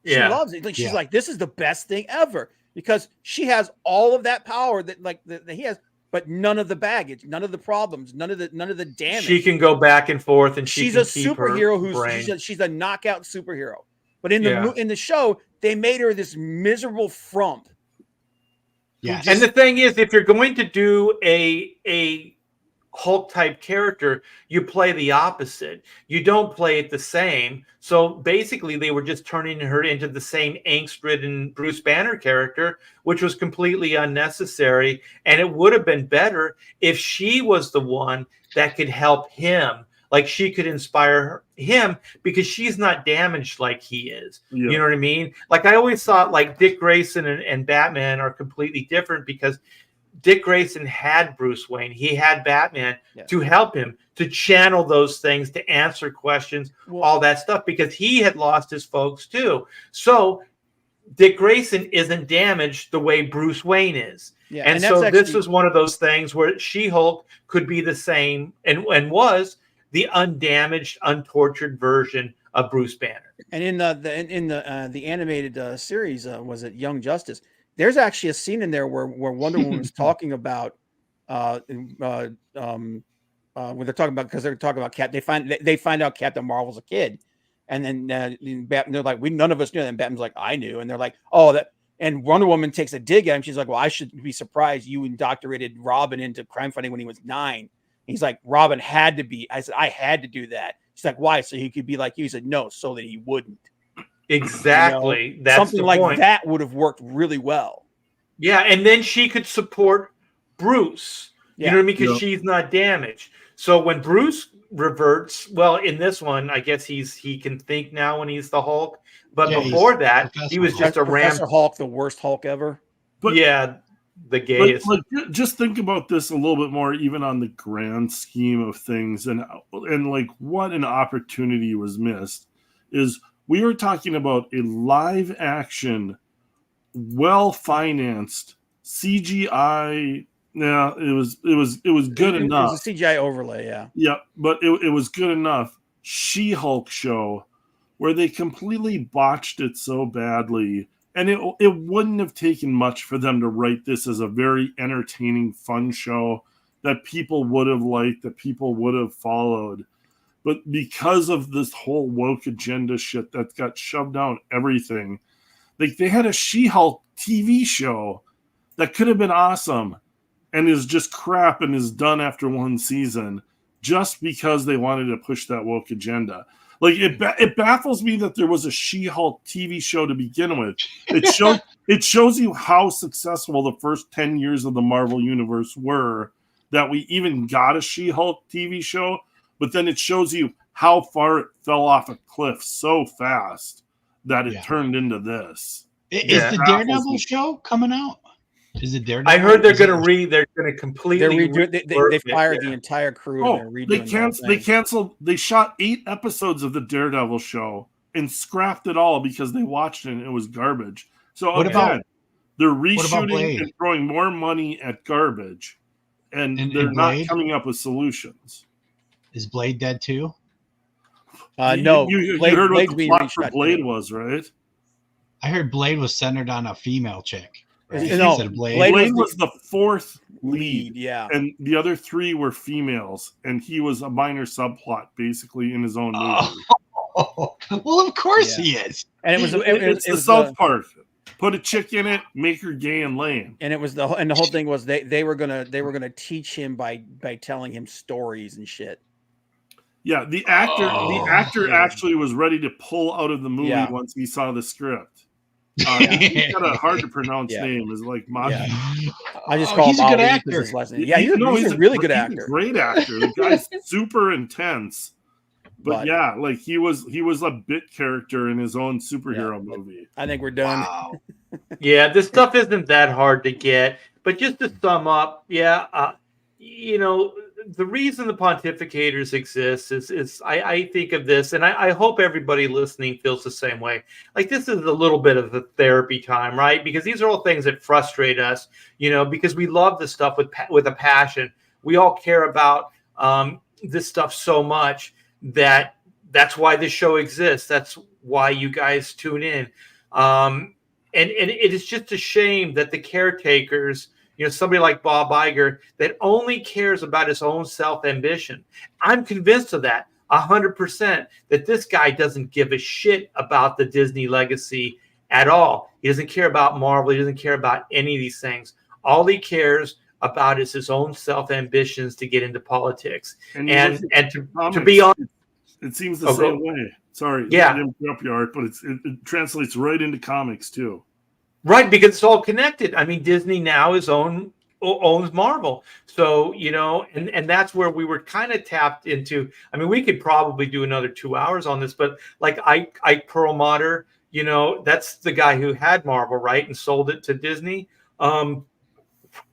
She loves it. Like, she's like, this is the best thing ever because she has all of that power that he has, but none of the baggage, none of the problems, none of the damage. She can go back and forth, and she's a superhero she's a knockout superhero. But in the show, they made her this miserable frump. Yeah, and the thing is, if you're going to do a Hulk type character, you play the opposite. You don't play it the same. So basically, they were just turning her into the same angst-ridden Bruce Banner character, which was completely unnecessary. And it would have been better if she was the one that could help him. Like she could inspire him because she's not damaged like he is. Yeah. You know what I mean? Like I always thought like Dick Grayson and Batman are completely different because Dick Grayson had Bruce Wayne. He had Batman to help him, to channel those things, to answer questions, all that stuff, because he had lost his folks too. So Dick Grayson isn't damaged the way Bruce Wayne is. Yeah, and so this is one of those things where She-Hulk could be the same and was the undamaged, untortured version of Bruce Banner. And in the animated series, was it Young Justice? There's actually a scene in there where Wonder Woman's talking about when they're talking about, because they're talking about they find out Captain Marvel's a kid, and then they're like, none of us knew that. And Batman's like, I knew, and they're like, oh, that. And Wonder Woman takes a dig at him. She's like, well, I should be surprised you indoctrinated Robin into crime fighting when he was 9. He's like, Robin had to be. I said, I had to do that. She's like, why? So he could be like you. He said, no, so that he wouldn't. Exactly. That's something the like point. That would have worked really well. Yeah, and then she could support Bruce. You know what I mean? Because she's not damaged. So when Bruce reverts, well, in this one, I guess he can think now when he's the Hulk. But before that, he was just a Professor Hulk, the worst Hulk ever. But, the gayest. But just think about this a little bit more, even on the grand scheme of things, and like what an opportunity was missed. Is we were talking about a live action, well-financed CGI. Yeah, it was good enough. It was a CGI overlay, yeah. Yeah, but it was good enough. She-Hulk show where they completely botched it so badly, and it wouldn't have taken much for them to write this as a very entertaining, fun show that people would have liked, that people would have followed. But because of this whole woke agenda shit that got shoved down everything, like they had a She-Hulk TV show that could have been awesome and is just crap and is done after one season just because they wanted to push that woke agenda. Like it baffles me that there was a She-Hulk TV show to begin with. It shows you how successful the first 10 years of the Marvel Universe were, that we even got a She-Hulk TV show. But then it shows you how far it fell off a cliff so fast that it turned into this. Is the Daredevil show coming out? Is it Daredevil? I heard they're going to completely they fired the entire crew. Oh, they shot 8 episodes of the Daredevil show and scrapped it all because they watched it and it was garbage. So they're reshooting and throwing more money at garbage, and they're not coming up with solutions. Is Blade dead too? No. You heard what the plot for Blade was, right? I heard Blade was centered on a female chick. Right? No, Blade was the 4th lead. Yeah. And the other 3 were females, and he was a minor subplot basically in his own movie. Well, of course he is. And It's the South Park. Put a chick in it, make her gay and lame. And the whole thing was they were gonna teach him by telling him stories and shit. Yeah, the actor actually was ready to pull out of the movie once he saw the script. He's got a hard to pronounce name. Is like I just call him a good Ali actor. because his last name. Yeah, he's a really good actor. He's a great actor. The guy's super intense. But yeah, like he was a bit character in his own superhero movie. I think we're done. Wow. Yeah, this stuff isn't that hard to get. But just to sum up, you know, the reason the pontificators exist is I think of this, and I hope everybody listening feels the same way. Like, this is a little bit of a therapy time, right? Because these are all things that frustrate us, you know, because we love this stuff with a passion. We all care about this stuff so much that's why this show exists. That's why you guys tune in. And it is just a shame that the caretakers, you know, somebody like Bob Iger that only cares about his own self-ambition. I'm convinced of that 100%, that this guy doesn't give a shit about the Disney legacy at all. He doesn't care about Marvel. He doesn't care about any of these things. All he cares about is his own self-ambitions to get into politics. And to be honest, it seems the same way. Sorry, yeah, I didn't interrupt you, Art, but it translates right into comics too. Right, because it's all connected. I mean, Disney now owns Marvel, so you know, and that's where we were kind of tapped into. I mean, we could probably do another 2 hours on this, but like Ike Perlmutter, you know, that's the guy who had Marvel, right, and sold it to Disney.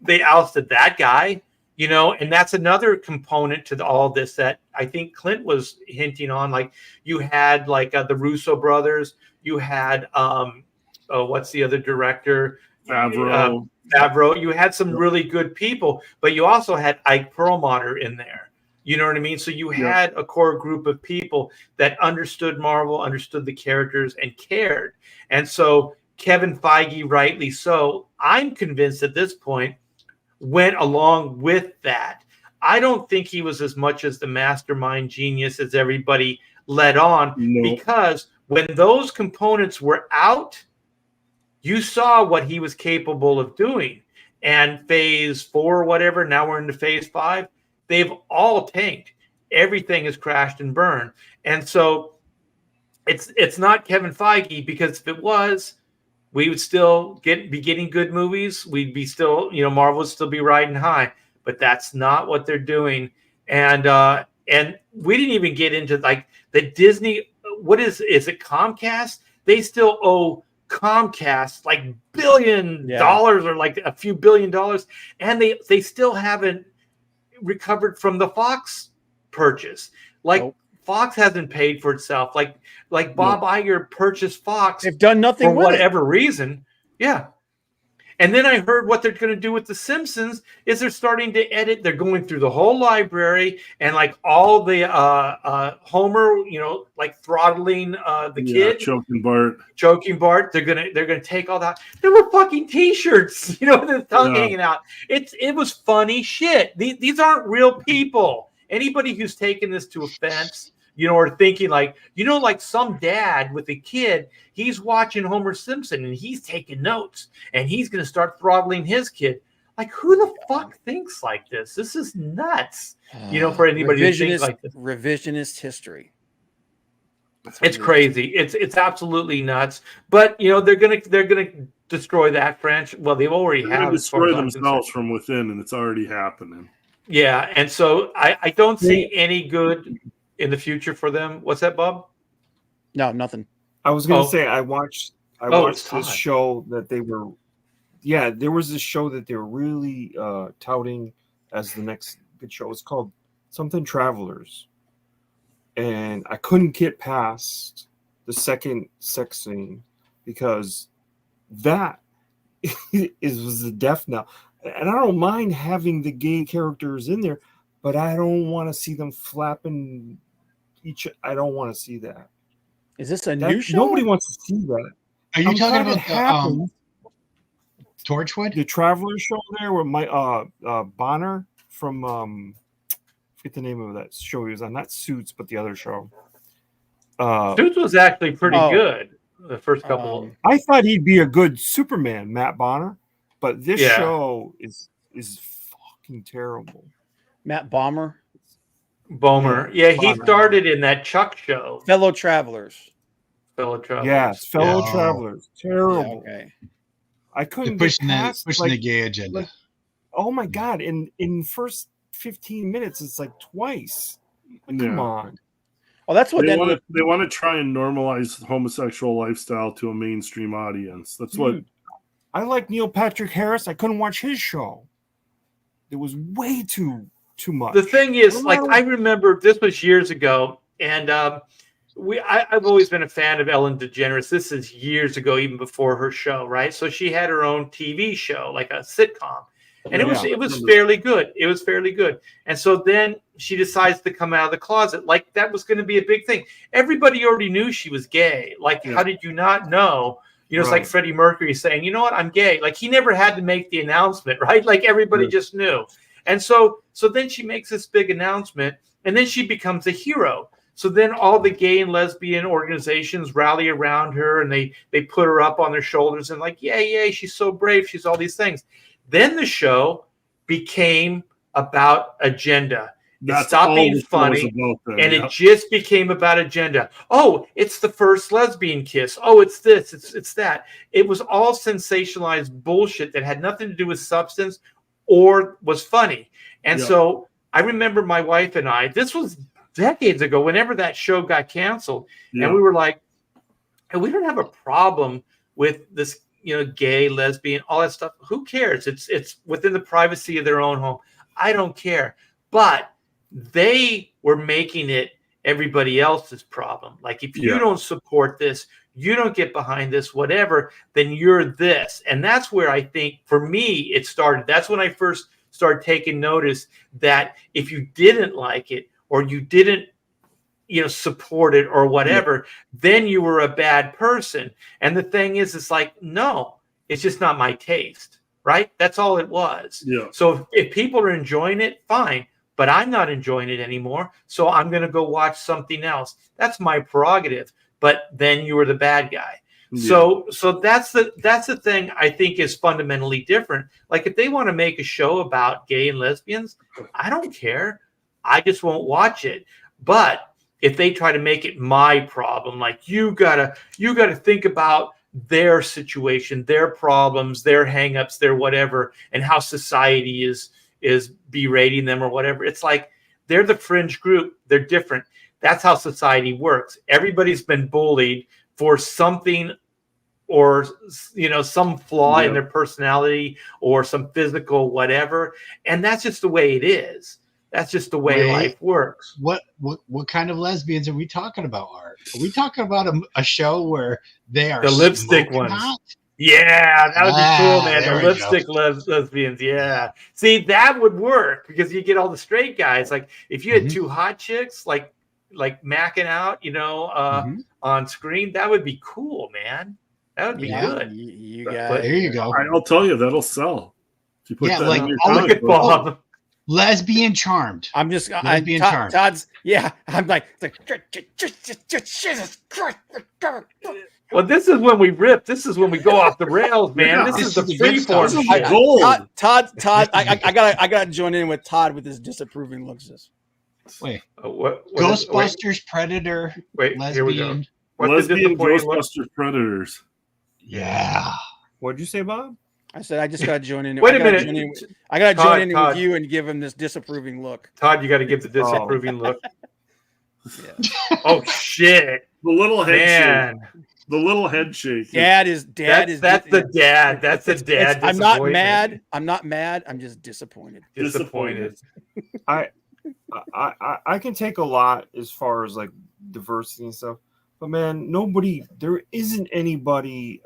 They ousted that guy, you know, and that's another component to all this that I think Clint was hinting on. Like, you had like the Russo brothers, you had what's the other director? Favreau. You had some really good people, but you also had Ike Perlmutter in there. You know what I mean? So you had a core group of people that understood Marvel, understood the characters, and cared. And so Kevin Feige, rightly so, I'm convinced at this point, went along with that. I don't think he was as much as the mastermind genius as everybody led on, because when those components were out, you saw what he was capable of doing. And phase 4 or whatever, now we're into phase 5, they've all tanked. Everything has crashed and burned. And so it's not Kevin Feige, because if it was, we would still be getting good movies. We'd be still, you know, Marvel would still be riding high, but that's not what they're doing. And we didn't even get into like the Disney. What is it? Comcast? They still owe Comcast like $1 billion or like a few $1 billion, and they still haven't recovered from the Fox purchase. Like, Fox hasn't paid for itself. Like Bob Iger purchased Fox. They've done nothing for with whatever reason. Yeah. And then I heard what they're going to do with The Simpsons is they're starting to edit. They're going through the whole library and like all the Homer, you know, like throttling the kid, choking Bart. They're gonna take all that. There were fucking T-shirts, you know, with the tongue hanging out. It was funny shit. These aren't real people. Anybody who's taken this to offense, you know, or thinking like, you know, like some dad with a kid, he's watching Homer Simpson and he's taking notes and he's going to start throttling his kid. Like, who the fuck thinks like this? This is nuts. You know, for anybody who thinks like this. Revisionist history. It's crazy. It's absolutely nuts. But, you know, they're gonna destroy that franchise. Well, they've already have destroy themselves from within, and it's already happening. Yeah, and so I don't see any good in the future for them. What's that, Bob? No, nothing. I was going to say I watched this show that they were. Yeah, there was this show that they were really touting as the next good show. It's called something Travelers, and I couldn't get past the second sex scene because that was the death knell. And I don't mind having the gay characters in there, but I don't want to see them flapping I don't want to see that. Is this a new show? Nobody wants to see that. Are you talking about Torchwood? The Traveler show there with my Bonner from forget the name of that show he was on. Not Suits, but the other show. Suits was actually pretty good. The first couple. I thought he'd be a good Superman, Matt Bonner, but this show is fucking terrible. Matt Bomer. Yeah, he started in that Chuck show. Fellow Travelers. Yes, Fellow Travelers. Terrible. Yeah, okay. I couldn't pushing get past, the gay agenda. Like, oh my god! In first 15 minutes, it's like twice. Come on. Oh, that's what they want to try and normalize homosexual lifestyle to a mainstream audience. That's what I like. Neil Patrick Harris. I couldn't watch his show. It was way too much. The thing is, like, I remember this was years ago, and I've always been a fan of Ellen DeGeneres. This is years ago, even before her show, right? So she had her own TV show, like a sitcom, and it was fairly good. It was fairly good. And so then she decides to come out of the closet. Like, that was going to be a big thing. Everybody already knew she was gay. Like, how did you not know? You know, it's like Freddie Mercury saying, you know what, I'm gay. Like, he never had to make the announcement, right? Like, everybody just knew. And so then she makes this big announcement, and then she becomes a hero. So then all the gay and lesbian organizations rally around her, and they put her up on their shoulders and like, yay, she's so brave. She's all these things. Then the show became about agenda. It stopped being funny, and it just became about agenda. Oh, it's the first lesbian kiss. Oh, it's this, it's that. It was all sensationalized bullshit that had nothing to do with substance or was funny. And so I remember my wife and I, this was decades ago, whenever that show got canceled, and we were like, we don't have a problem with this, you know, gay, lesbian, all that stuff. Who cares? It's within the privacy of their own home. I don't care. But they were making it everybody else's problem. Like, if you don't support this, you don't get behind this, whatever, then you're this. And that's where I think, for me, it started. That's when I first started taking notice that if you didn't like it, or you didn't, you know, support it or whatever, then you were a bad person. And the thing is, it's like, no, it's just not my taste, right? That's all it was. Yeah. So if people are enjoying it, fine, but I'm not enjoying it anymore. So I'm going to go watch something else. That's my prerogative. But then you were the bad guy. Yeah. So that's the thing I think is fundamentally different. Like, if they want to make a show about gay and lesbians, I don't care. I just won't watch it. But if they try to make it my problem, like, you gotta think about their situation, their problems, their hangups, their whatever, and how society is berating them or whatever. It's like, they're the fringe group. They're different. That's how society works. Everybody's been bullied for something, or, you know, some flaw in their personality or some physical whatever. And that's just the way it is. That's just the way life works. What kind of lesbians are we talking about, Art? Are we talking about a show where they are the lipstick ones? Hot? Yeah, that would be cool, man. The lipstick lesbians. Yeah. See, that would work, because you get all the straight guys. Like, if you had two hot chicks, like macking out, you know, on screen, that would be cool, man. That would be good. There you go. I'll tell you, that'll sell. If you put that like, in your look at Bob. Lesbian Charmed. I'm just lesbian Charmed. Todd's I'm like well, this is when we rip. This is when we go off the rails, man. This is the freeform. Todd, I gotta join in with Todd with his disapproving looks. Wait, what Ghostbusters, Predator, wait, lesbian. Here we go. Lesbian Ghostbusters Predators. Yeah. What'd you say, Bob? I said I just got to join in. Wait a minute. I got to join in with you and give him this disapproving look. Todd, you got to give the disapproving look. Yeah. Oh shit! The little head shake. The little head shake. That's the dad. That's the dad. I'm not mad. I'm just disappointed. Disappointed. I can take a lot as far as like diversity and stuff, but man, there isn't anybody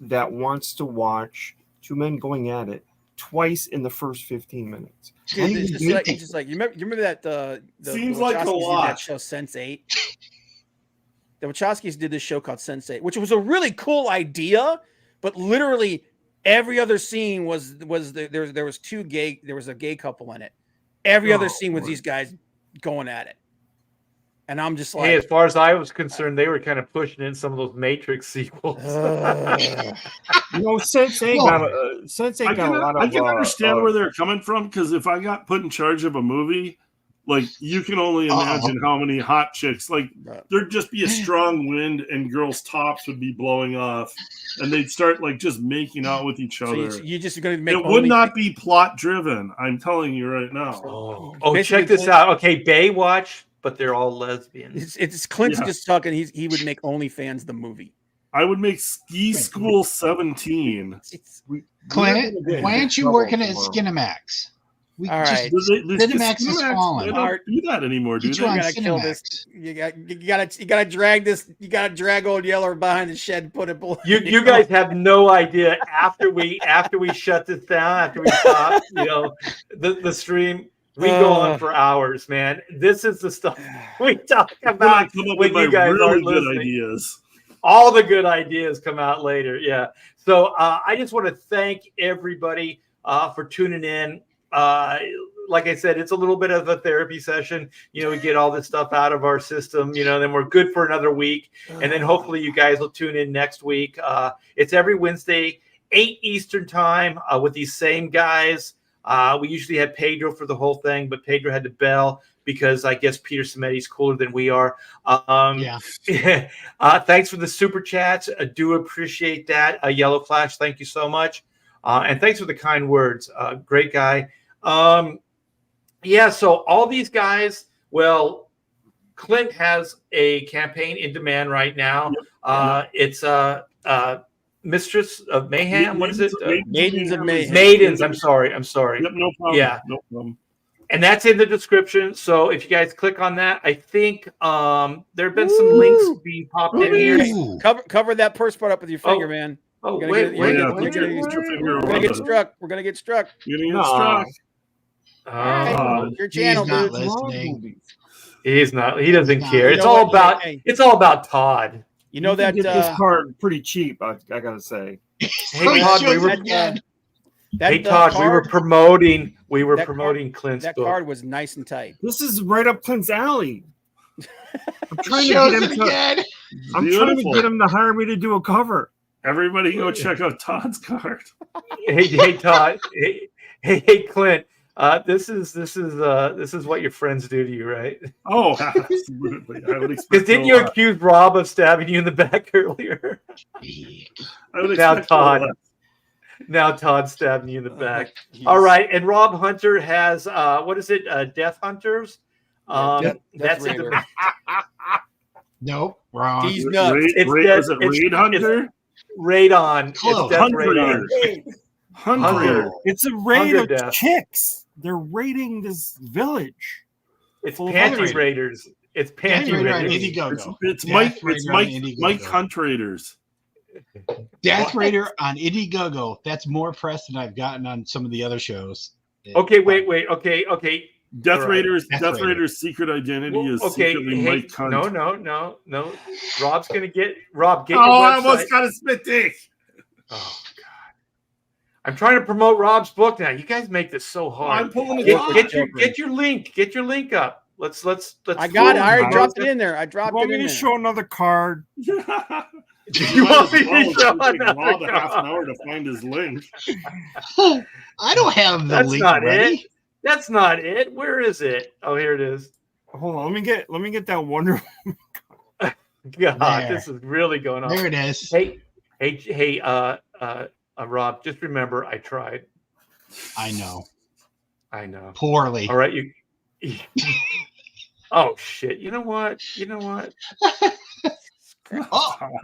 that wants to watch two men going at it twice in the first 15 minutes. It's just like you remember that the seems like a lot. That show Sense8. The Wachowskis did this show called Sense8, which was a really cool idea, but literally Every other scene was there was a gay couple in it. Every other scene was these guys going at it. And I'm just like, hey, as far as I was concerned, they were kind of pushing in some of those Matrix sequels. Sensei got a lot of. I can understand where they're coming from, because if I got put in charge of a movie, like, you can only imagine how many hot chicks, like, there'd just be a strong wind and girls' tops would be blowing off, and they'd start like just making out with each other. So you just going to make it would not be plot driven. I'm telling you right now. Oh, check this out. Okay, Baywatch, but they're all lesbians. It's Clint's just talking. He would make OnlyFans the movie. I would make Ski School 17. Clint, why aren't you working at Skinamax? All right, Cinemax is falling. They don't do that anymore, do they? You gotta kill this. You gotta drag this. You gotta drag old Yeller behind the shed and put it below. You guys have no idea. After we shut this down, after we stop, the stream, we go on for hours, man. This is the stuff we talk about when you guys aren't listening. Ideas. All the good ideas come out later. Yeah. So I just want to thank everybody for tuning in. Like I said, it's a little bit of a therapy session. We get all this stuff out of our system, then we're good for another week. And then hopefully you guys will tune in next week. It's every Wednesday, 8 Eastern time, with these same guys. We usually had Pedro for the whole thing, but Pedro had to bail because I guess Peter Sameti's cooler than we are. Thanks for the super chats. I do appreciate that. Yellow Flash, thank you so much. And thanks for the kind words. Great guy. So all these guys, well, Clint has a campaign in demand right now. It's Mistress of Mayhem. What is it? Maidens of Mayhem. Maidens. I'm sorry. Yep, no problem. Yeah. No problem. And that's in the description. So if you guys click on that, I think there have been some links being popped in here. Cover that purse part up with your finger, man. Oh, wait. We're gonna get struck. We're gonna get struck. You're gonna get struck. Your channel, dude. He's not. He doesn't care. It's all about. It's all about Todd. You know that this card pretty cheap. I gotta say. Hey Todd, we were promoting. We were promoting Clint's book. That card was nice and tight. This is right up Clint's alley. I'm trying to get him to hire me to do a cover. Everybody go check out Todd's card. Hey Todd. Hey Clint. This is what your friends do to you, right? Oh, absolutely. I would expect. Because didn't you accuse Rob of stabbing you in the back earlier? I would expect now Todd's stabbing you in the back. All right, and Rob Hunter has what is it? Death Hunters. That's it. Nope, wrong. He's nuts. Raid Hunter? Raid on. Close. It's Death Raid on. Hunter. It's a raid of chicks. They're raiding this village. It's Panty Raiders. It's Panty Raiders. It's Mike Hunt Raiders. Death Raider on Indiegogo. That's more press than I've gotten on some of the other shows. Okay, wait. Okay. Death Raiders' secret identity is secretly Mike Hunt. No. Rob's gonna get Rob. Get your website. I almost got a spit take. Oh God! I'm trying to promote Rob's book now. You guys make this so hard. I'm pulling it get your link. Get your link up. Let's. I got it. I already dropped it in there. I dropped it in there. Want me to show another card? Do you want me to show another half an hour to find his link? I don't have the link. That's not it. That's not it. Where is it? Oh, here it is. Hold on. Let me get that Wonder Woman. God, this is really going on. There it is. Hey, Rob, just remember I tried. I know. Poorly. Poorly. All right, you Oh shit. You know what?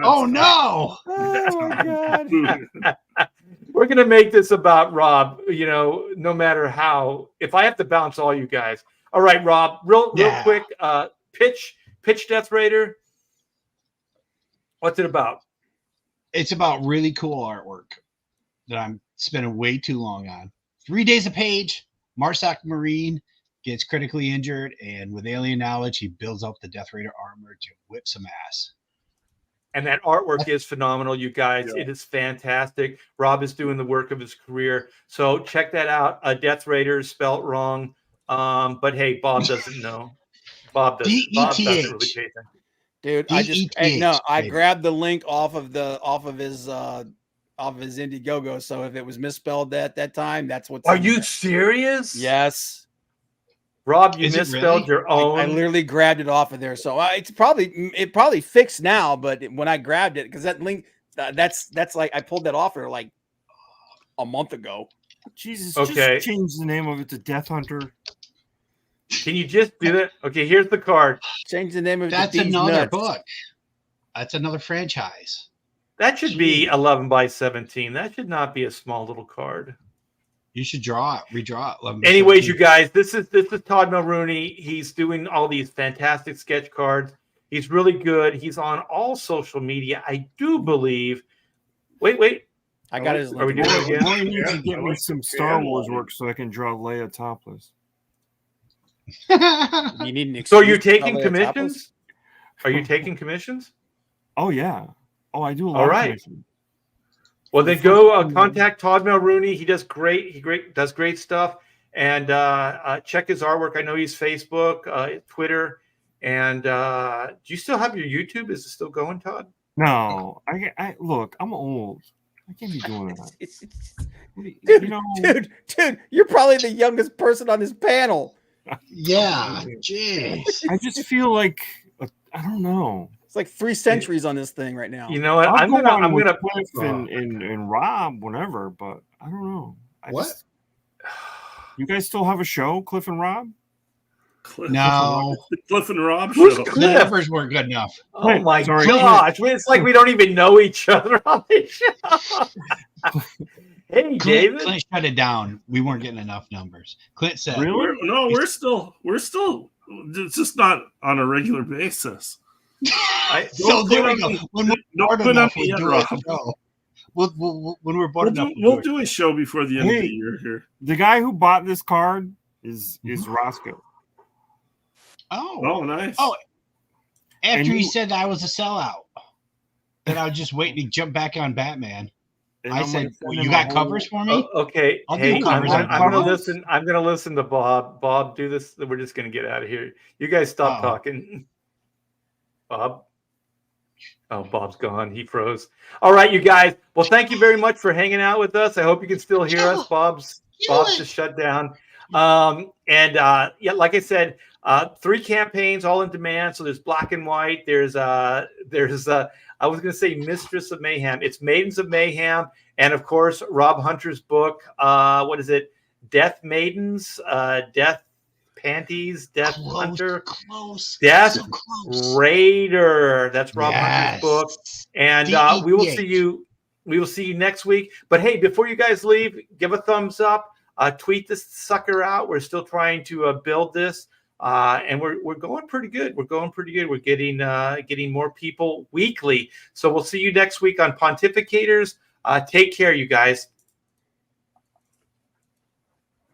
Oh no. Oh my God. We're gonna make this about Rob, no matter how. If I have to bounce all you guys. All right, Rob, real quick, pitch Death Raider. What's it about? It's about really cool artwork that I'm spending way too long on. 3 days a page. Marsak Marine gets critically injured, and with alien knowledge, he builds up the Death Raider armor to whip some ass. And that artwork is phenomenal, you guys. Yeah. It is fantastic. Rob is doing the work of his career. So check that out. Death Raiders spelled wrong. But hey, Bob doesn't know. Bob doesn't really pay attention. Dude, I grabbed the link off of his Indiegogo. So if it was misspelled at that time, that's what's. Are you serious? Yes. Rob, you misspelled your own. I literally grabbed it off of there, so it probably fixed now. But when I grabbed it, because that link, that's like I pulled that off there like a month ago. Jesus, okay. Just change the name of it to Death Hunter. Can you just do that? Okay, here's the card. Change the name of it. That's another book. That's another franchise. That should be 11 by 17. That should not be a small little card. You should redraw it. Anyways, you guys, this is Todd Mulrooney. He's doing all these fantastic sketch cards. He's really good. He's on all social media, I do believe. Wait. I got his. Are we doing it again? I need to get me some Star Wars work so I can draw Leia topless. You need an so you're taking commissions? Are you taking commissions? Oh yeah. Oh, I do a lot. All right. Well, then go contact Todd Mulrooney. He does great. He does great stuff. And check his artwork. I know he's Facebook, Twitter, and do you still have your YouTube? Is it still going, Todd? No, I look. I'm old. I can't be doing that. Dude, you're probably the youngest person on this panel. Yeah, jeez. I just feel like I don't know. It's like 3 centuries on this thing right now. You know what? I'm gonna Cliff and Rob whenever, but I don't know. You guys still have a show, Cliff and Rob? No, Cliff and Rob Who's show. The numbers weren't good enough. Oh my gosh! It's like we don't even know each other on this show. Hey, David. Clint shut it down. We weren't getting enough numbers. Clint said, "Really? We're still. It's just not on a regular basis." So there we go. When we're bored enough, we'll do a show. When we're bored enough, we'll do a show before the end of the year here. The guy who bought this card is Roscoe. Oh, nice. Oh, after he said I was a sellout, that I was just waiting to jump back on Batman. I said, well, "You got covers for me?" Okay. I'll do covers. I'm gonna listen. I'm gonna listen to Bob. Bob, do this. We're just gonna get out of here. You guys stop talking. Bob. Oh, Bob's gone. He froze. All right, you guys. Well, thank you very much for hanging out with us. I hope you can still hear us. Bob's just shut down. Yeah, like I said, 3 campaigns all in demand. So there's Black and White. There's I was going to say Mistress of Mayhem. It's Maidens of Mayhem, and of course Rob Hunter's book. What is it? Death Maidens, Death Panties, Death Hunter, Death Raider. That's Rob Hunter's book. And we will see you. We will see you next week. But hey, before you guys leave, give a thumbs up. Tweet this sucker out. We're still trying to build this, and we're going pretty good. We're getting more people weekly. So we'll see you next week on Pontificators. Take care, you guys.